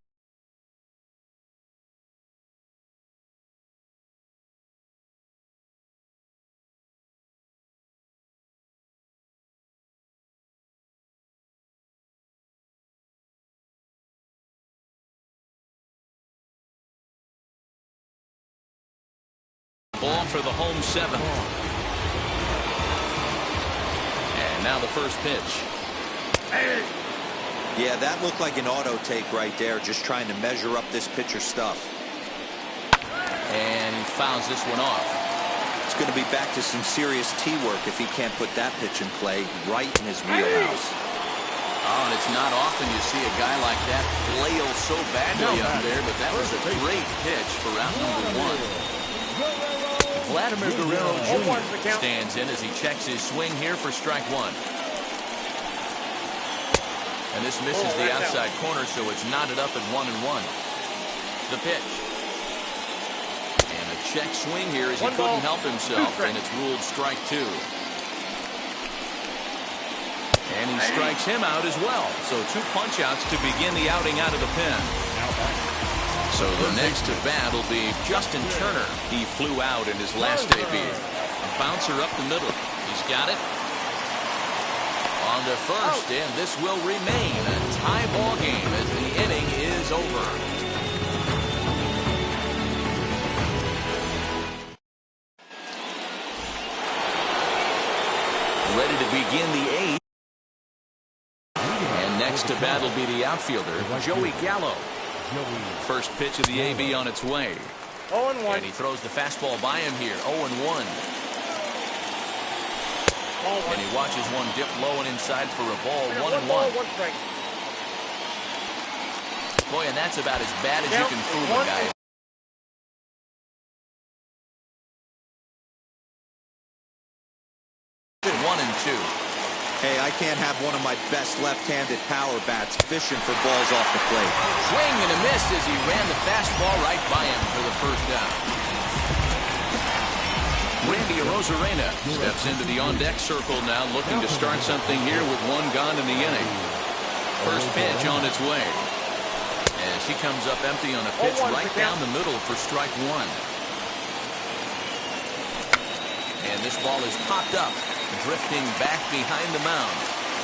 ball for the home 7th. And now the first pitch. Yeah, that looked like an auto take right there, just trying to measure up this pitcher's stuff. And he fouls this one off. It's going to be back to some serious tee work if he can't put that pitch in play right in his wheelhouse. Oh, and it's not often you see a guy like that flail so badly up there, but that was a great pitch for round number 1. Vladimir Guerrero Jr. stands in as he checks his swing here for strike 1. And this misses the outside corner, so it's knotted up at 1-1. The pitch. And a check swing here as he couldn't help himself, and it's ruled strike 2. And he strikes him out as well. So 2 punch-outs to begin the outing out of the pen. So the next to bat will be Justin Turner. He flew out in his last debut. A bouncer up the middle. He's got it. On to first, and this will remain a tie ball game as the inning is over. Ready to begin the 8th. And next to bat will be the outfielder, Joey Gallo. First pitch of the AB on its way. 0-1. And he throws the fastball by him here. 0-1. And he watches one dip low and inside for a ball. 1-1. Strike. Boy, and that's about as bad as you can fool a guy. I can't have one of my best left-handed power bats fishing for balls off the plate. Swing and a miss as he ran the fastball right by him for the first down. Randy Arozarena steps into the on-deck circle now, looking to start something here with one gone in the inning. First pitch on its way. As he comes up empty on a pitch right down the middle for strike one. And this ball is popped up, drifting back behind the mound.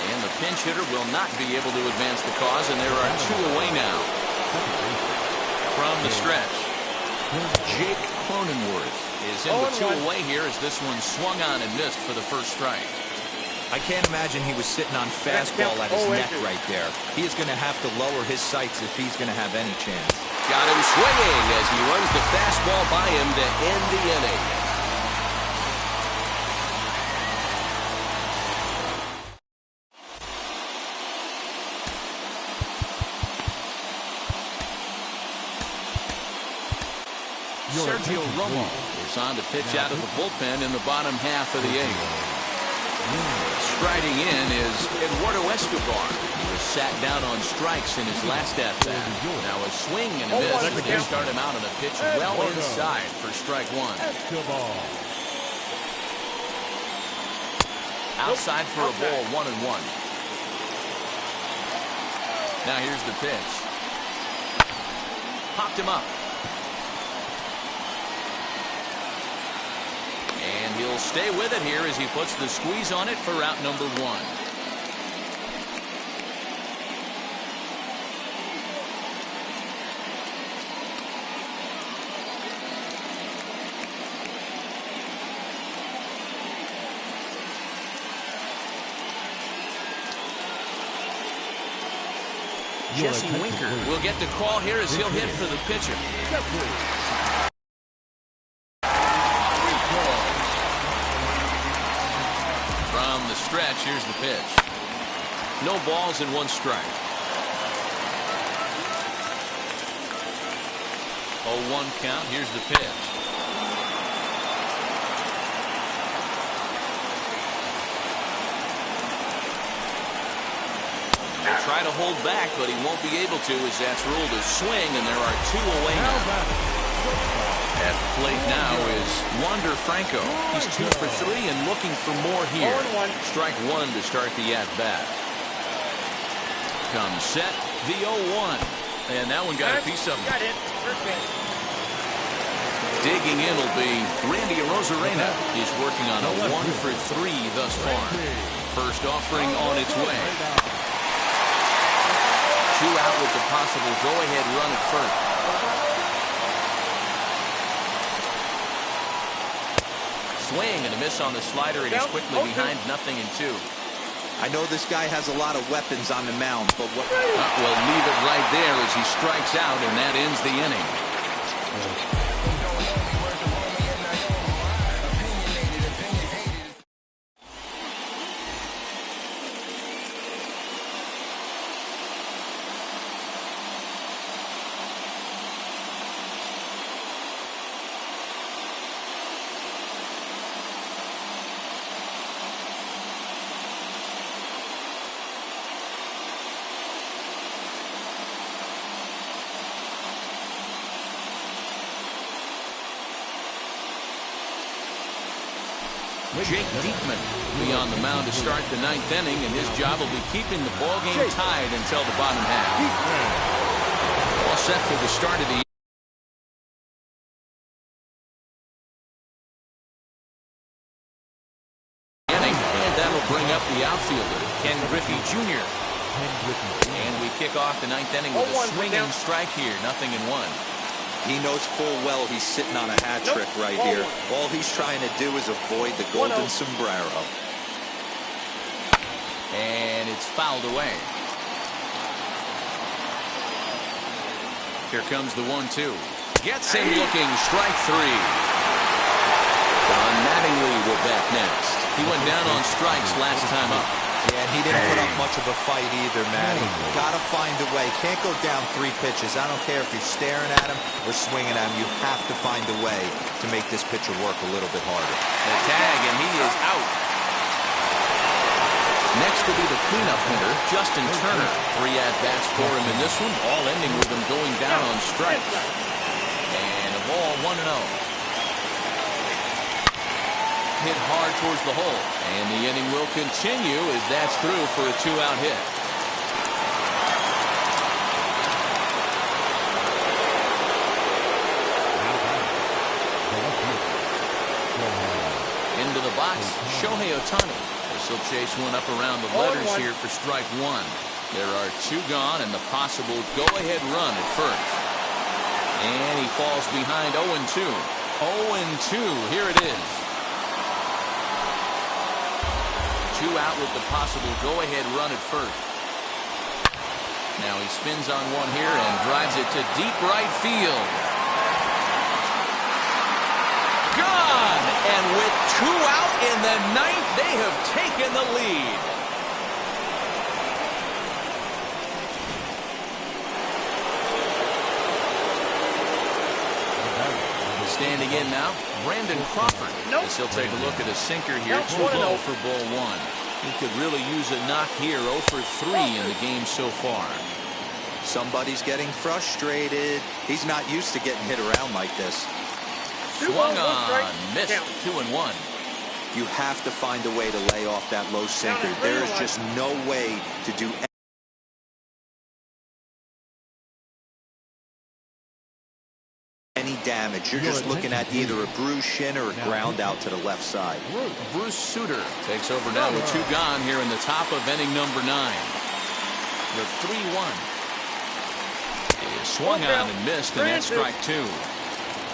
And the pinch hitter will not be able to advance the cause, and there are two away now. From the stretch, Jake Cronenworth is in with two away here as this one swung on and missed for the first strike. I can't imagine he was sitting on fastball at his neck right there. He is going to have to lower his sights if he's going to have any chance. Got him swinging as he runs the fastball by him to end the inning. Sergio Romo is on to pitch out of the bullpen in the bottom half of the eighth. Striding in is Eduardo Escobar. He was sat down on strikes in his last at-bat. Now a swing and a miss as they start him out on a pitch well inside for strike one. Outside for a ball, 1-1. Now here's the pitch. Popped him up. And he'll stay with it here as he puts the squeeze on it for out number one. Jesse Winker will get the call here as he'll hit for the pitcher. From the stretch, here's the pitch. No balls and one strike. 0-1 count. Here's the pitch. He'll try to hold back, but he won't be able to as that's ruled a swing, and there are two away now. At the plate now is Wander Franco. He's 2 for 3 and looking for more here. Strike one to start the at-bat. Comes set, the 0-1. And that one got a piece of him. Got it. Digging in will be Randy Arozarena. He's working on a 1 for 3 thus far. First offering on its way. 2 out with the possible go-ahead run at first. Swing and a miss on the slider, and he's quickly behind 0-2. I know this guy has a lot of weapons on the mound, but what... We'll leave it right there as he strikes out, and that ends the inning. Jake Diekman will be on the mound to start the 9th inning, and his job will be keeping the ballgame tied until the bottom half. All set for the start of the inning, and that'll bring up the outfielder, Ken Griffey Jr. And we kick off the 9th inning with a swinging strike here, 0-1. He knows full well he's sitting on a hat trick right here. All he's trying to do is avoid the golden sombrero. And it's fouled away. Here comes the 1-2. Gets him looking, strike 3. Don Mattingly will bat next. He went down on strikes last time up. Yeah, and he didn't put up much of a fight either, Matty. Gotta find a way. Can't go down 3 pitches. I don't care if you're staring at him or swinging at him. You have to find a way to make this pitcher work a little bit harder. The tag, and he is out. Next will be the cleanup hitter, Justin Turner. 3 at-bats for him in this one, all ending with him going down on strikes. And a ball 1-0. Hit hard towards the hole, and the inning will continue as that's through for a 2-out hit. Into the box, Shohei Ohtani. This will chase one up around the letters here for strike one. There are 2 gone and the possible go-ahead run at first. And he falls behind 0-2. 0-2, here it is. 2 out with the possible go-ahead run at first. Now he spins on one here and drives it to deep right field. Gone! And with 2 out in the 9th, they have taken the lead. Standing in now, Brandon Crawford. As he'll take a look at a sinker here, 2 low for ball 1. He could really use a knock here, 0 for 3 in the game so far. Somebody's getting frustrated. He's not used to getting hit around like this. Swung on, missed, 2-1. You have to find a way to lay off that low sinker. There's just no way to do any damage. You're just looking at either a bruised shin or a ground out to the left side. Bruce Sutter takes over now with 2 gone here in the top of inning number 9. The 3-1. He swung on and missed, and that's strike 2.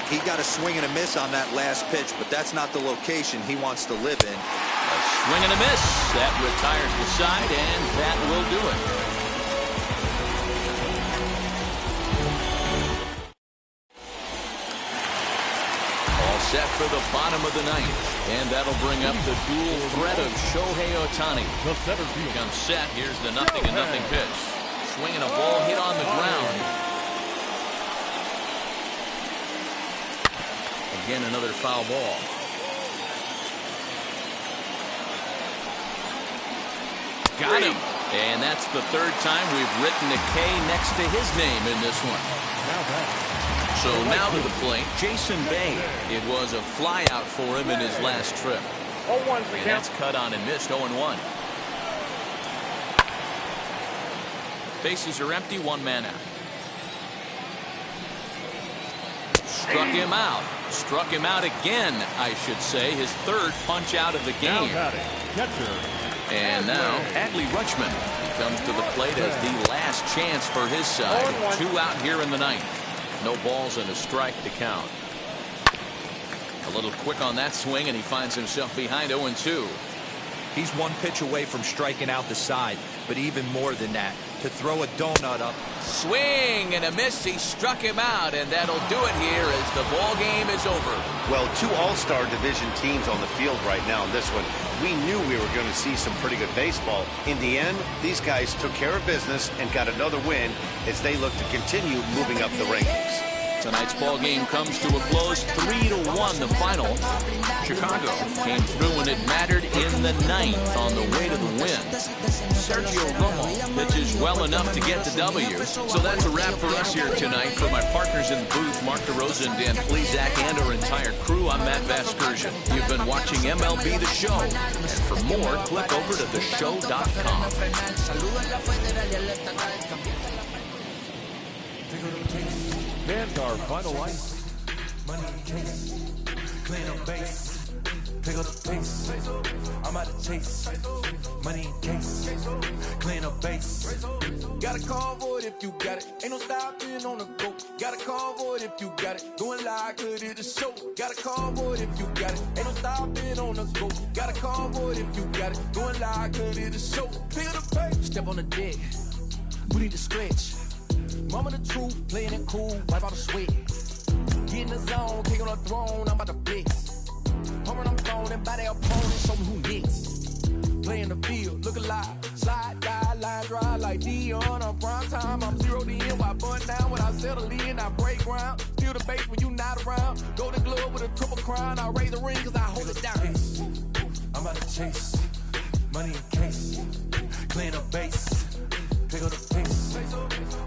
He got a swing and a miss on that last pitch, but that's not the location he wants to live in. A swing and a miss. That retires the side, and that will do it. All set for the bottom of the 9th, and that'll bring up the dual threat of Shohei Ohtani. Comes set. Here's the 0-0 pitch. Swinging a ball hit on the ground. Again, another foul ball. Got him. And that's the 3rd time we've written a K next to his name in this one. So now to the plate, Jason Bay. It was a fly out for him in his last trip. And that's cut on and missed, 0-1. Bases are empty, 1 man out. Struck him out. Struck him out again, I should say. His 3rd punch out of the game. And now, Adley Rutschman comes to the plate as the last chance for his side. 2 out here in the 9th. No balls and a strike to count. A little quick on that swing, and he finds himself behind 0-2. He's 1 pitch away from striking out the side, but even more than that, to throw a donut up. Swing and a miss. He struck him out, and that'll do it here as the ball game is over. Well, 2 all-star division teams on the field right now in this one. We knew we were going to see some pretty good baseball. In the end, these guys took care of business and got another win as they look to continue moving up the rankings. Tonight's ball game comes to a close, 3-1 the final. Chicago came through when it mattered in the 9th on the way to the win. Sergio Romo pitches well enough to get the W. So that's a wrap for us here tonight. For my partners in the booth, Mark DeRosa and Dan Plesac, and our entire crew, I'm Matt Vasgersian. You've been watching MLB The Show. And for more, click over to theshow.com. And our final line. Money in case, clean up base, pick up the pace. I'm out of chase. Money in case, clean up base. Got a call for it if you got it. Ain't no stopping on the go. Got a call for it if you got it. Going live, good at the show. Got a call for it if you got it. Ain't no stopping on the go. Got a call for it if you got it. Going live, good at the show. Pick up the pace. Step on the deck. We need to stretch. Mama the truth, playing it cool, wipe out the sweat. Get in the zone, king on the throne, I'm about to flex. Home I'm throwing and by their opponent, show me who next. Play in the field, look alive, slide, die, line drive like Dion on prime time. I'm 0 to end, while bun down when I settle in, I break ground. Steal the base when you not around. Golden glove with a triple crown, I raise the ring cause I hold it down. I'm about to chase, money in case, clean up base, pick up the pace.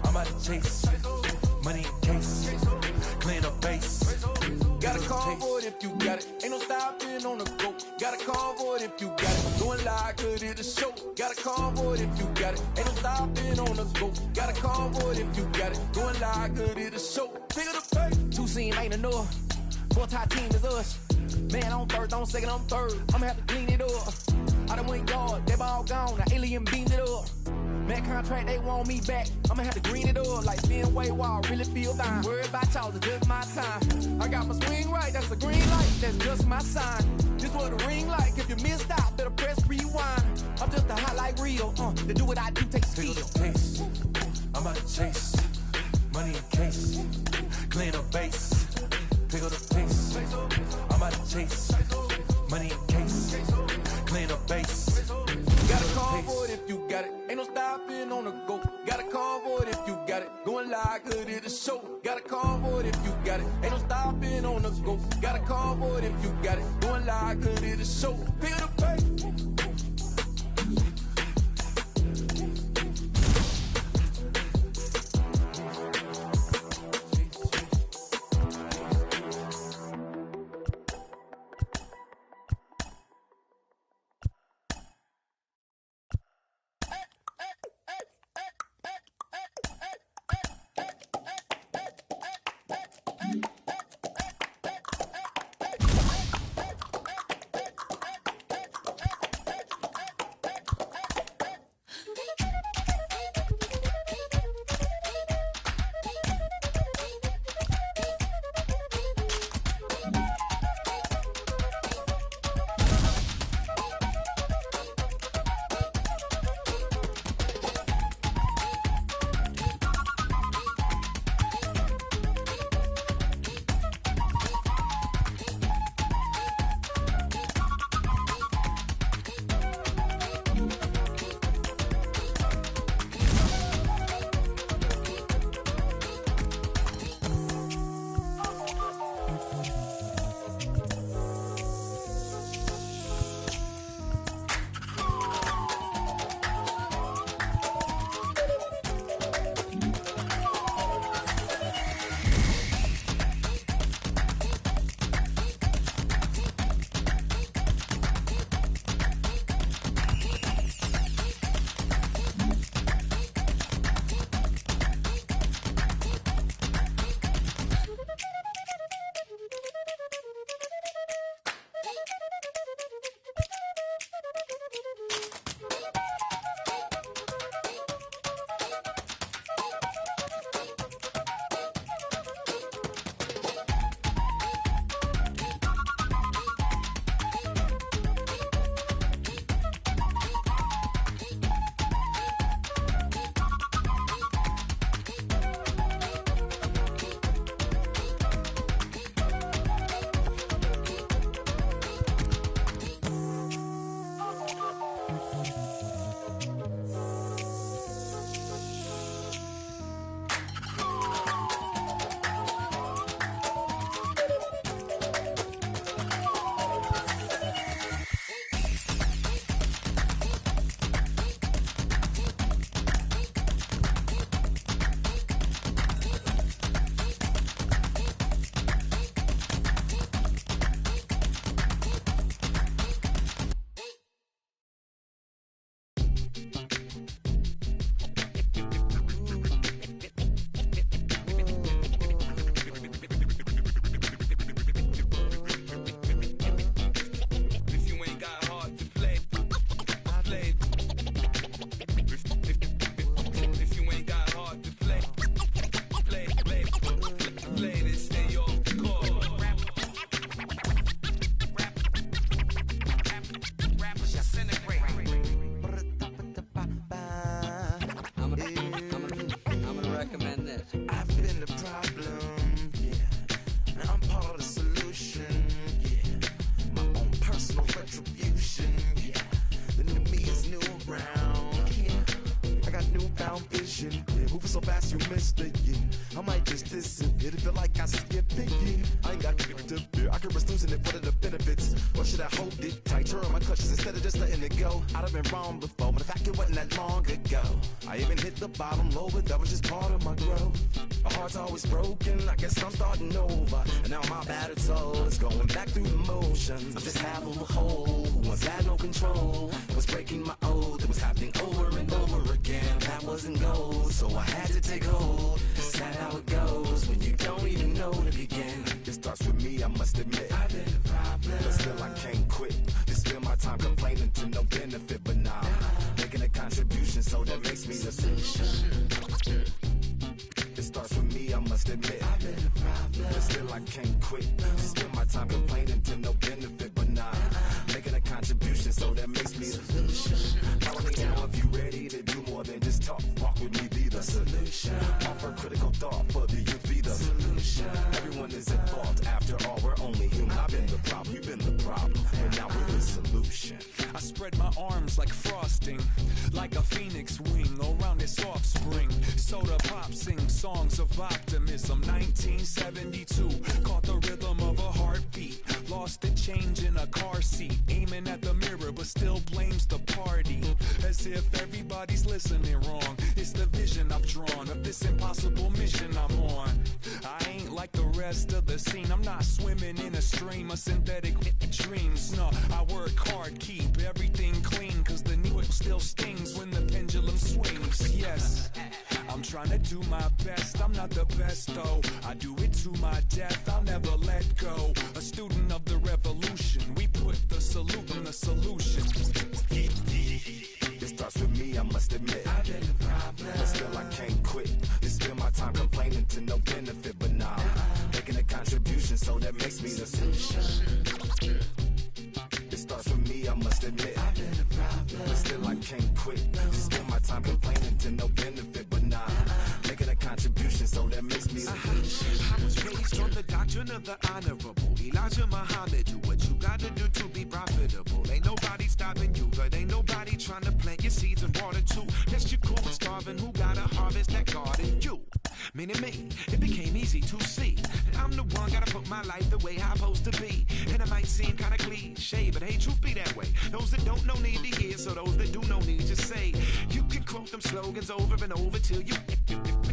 I'm out to chase, money in case, clean up base. Got a call for it if you got it. Ain't no stopping on the go. Got a call for it if you got it. Doing live, good at the show. Got a call for it if you got it. Ain't no stopping on the go. Got a call for it if you got it. Doing live, good at the show. Pick up the pace. Two team ain't enough. Four tie team is us. Man, I'm first, I'm second, I'm third. I'ma have to clean it up. I done went yard, they ball gone. The alien beamed it up. Man, contract, they want me back. I'ma have to green it up like Fenway Wall. Really feel fine. Worried about y'all, it's just my time. I got my swing right, that's a green light. That's just my sign. This what the ring like. If you missed out, better press rewind. I'm just a highlight reel. To do what I do takes skill. I'm out to chase. Money in case. Clean up base. Pick up the pace. I'm out to chase. Money in case. Clean up base. Got a call for it if you got it. Ain't no stopping on the go. Got a call for it if you got it. Going live, good at the show. Got a call for it if you got it. Ain't no stopping on the go. Got a call for it if you got it. Going live, good at the show. Pick up the pace. so fast you missed it, yeah. I might just disappear. It feel like I skipped a year. I ain't got to fear. I can risk losing it. What are the benefits? Or should I hold it tight? Turn my clutches instead of just letting it go. I'd have been wrong before, but the fact it wasn't that long ago. I even hit the bottom low, but that was just part of my growth. My heart's always broken. I guess I'm starting over. And now my battered soul is going back through the motions. I'm just half of a whole. Once had no control. I was breaking my oath. It was happening over and over again. That wasn't gold, so I had to take hold. Sad how it goes when you don't even know to begin. It starts with me, I must admit. I've been a problem, but still I can't quit. Just spend my time complaining to no benefit, but nah, making a contribution, so that makes me the solution. It starts with me, I must admit. I've been a problem, but still I can't quit. Just spend my time complaining to no benefit, but nah, making a contribution, so that makes me the solution. Follow me now if you ready to do more than just talk. Walk with me, be the solution. Offer critical thought for the youth, be the solution. Everyone is at fault. After all, we're only human. I've been the problem, you've been the problem, and now we're the solution. I spread my arms like frosting, like a phoenix wing around its offspring. Soda pop sing songs of optimism. 1972, caught the rhythm of a heartbeat. Lost the change in a car seat, aiming at the mirror but still blames the party. As if everybody's listening wrong. It's the vision I've drawn of this impossible mission I'm on. I ain't like the rest of the scene. I'm not swimming in a stream of synthetic dreams. No, I work hard, keep everything clean, cause the needle still stings when the pendulum swings. Yes, I'm trying to do my best. I'm not the best though. I do it to my death. I'll never let go. A student of the revolution. We put the salute in the solution. It starts with me, I must admit. I've been a problem, but still I can't quit. Just spend my time complaining to no benefit, but nah, making a contribution, so that makes me the solution. It starts with me, I must admit. I've been a problem, but still I can't quit. Just spend my time complaining to no benefit, but nah, making a contribution, so that makes me the solution. I was raised on the doctrine of the honorable Elijah Muhammad. Do what you gotta do to be profitable. Ain't nobody stopping you, but ain't nobody trying to plant your seeds and water too. Yes, you're cool starving. Who gotta harvest that garden? You. Meaning me, it became easy to see that I'm the one gotta put my life the way I'm supposed to be. And it might seem kinda cliche, but hey, truth be that way. Those that don't know need to hear, so those that do know need to say. You can quote them slogans over and over till you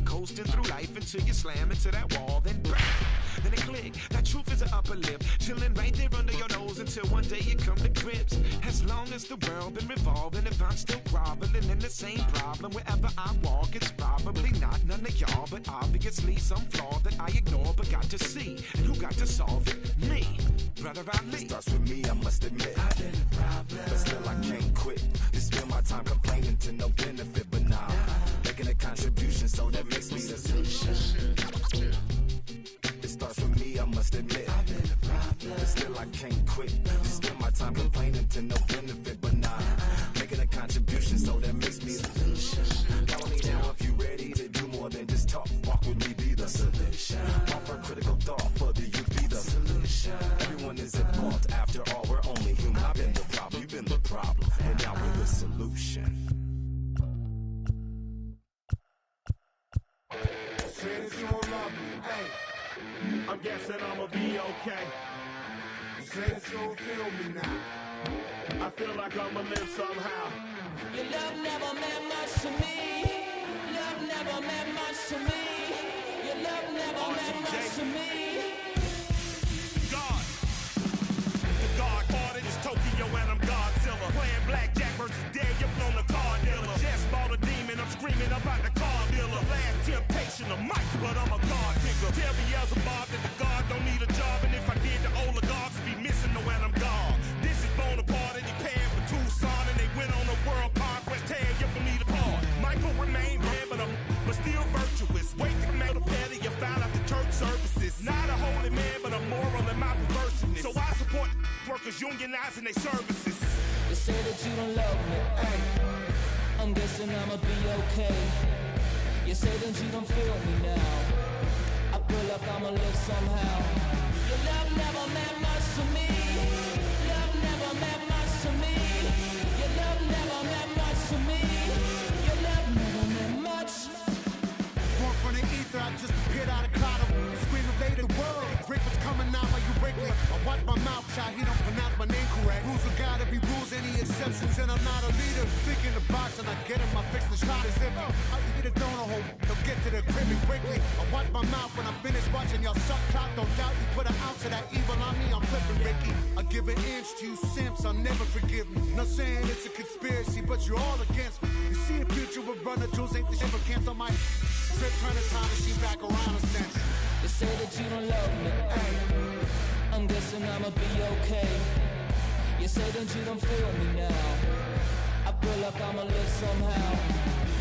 coasting through life until you slam into that wall, then bang, then it click. That truth is an upper lip, chilling right there under your nose until one day you come to grips. As long as the world been revolving, if I'm still groveling in the same problem wherever I walk, it's probably not none of y'all, but obviously some flaw that I ignore but got to see. And who got to solve it? Me, Brother Ali. It starts with me, I must admit. I've been a problem, but still I can't quit. Just spend my time complaining to no benefit, but nah, making a contribution, so that makes me the solution. It starts with me, I must admit. I've been a problem, but still I can't quit. Just spend my time complaining to no benefit, but nah, making a contribution, so that makes me the solution. Follow me now if you ready to do more than just talk. Walk with me, be the solution. Offer critical thought for the youth, be the solution. Everyone is at fault. After all, we're only human. I've been the problem, you've been the problem, and now we're the solution. Since you don't love me, hey, I'm guessing I'ma be okay. Since you don't feel me now, I feel like I'ma live somehow. Your love never meant much to me. Love never meant much to me. Your love never meant much to me. God, the God parted is Tokyo and I'm Godzilla. Playing blackjack versus dead, you're on the car dealer. Just bought a demon, I'm screaming about the car dealer. The last temptation of Mike, but I'm a God figure. Tell Beelzebub that the God don't need a job, and if I did, the oligarchs would be missing the when I'm gone. This is Bonaparte and he paying for Tucson, and they went on a world conquest, tearing you from me apart. Michael remained dead, but still virtuous. Wait to come out of petty, you found out the church services. Not a holy man, but a moral in my perverseness. So I support workers unionizing their services. You say that you don't love me, hey, I'm guessing I'ma be okay. You say that you don't feel me now, I feel like I'ma live somehow. Your love never meant much to me. Love never meant much to me. Your love never meant much to me. Your love never meant much. Born from the ether, I just appeared out of cloud. my mouth shot, he don't pronounce my name correct. Rules are gotta be rules, any exceptions, and I'm not a leader. Think in the box and I get him, I fix the shot as if I eat a donut hole, they'll get to the crib and quickly. I watch my mouth when I finish watching y'all suck clock. Don't doubt you put an ounce of that evil on me, I'm flipping Ricky. I give an inch to you simps, I'll never forgive me. Not saying it's a conspiracy, but you're all against me. You see a future with runner jewels, ain't the shit but cancel my trip, turn the time machine back around a sense. They say that you don't love me, ay. I'm guessing I'ma be okay. You say that you don't feel me now. I feel like I'ma live somehow.